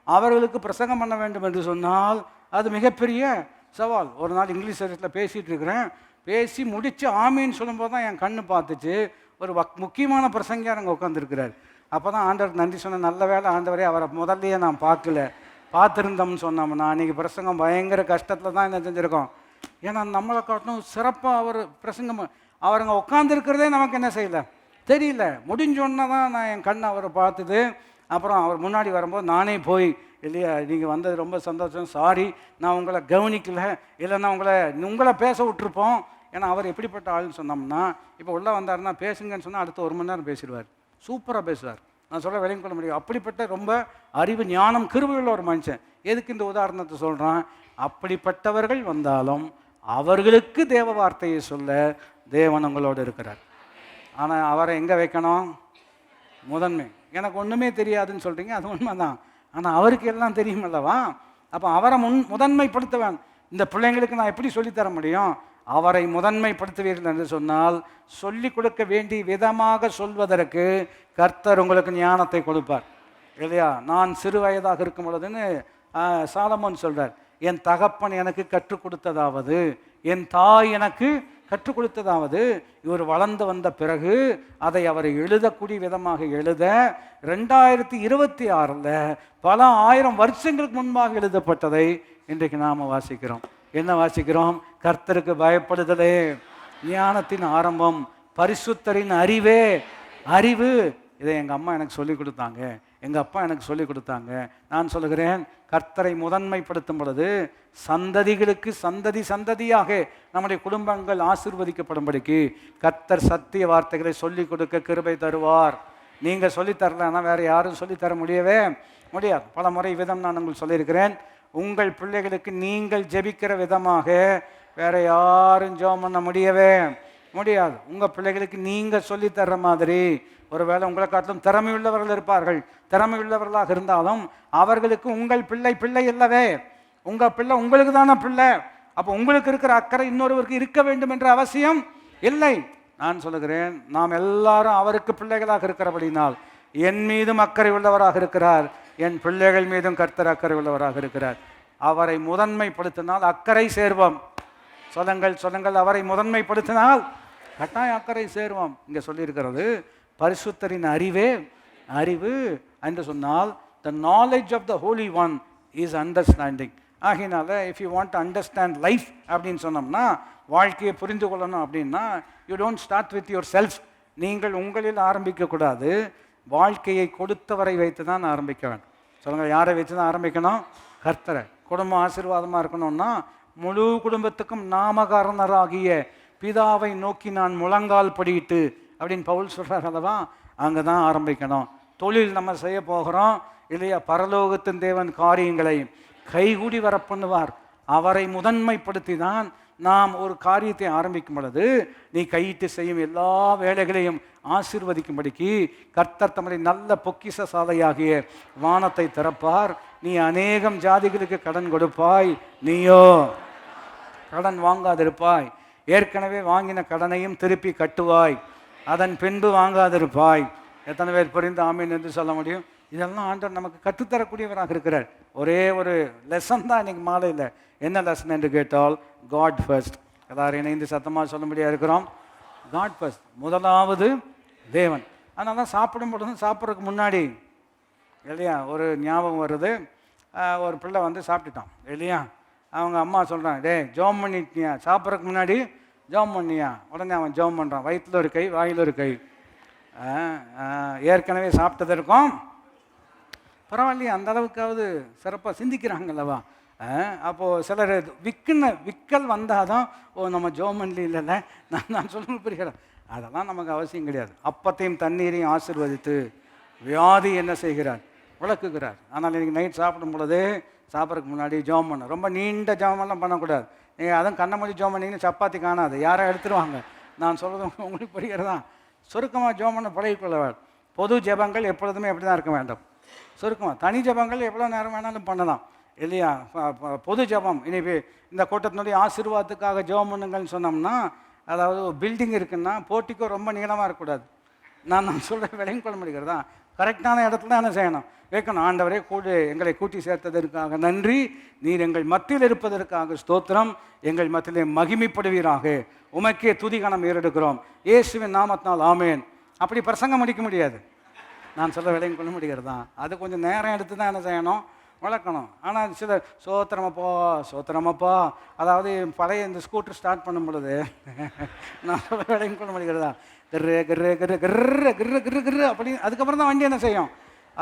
அவர்களுக்கு பிரசங்கம் பண்ண வேண்டும் என்று சொன்னால் அது மிகப்பெரிய சவால். ஒரு நாள் இங்கிலீஷ் சர்வீஸில் பேசிகிட்டு இருக்கிறேன். பேசி முடித்து ஆமீன்னு சொல்லும்போது தான் என் கண்ணு பார்த்துச்சு, ஒரு முக்கியமான பிரசங்கியார் அங்கே உட்காந்துருக்கிறார். அப்போ தான் ஆண்டவருக்கு நன்றி சொன்ன. நல்ல வேலை ஆண்டவரே, அவரை முதல்லையே நான் பார்த்துருந்தோம்னு சொன்னோம்னா அன்றைக்கி பிரசங்கம் பயங்கர கஷ்டத்தில் தான் என்ன செஞ்சுருக்கோம். ஏன்னா நம்மளை காட்டணும் சிறப்பாக அவர் பிரசங்கம் அவருங்க உட்காந்துருக்கிறதே நமக்கு என்ன செய்யலை, தெரியல. முடிஞ்சோன்னா தான் நான் என் கண் அவரை பார்த்துது. அப்புறம் அவர் முன்னாடி வரும்போது நானே போய், இல்லையா நீங்கள் வந்தது ரொம்ப சந்தோஷம், சாரி நான் உங்களை கவனிக்கலை, இல்லைன்னா உங்களை பேச விட்டுருப்போம். ஏன்னா அவர் எப்படிப்பட்ட ஆள்னு சொன்னோம்னா, இப்போ உள்ளே வந்தாருன்னா பேசுங்கன்னு சொன்னால் அடுத்த 1 மணி நேரம் பேசிடுவார். சூப்பராக பேசுவார். நான் சொல்ல விளங்கிக் கொள்ள முடியும். அப்படிப்பட்ட ரொம்ப அறிவு ஞானம் கிருபையுள்ள ஒரு மனுஷன். எதுக்கு இந்த உதாரணத்தை சொல்கிறான்? அப்படிப்பட்டவர்கள் வந்தாலும் அவர்களுக்கு தேவ வார்த்தையை சொல்ல தேவன் உங்களோடு இருக்கிறார். ஆனால் அவரை எங்கே வைக்கணும்? முதன்மை. எனக்கு ஒன்றுமே தெரியாதுன்னு சொல்கிறீங்க, அது உண்மை தான். ஆனால் அவருக்கு எல்லாம் தெரியும் அல்லவா? அப்போ அவரை முதன்மைப்படுத்துவேன். இந்த பிள்ளைங்களுக்கு நான் எப்படி சொல்லித்தர முடியும்? அவரை முதன்மைப்படுத்துவீர்கள் என்று சொன்னால் சொல்லிக் கொடுக்க வேண்டிய விதமாக சொல்வதற்கு கர்த்தர் உங்களுக்கு ஞானத்தை கொடுப்பார், இல்லையா? நான் சிறு வயதாக இருக்கும் பொழுதுன்னு சாலமோன் சொல்கிறார், என் தகப்பன் எனக்கு கற்றுக் கொடுத்ததாவது, என் தாய் எனக்கு கற்றுக் கொடுத்ததாவது. இவர் வளர்ந்து வந்த பிறகு அதை அவர் எழுதக்கூடிய விதமாக எழுத 2026 பல 1000 வருஷங்களுக்கு முன்பாக எழுதப்பட்டதை இன்றைக்கு நாம் வாசிக்கிறோம். என்ன வாசிக்கிறோம்? கர்த்தருக்கு பயப்படுதலே ஞானத்தின் ஆரம்பம், பரிசுத்தரின் அறிவு. இதை எங்கள் அம்மா எனக்கு சொல்லிக் கொடுத்தாங்க, எங்கள் அப்பா எனக்கு சொல்லிக் கொடுத்தாங்க. நான் சொல்லுகிறேன், கர்த்தரை முதன்மைப்படுத்தும் பொழுது சந்ததிகளுக்கு சந்ததியாக நம்முடைய குடும்பங்கள் ஆசீர்வதிக்கப்படும்படிக்கு கர்த்தர் சத்திய வார்த்தைகளை சொல்லிக் கொடுக்க கிருபை தருவார். நீங்கள் சொல்லித்தரலன்னா வேறு யாரும் சொல்லித்தர முடியாது. பல முறை விதம் நான் உங்களுக்கு சொல்லியிருக்கிறேன். உங்கள் பிள்ளைகளுக்கு நீங்கள் ஜெபிக்கிற விதமாக வேறு யாரும் ஜெபம் பண்ண முடியாது. உங்கள் பிள்ளைகளுக்கு நீங்கள் சொல்லித்தர்ற மாதிரி ஒருவேளை உங்களை காட்டிலும் திறமையுள்ளவர்கள் இருப்பார்கள். திறமையுள்ளவர்களாக இருந்தாலும் அவர்களுக்கு உங்கள் பிள்ளை இல்லவே. உங்கள் பிள்ளை உங்களுக்கு தானே பிள்ளை. அப்போ உங்களுக்கு இருக்கிற அக்கறை இன்னொருவருக்கு இருக்க வேண்டும் என்ற அவசியம் இல்லை. நான் சொல்லுகிறேன், நாம் எல்லாரும் அவருக்கு பிள்ளைகளாக இருக்கிறபடினால் என் மீதும் அக்கறை உள்ளவராக இருக்கிறார், என் பிள்ளைகள் மீதும் கர்த்தர் அக்கறை உள்ளவராக இருக்கிறார். அவரை முதன்மைப்படுத்தினால் அக்கறை சேர்வோம். சொல்லுங்கள், அவரை முதன்மைப்படுத்தினால் கட்டாய அக்கறை சேருவோம். இங்கே சொல்லியிருக்கிறது பரிசுத்தரின் அறிவே அறிவு என்று சொன்னால் the knowledge of the Holy One is understanding. ஆகினால if you want to understand life அப்படின்னு சொன்னோம்னா, வாழ்க்கையை புரிந்து கொள்ளணும் அப்படின்னா, you don't start with yourself. நீங்கள் உங்களில் ஆரம்பிக்கக்கூடாது, வாழ்க்கையை கொடுத்தவரை வைத்து தான் ஆரம்பிக்க வேண்டும். சொல்லுங்கள், யாரை வச்சு தான் ஆரம்பிக்கணும்? கர்த்தரை. குடும்பம் ஆசீர்வாதமாக இருக்கணும்னா முழு குடும்பத்துக்கும் நாமகாரணராகிய பிதாவை நோக்கி நான் முழங்கால் படியிட்டு அப்படின்னு பவுல் சொல்கிறார் அல்லவா, அங்கே தான் ஆரம்பிக்கணும். தொழில் நம்ம செய்ய போகிறோம் இல்லையா, பரலோகத்தின் தேவன் காரியங்களை கைகூடி வர பண்ணுவார். அவரை முதன்மைப்படுத்தி தான் நாம் ஒரு காரியத்தை ஆரம்பிக்கும் பொழுது நீ கையிட்டு செய்யும் எல்லா வேலைகளையும் ஆசீர்வதிக்கும்படிக்கு கர்த்தர் தம்முடைய நல்ல பொக்கிஷ சாலையாகிய வானத்தை திறப்பார். நீ அநேகம் ஜாதிகளுக்கு கடன் கொடுப்பாய், நீயோ கடன் வாங்காதிருப்பாய். ஏற்கனவே வாங்கின கடனையும் திருப்பி கட்டுவாய், அதன் பின்பு வாங்காதிருப்பாய். எத்தனை பேர் புரிந்து ஆமீன் என்று சொல்ல முடியும்? இதெல்லாம் ஆண்டவர் நமக்கு கற்றுத்தரக்கூடியவராக இருக்கிறார். ஒரே ஒரு லெசன் தான் இன்னைக்கு மாலையில். என்ன லெசன் என்று கேட்டால், காட் ஃபர்ஸ்ட். எல்லாரும் இணைந்து சத்தமாக சொல்ல முடியாது இருக்கிறோம். காட் ஃபர்ஸ்ட், முதலாவது தேவன். அதனால தான் சாப்பிடும் பொழுதும் சாப்பிட்றதுக்கு முன்னாடி இல்லையா ஒரு ஞாபகம் வருது. ஒரு பிள்ளை வந்து சாப்பிட்டுட்டான் இல்லையா, அவங்க அம்மா சொல்கிறான், டே ஜோம் பண்ணிட்டியா, சாப்பிட்றதுக்கு முன்னாடி ஜோம் பண்ணியா? உடனே அவன் ஜோம் பண்ணுறான், வயிற்றில் ஒரு கை வாயில் ஒரு கை. ஏற்கனவே சாப்பிட்டதற்கும் பரவாயில்லையே, அந்த அளவுக்காவது சிறப்பாக சிந்திக்கிறாங்கல்லவா. அப்போது சிலர் விக்கல் வந்தால் தான் ஓ நம்ம ஜோமன்லி இல்லைல்ல, நான் சொல்ல புரிகிறேன். அதெல்லாம் நமக்கு அவசியம் கிடையாது. அப்பத்தையும் தண்ணீரையும் ஆசீர்வதித்து வியாதி என்ன செய்கிறார், விளக்குகிறார். ஆனால் இன்றைக்கி நைட் சாப்பிடும் பொழுது சாப்பிட்றதுக்கு முன்னாடி ஜோம் பண்ண, ரொம்ப நீண்ட ஜோமெல்லாம் பண்ணக்கூடாது. நீங்கள் அதுவும் கண்ணமொழி ஜோம் பண்ணிங்கன்னு சப்பாத்தி காணாது, யாரை எடுத்துருவாங்க. நான் சொல்கிறது உங்களுக்கு புரிகிறதா? சுருக்கமாக ஜோம் பண்ண பழகிக்கொள்ளவர். பொது ஜெபங்கள் எப்பொழுதுமே எப்படி தான் இருக்க வேண்டும், சுருக்கமாக. தனி ஜெபங்கள் எவ்வளோ நேரம் வேணாலும் பண்ணலாம் இல்லையா. பொது ஜெபம் இனி இந்த கூட்டத்தினுடைய ஆசீர்வாதத்துக்காக ஜெபம் பண்ணுங்கள்னு சொன்னோம்னா, அதாவது பில்டிங் இருக்குன்னா போட்டிக்கோ ரொம்ப நீளமாக இருக்கக்கூடாது. நான் சொல்கிற விலையும் கொள்ள முடிகிறதா? கரெக்டான இடத்துல என்ன செய்யணும், வைக்கணும். ஆண்டவரே எங்களை கூட்டி சேர்த்ததற்காக நன்றி, நீர் எங்கள் மத்தியில் இருப்பதற்காக ஸ்தோத்திரம், எங்கள் மத்தியிலே மகிமைப்படுவீராக, உமக்கே துதிகணம் ஏறெடுக்கிறோம், இயேசுவின் நாமத்தினால் ஆமேன். அப்படி பிரசங்கம் முடிக்க முடியாது. நான் சொல்ல விலையும் கொள்ள முடிகிறதா? அது கொஞ்சம் நேரம் எடுத்து தான் என்ன செய்யணும், வளர்க்கணும். ஆனால் சில சோத்திரமப்பா, அதாவது பழைய இந்த ஸ்கூட்டர் ஸ்டார்ட் பண்ணும் பொழுது நான் சொல்ல விலையும் கொள்ள முடிகிறதா, கிர்ரு கிர்ரு கிர்ரு கிர்ரு கிர்ரு கிர்ரு கிர்ரு அப்படி அதுக்கப்புறம் தான் வண்டி என்ன செய்யும்.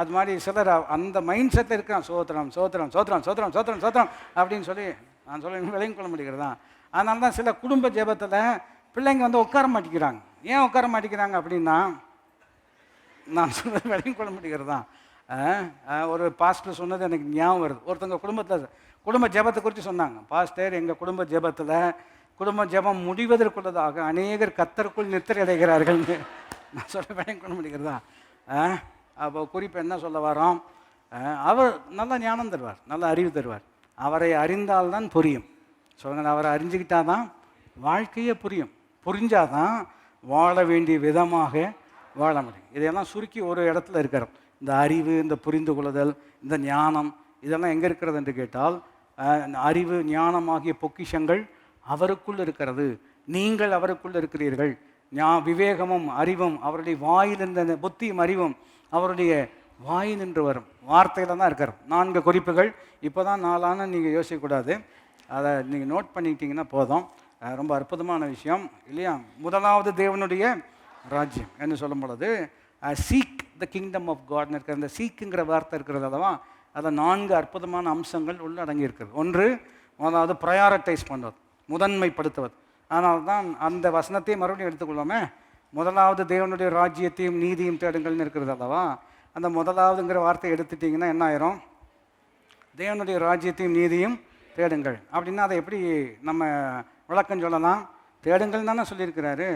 அது மாதிரி சிலர் அந்த மைண்ட் செட்டில் இருக்கிறான், சோத்திரம் சோத்திரம் சோத்திரம் சோத்திரம் சோத்திரம் சோத்திரம் அப்படின்னு சொல்லி நான் சொல்ல விலையும் கொள்ள முடிகிறதா. அதனால தான் சில குடும்ப ஜெபத்தில் பிள்ளைங்க வந்து உட்கார மாட்டேங்கிறாங்க. ஏன் உட்கார மாட்டேங்கிறாங்க அப்படின்னா, நான் சொல்ல விலையும் கொள்ள முடிகிறதா. ஒரு பாஸ்டர் சொன்னது எனக்கு ஞாபகம் வருது. ஒருத்தவங்க குடும்ப ஜெபத்தை குறித்து சொன்னாங்க. பாஸ்டர், எங்கள் குடும்ப ஜெபத்தில் குடும்ப ஜெபம் முடிவதற்குள்ளதாக அநேகர் கர்த்தருக்குள் நித்திரை அடைகிறார்கள்னு. நான் சொல்ல விலையும் கொள்ள முடிகிறதா. அப்போ குறிப்பு என்ன சொல்ல வரோம், அவர் நல்ல ஞானம் தருவார், நல்ல அறிவு தருவார். அவரை அறிந்தால்தான் புரியும். சொல்லுங்கள், அவரை அறிஞ்சுக்கிட்டால் தான் வாழ்க்கையே புரியும். புரிஞ்சாதான் வாழ வேண்டிய விதமாக வாழ முடியும். இதையெல்லாம் சுருக்கி ஒரு இடத்துல இருக்கிறோம். இந்த அறிவு, இந்த புரிந்து கொள்ளுதல், இந்த ஞானம், இதெல்லாம் எங்கே இருக்கிறது என்று கேட்டால், அறிவு ஞானமாகிய பொக்கிஷங்கள் அவருக்குள் இருக்கிறது. நீங்கள் அவருக்குள் இருக்கிறீர்கள். விவேகமும் அறிவும் அவருடைய வாயில் இருந்த புத்தியும் அறிவும் அவருடைய வாயில் நின்று வரும் வார்த்தையில் தான் இருக்கிறோம். 4 குறிப்புகள் இப்போ தான் 4 நீங்கள் யோசிக்கக்கூடாது. அதை நீங்கள் நோட் பண்ணிக்கிட்டிங்கன்னா போதும். ரொம்ப அற்புதமான விஷயம் இல்லையா. முதலாவது தேவனுடைய ராஜ்யம் என்று சொல்லும் பொழுது சீக் த கிங்டம் ஆஃப் காட்னு இருக்கிற இந்த சீக்குங்கிற வார்த்தை இருக்கிறது அல்லவா, அதில் 4 அற்புதமான அம்சங்கள் உள்ளடங்கி இருக்கிறது. ஒன்று, அதாவது ப்ரையாரிட்டைஸ் பண்ணுவது, முதன்மைப்படுத்துவது. அதனால தான் அந்த வசனத்தை மறுபடியும் எடுத்துக்கொள்ளாமே, முதலாவது தேவனுடைய ராஜ்யத்தையும் நீதியும் தேடுங்கள்னு இருக்கிறது அல்லவா. அந்த முதலாவதுங்கிற வார்த்தையை எடுத்துட்டிங்கன்னா என்ன ஆயிரும், தேவனுடைய ராஜ்யத்தையும் நீதியும் தேடுங்கள் அப்படின்னா அதை எப்படி நம்ம விளக்கம் சொல்லலாம்? தேடுங்கள் தானே சொல்லியிருக்கிறாரு.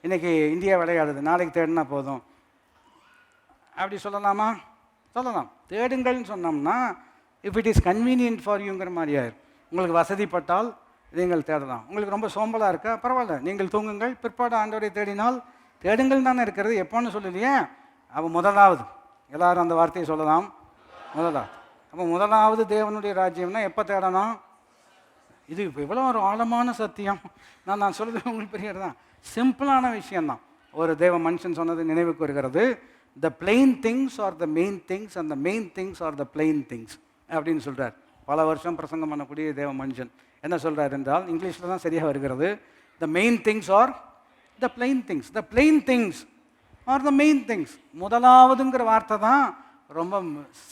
இன்றைக்கி இந்தியா விளையாடுது, நாளைக்கு தேடினா போதும் அப்படி சொல்லலாமா? சொல்லலாம். தேடுங்கள்னு சொன்னோம்னா if it is convenient for யூங்கிற மாதிரி ஆயிரும். உங்களுக்கு வசதிப்பட்டால் நீங்கள் தேடலாம். உங்களுக்கு ரொம்ப சோம்பலாக இருக்கா, பரவாயில்ல, நீங்கள் தூங்குங்கள், பிற்பாடு ஆண்டவரை தேடினால் தேடுங்கள் தானே இருக்கிறது. எப்போன்னு சொல்லலையே. அப்போ முதலாவது, எல்லாரும் அந்த வார்த்தையை சொல்லலாம், முதலாவது. அப்போ முதலாவது தேவனுடைய ராஜ்யம்னா எப்போ தேடணும்? இது இப்போ இவ்வளோ ஒரு ஆழமான சத்தியம். நான் சொல்கிறது உங்களுக்கு புரிகிறது தான். சிம்பிளான விஷயம்தான். ஒரு தேவ மனுஷன் சொன்னது நினைவுக்கு வருகிறது, த plain things are the main things and the main things are the plain things அப்படின்னு சொல்கிறார். பல வருஷம் பிரசங்கம் பண்ணக்கூடிய தேவ மனுஷன் என்ன சொல்கிறார் என்றால், இங்கிலீஷில் தான் சரியாக வருகிறது, the main things are the plain things, the plain things are the main things. முதலாவதுங்கிற வார்த்தை தான் ரொம்ப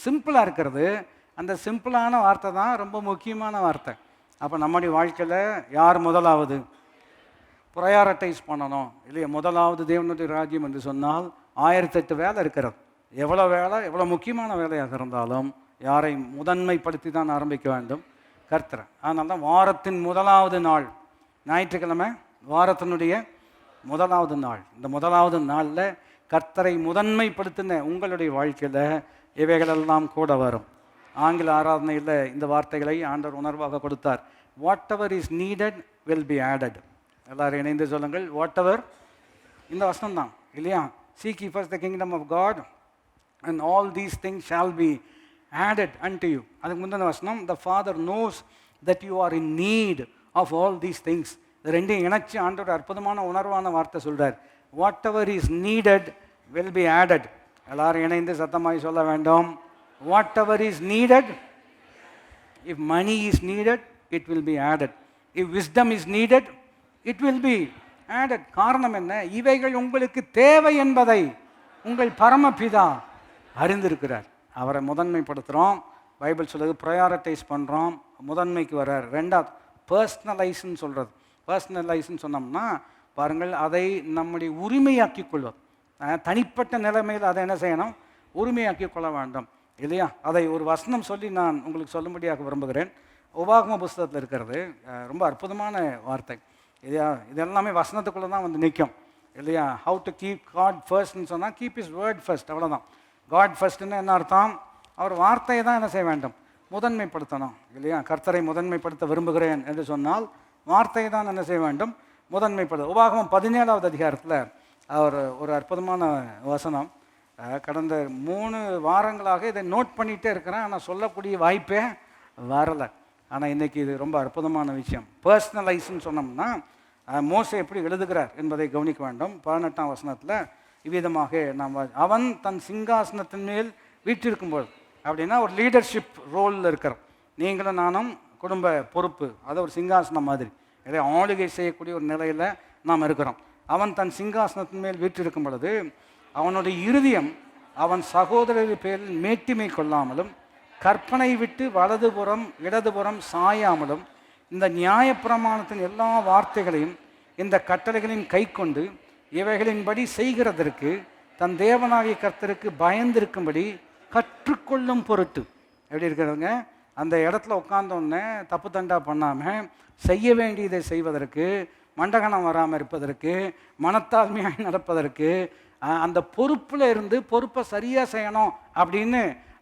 சிம்பிளாக இருக்கிறது, அந்த சிம்பிளான வார்த்தை தான் ரொம்ப முக்கியமான வார்த்தை. அப்போ நம்முடைய வாழ்க்கையில் யார் முதலாவது ப்ரையாரிட்டைஸ் பண்ணணும் இல்லையா? முதலாவது தேவனுடைய ராஜ்யம் என்று சொன்னால் 1008 வேலை இருக்கிறது. எவ்வளோ வேலை, எவ்வளோ முக்கியமான வேலையாக இருந்தாலும் யாரை முதன்மைப்படுத்தி தான் ஆரம்பிக்க வேண்டும்? கர்த்தரை. அதனால தான் வாரத்தின் முதலாவது நாள் ஞாயிற்றுக்கிழமை வாரத்தினுடைய முதலாவது நாள். இந்த முதலாவது நாளில் கர்த்தரை முதன்மைப்படுத்தின உங்களுடைய வாழ்க்கையில் இவைகளெல்லாம் கூட வரும். ஆங்கில ஆராதனையில் இந்த வார்த்தைகளை ஆண்டவர் உணர்வாக கொடுத்தார். Whatever is needed will be added. எல்லாரும் இணைந்து சொல்லுங்கள், வாட் எவர். இந்த வசனம் தான் இல்லையா? Seek ye first the kingdom of God and all these things shall be added unto you. அதுக்கு முந்தின வசனம், the Father knows that you are in need of all these things. இது ரெண்டையும் இணைச்சி ஆண்டவர் அற்புதமான உணர்வான வார்த்தை சொல்கிறார். What ever is needed will be added. எல்லாரும் இணைந்து சத்தமாய் சொல்ல வேண்டும், what ever is needed. If money is needed, it will be added. If wisdom is needed, it will be added. காரணம் என்ன? இவைகள் உங்களுக்கு தேவை என்பதை உங்கள் பரமபிதா அறிந்திருக்கிறார். அவரை முதன்மைப்படுத்துகிறோம். பைபிள் சொல்லுது ப்ரையாரிட்டைஸ் பண்ணுறோம், முதன்மைக்கு வர்றார். ரெண்டாவது பர்சனலைஸ்ன்னு சொல்கிறது. பர்சனலைஸ்ன்னு சொன்னோம்னா பாருங்கள், அதை நம்முடைய உரிமையாக்கி கொள்வது. தனிப்பட்ட நிலைமையில் அதை என்ன செய்யணும்? உரிமையாக்கி கொள்ள வேண்டும் இல்லையா? அதை ஒரு வசனம் சொல்லி நான் உங்களுக்கு சொல்லும்படியாக விரும்புகிறேன். உபாகம புஸ்தகத்தில் இருக்கிறது, ரொம்ப அற்புதமான வார்த்தை இல்லையா? இது எல்லாமே வசனத்துக்குள்ளே தான் வந்து நிற்கும் இல்லையா? ஹவு டு கீப் காட் ஃபர்ஸ்ட்னு சொன்னால் கீப் இஸ் வேர்ட் ஃபர்ஸ்ட், அவ்வளோதான். காட் ஃபர்ஸ்ட்னு என்ன அர்த்தம்? அவர் வார்த்தையை தான் என்ன செய்ய வேண்டும்? முதன்மைப்படுத்தணும் இல்லையா? கர்த்தரை முதன்மைப்படுத்த விரும்புகிறேன் என்று சொன்னால் வார்த்தையை தான் என்ன செய்ய வேண்டும்? முதன்மைப்படுத்த. உபாகமம் 17வது அதிகாரத்தில் அவர் ஒரு அற்புதமான வசனம், கடந்த 3 வாரங்களாக இதை நோட் பண்ணிகிட்டே இருக்கிறேன், ஆனால் சொல்லக்கூடிய வாய்ப்பே வரலை. ஆனால் இன்றைக்கி இது ரொம்ப அற்புதமான விஷயம். பர்சனலைஸ்ன்னு சொன்னோம்னா மோசே எப்படி எழுதுகிறார் என்பதை கவனிக்க வேண்டும். 18ஆம் வசனத்தில் இவ்விதமாக நாம், அவன் தன் சிங்காசனத்தின் மேல் வீற்றிருக்கும்போது, அப்படின்னா ஒரு லீடர்ஷிப் ரோலில் இருக்கிறோம். நீங்களும் நானும் குடும்ப பொறுப்பு, அது ஒரு சிங்காசனம் மாதிரி இதை ஆளுகை செய்யக்கூடிய ஒரு நிலையில் நாம் இருக்கிறோம். அவன் தன் சிங்காசனத்தின் மேல் வீற்றிருக்கும் பொழுது அவனுடைய இருதயம் அவன் சகோதரர் பேரில் மேட்டிமை கொள்ளாமலும் கற்பனை விட்டு வலதுபுறம் இடதுபுறம் சாயாமலும் இந்த நியாயப்பிரமாணத்தின் எல்லா வார்த்தைகளையும் இந்த கட்டளைகளையும் கை கொண்டு இவைகளின்படி செய்கிறதற்கு தன் தேவனாகிய கர்த்தருக்கு பயந்திருக்கும்படி கற்றுக்கொள்ளும் பொருட்டு. எப்படி இருக்கிறவங்க அந்த இடத்துல உட்கார்ந்தோடனே தப்பு தண்டா பண்ணாமல் செய்ய வேண்டியதை செய்வதற்கு, மண்டகணம் வராமல் இருப்பதற்கு, மனத்தாழ்மையாக நடப்பதற்கு, அந்த பொறுப்பில் இருந்து பொறுப்பை சரியாக செய்யணும் அப்படின்னு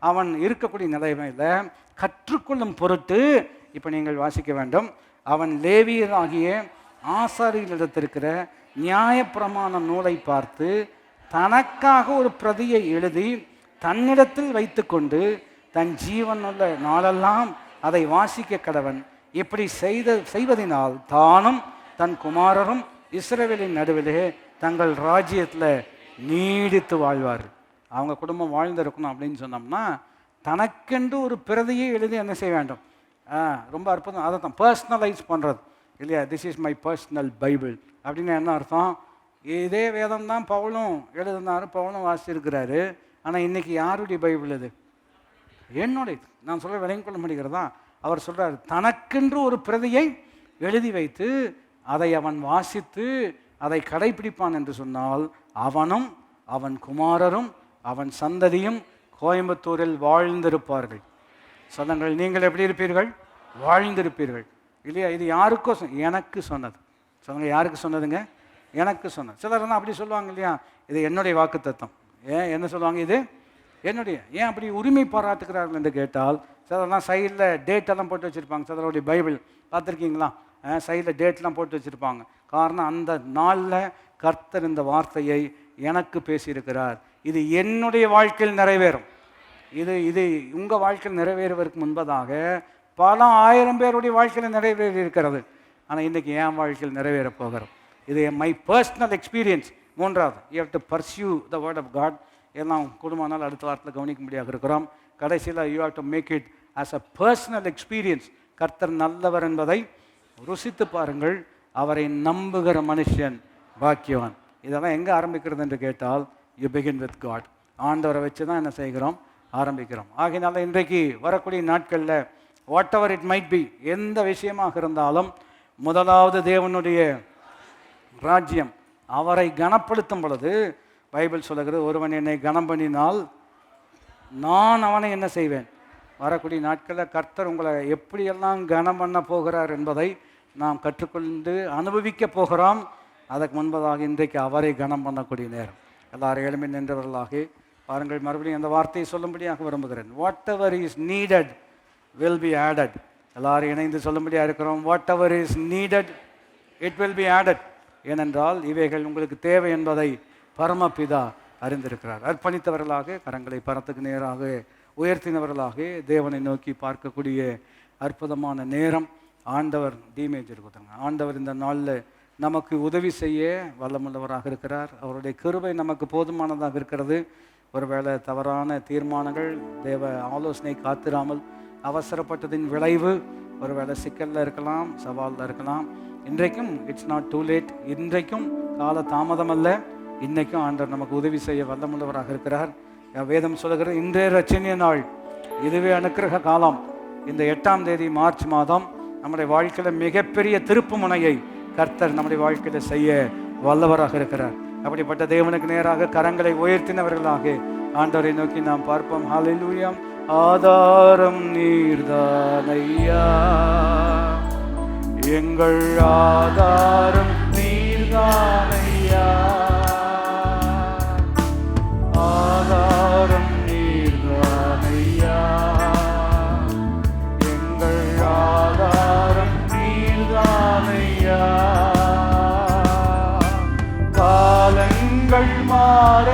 அவன் இருக்கக்கூடிய நிலைமையில் கற்றுக்கொள்ளும் பொருட்டு இப்போ நீங்கள் வாசிக்க வேண்டும். அவன் லேவியராகிய ஆசாரியர்களிடத்திருக்கிற நியாயப்பிரமாண நூலை பார்த்து தனக்காக ஒரு பிரதியை எழுதி தன்னிடத்தில் வைத்து கொண்டு தன் ஜீவனுள்ள நாளெல்லாம் அதை வாசிக்க கடவன். இப்படி செய்வதனால் தானும் தன் குமாரரும் இஸ்ரவேலின் நடுவிலே தங்கள் ராஜ்யத்தில் நீடித்து வாழ்வார். அவங்க குடும்பம் வாழ்ந்திருக்கணும் அப்படின்னு சொன்னோம்னா தனக்கென்று ஒரு பிரதியை எழுதி என்ன செய்ய வேண்டும்? ரொம்ப அற்புதம். அதை தான் பர்சனலைஸ் பண்ணுறது இல்லையா? This is my personal Bible அப்படின்னு என்ன அர்த்தம்? இதே வேதம் தான் பவுலும் எழுதினார், பவுலும் வாசிச்சிருக்கிறாரு. ஆனால் இன்றைக்கி யாருடைய பைபிள் இது? என்னுடைய. நான் சொல்ல விளங்கிக் கொள்ள முடிகிறதா? அவர் சொல்கிறார், தனக்கென்று ஒரு பிரதியை எழுதி வைத்து அதை அவன் வாசித்து அதை கடைபிடிப்பான் என்று சொன்னால் அவனும் அவன் குமாரரும் அவன் சந்ததியும் கோயம்புத்தூரில் வாழ்ந்திருப்பார்கள். சொல்லுங்கள், நீங்கள் எப்படி இருப்பீர்கள்? வாழ்ந்திருப்பீர்கள் இல்லையா? இது யாருக்கோ எனக்கு சொன்னது. சொல்லுங்கள், யாருக்கு சொன்னதுங்க? எனக்கு சொன்னது. சிலர்னா அப்படி சொல்லுவாங்க இல்லையா, இது என்னுடைய வாக்கு தத்தம். ஏன் என்ன சொல்லுவாங்க? இது என்னுடைய. ஏன் அப்படி உரிமை பாராட்டுகிறார்கள் என்று கேட்டால், சிலர்லாம் சைடில் டேட்டெல்லாம் போட்டு வச்சுருப்பாங்க. சிலருடைய பைபிள் பார்த்துருக்கீங்களா? சைடில் டேட்லாம் போட்டு வச்சுருப்பாங்க. காரணம், அந்த நாளில் கர்த்தர் இந்த வார்த்தையை எனக்கு பேசியிருக்கிறார், இது என்னுடைய வாழ்க்கையில் நிறைவேறும். இது உங்கள் வாழ்க்கையில் நிறைவேறுவதற்கு முன்பதாக பல ஆயிரம் பேருடைய வாழ்க்கையில் நிறைவேறி இருக்கிறது. ஆனால் இன்றைக்கி என் வாழ்க்கையில் நிறைவேறப் போகிறோம். இது மை பர்சனல் எக்ஸ்பீரியன்ஸ். மூன்றாவது, you have to pursue the word of God. எல்லாம் குடும்பம்னால் அடுத்த வாரத்தில் கவனிக்கும்படியாக இருக்கிறோம். கடைசியில் you have to make it as a personal experience. கர்த்தர் நல்லவர் என்பதை ருசித்து பாருங்கள், அவரை நம்புகிற மனுஷன் பாக்கியவான். இதெல்லாம் எங்கே ஆரம்பிக்கிறது என்று கேட்டால், யூ பிகின் வித் காட். ஆண்டவரை வச்சு தான் என்ன செய்கிறோம், ஆரம்பிக்கிறோம். ஆகையினால இன்றைக்கு வரக்கூடிய நாட்களில் what ever it might be, எந்த விஷயமாக இருந்தாலும் முதலாவது தேவனுடைய ராஜ்யம், அவரை கனப்படுத்தும் பொழுது பைபிள் சொல்லுகிறது, ஒருவன் என்னை கனம் பண்ணினால் நான் அவனை என்ன செய்வேன். வரக்கூடிய நாட்களில் கர்த்தர் உங்களை எப்படியெல்லாம் கனம் பண்ண போகிறார் என்பதை நாம் கற்றுக்கொண்டு அனுபவிக்க போகிறோம். அதற்கு முன்பதாக இன்றைக்கு அவரை கனம் பண்ணக்கூடிய நேரம். எல்லாரும் எழுமி நின்றவர்களாக பாருங்கள். மறுபடியும் அந்த வார்த்தையை சொல்லும்படியாக விரும்புகிறேன். What ever is needed will be added. எல்லாரும் இணைந்து சொல்லும்படியாக இருக்கிறோம். What ever is needed it will be added. ஏனென்றால் இவைகள் உங்களுக்கு தேவை என்பதை பரமபிதா அறிந்திருக்கிறார். அர்ப்பணித்தவர்களாக கரங்களை பரத்துக்கு நேராக உயர்த்தினவர்களாக தேவனை நோக்கி பார்க்கக்கூடிய அற்புதமான நேரம். ஆண்டவர் டீமேஜ் இருக்குதுங்க. ஆண்டவர் இந்த நாளில் நமக்கு உதவி செய்ய வல்லமுள்ளவராக இருக்கிறார். அவருடைய கிருபை நமக்கு போதுமானதாக இருக்கிறது. ஒருவேளை தவறான தீர்மானங்கள், தேவ ஆலோசனை காத்திராமல் அவசரப்பட்டதின் விளைவு ஒருவேளை சிக்கலில் இருக்கலாம், சவாலில் இருக்கலாம். இன்றைக்கும் இட்ஸ் நாட் டூ லேட். இன்றைக்கும் கால தாமதம் அல்ல. இன்றைக்கும் ஆண்டவர் நமக்கு உதவி செய்ய வல்லமுள்ளவராக இருக்கிறார். வேதம் சொல்லுகிறது, இன்றைய ரட்சணிய நாள், இதுவே அனுக்கிரக காலம். இந்த 8ஆம் தேதி மார்ச் மாதம் நம்முடைய வாழ்க்கையில் மிகப்பெரிய திருப்பு முனையை கர்த்தர் நம்முடைய வாழ்க்கையில் செய்ய வல்லவராக இருக்கிறார். அப்படிப்பட்ட தேவனுக்கு நேராக கரங்களை உயர்த்தினவர்களாக ஆண்டவரை நோக்கி நாம் பார்ப்போம். ஹல்லேலூயா. ஆதாரம் நீர்தானையா, எங்கள் ஆதாரம் நீர்தானையா, ஆதாரம் நீர்தானையா, எங்கள் ஆதாரம் நீர்தானையா. காலங்கள் மாற,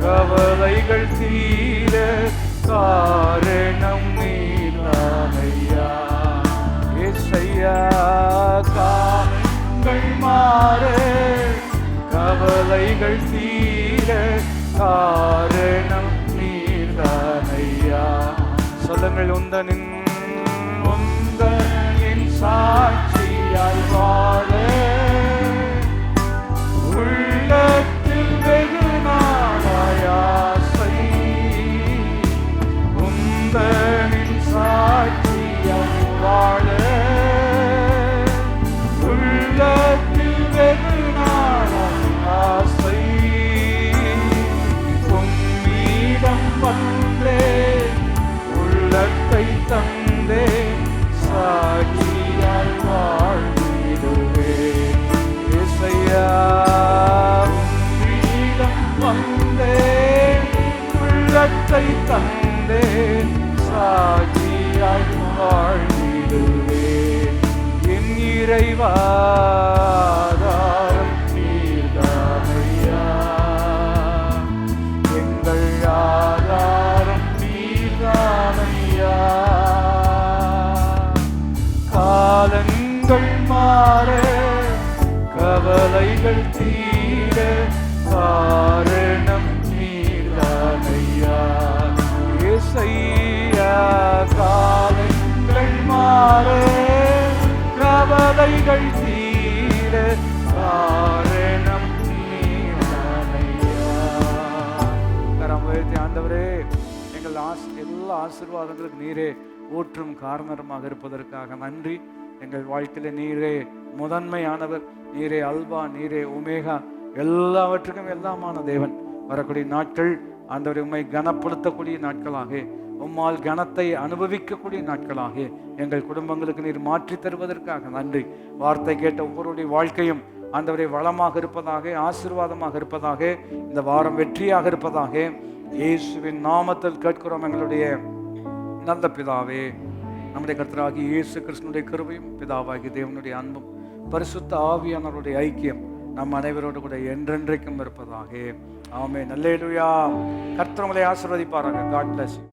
கவலைகள் தீர, காரணம் நீர்தானையா. ஏசையா, காலங்கள் மாற, கவலைகள் தீர, காரணம் நீர்தானையா. சொல்லுங்கள், உந்தனின் சாட்சியாய் வாழ உள்ளத்தில் வெகு நாளாய் ஆசை. உந்தனின் சாட்சியாய் வாழ உள்ளத்தில் வெகு நாளாய் ஆசை. உம்மிடம் வந்தே உள்ளத்தை தந்தே சாட்சியாய் வாழ்ந்திடுவேன். இசையா, உம்மிடம் வந்தேன், உள்ளத்தை தந்தேன், சாட்சியாய் வாழ்ந்திடுவேன். என் இறைவா, ஆதாரம் நீர்தானையா, எங்கள் ஆதாரம் நீர்தானையா. காலங்கள் மாற, கவலைகள் தீர, காரணம் நீர்தானையா. இசையா, காலங்கள் மாற, கவலைகள் தீர, காரணம் நீர்தானையா. கரம் உயர்த்தி, ஆண்டவரே, எங்கள் எல்லா ஆசீர்வாதங்களுக்கு நீரே ஊற்றும் காரணமாக இருப்பதற்காக நன்றி. எங்கள் வாழ்க்கையில் நீரே முதன்மையானவர், நீரே அல்பா, நீரே ஒமேகா, எல்லாவற்றுக்கும் எல்லாமான தேவன். வரக்கூடிய நாட்கள் ஆண்டவரை உம்மை கனப்படுத்தக்கூடிய நாட்களாக, உம்மால் கனத்தை அனுபவிக்கக்கூடிய நாட்களாக எங்கள் குடும்பங்களுக்கு நீர் மாற்றி தருவதற்காக நன்றி. வார்த்தை கேட்ட ஒவ்வொருடைய வாழ்க்கையும் ஆண்டவரை வளமாக இருப்பதாக, ஆசீர்வாதமாக இருப்பதாக, இந்த வாரம் வெற்றியாக இருப்பதாக இயேசுவின் நாமத்தில் கேட்கிறோம் எங்களுடைய நல்ல பிதாவே. நம்முடைய கர்த்தராகிய இயேசு கிறிஸ்துவினுடைய கிருபையும் பிதாவாகிய தேவனுடைய அன்பும் பரிசுத்த ஆவியானவருடைய ஐக்கியம் நம் அனைவரோடு கூட என்றென்றைக்கும் இருப்பதாக. ஆமென். அல்லேலூயா. கர்த்தர் உங்களை ஆசீர்வதிப்பாராக. God bless you.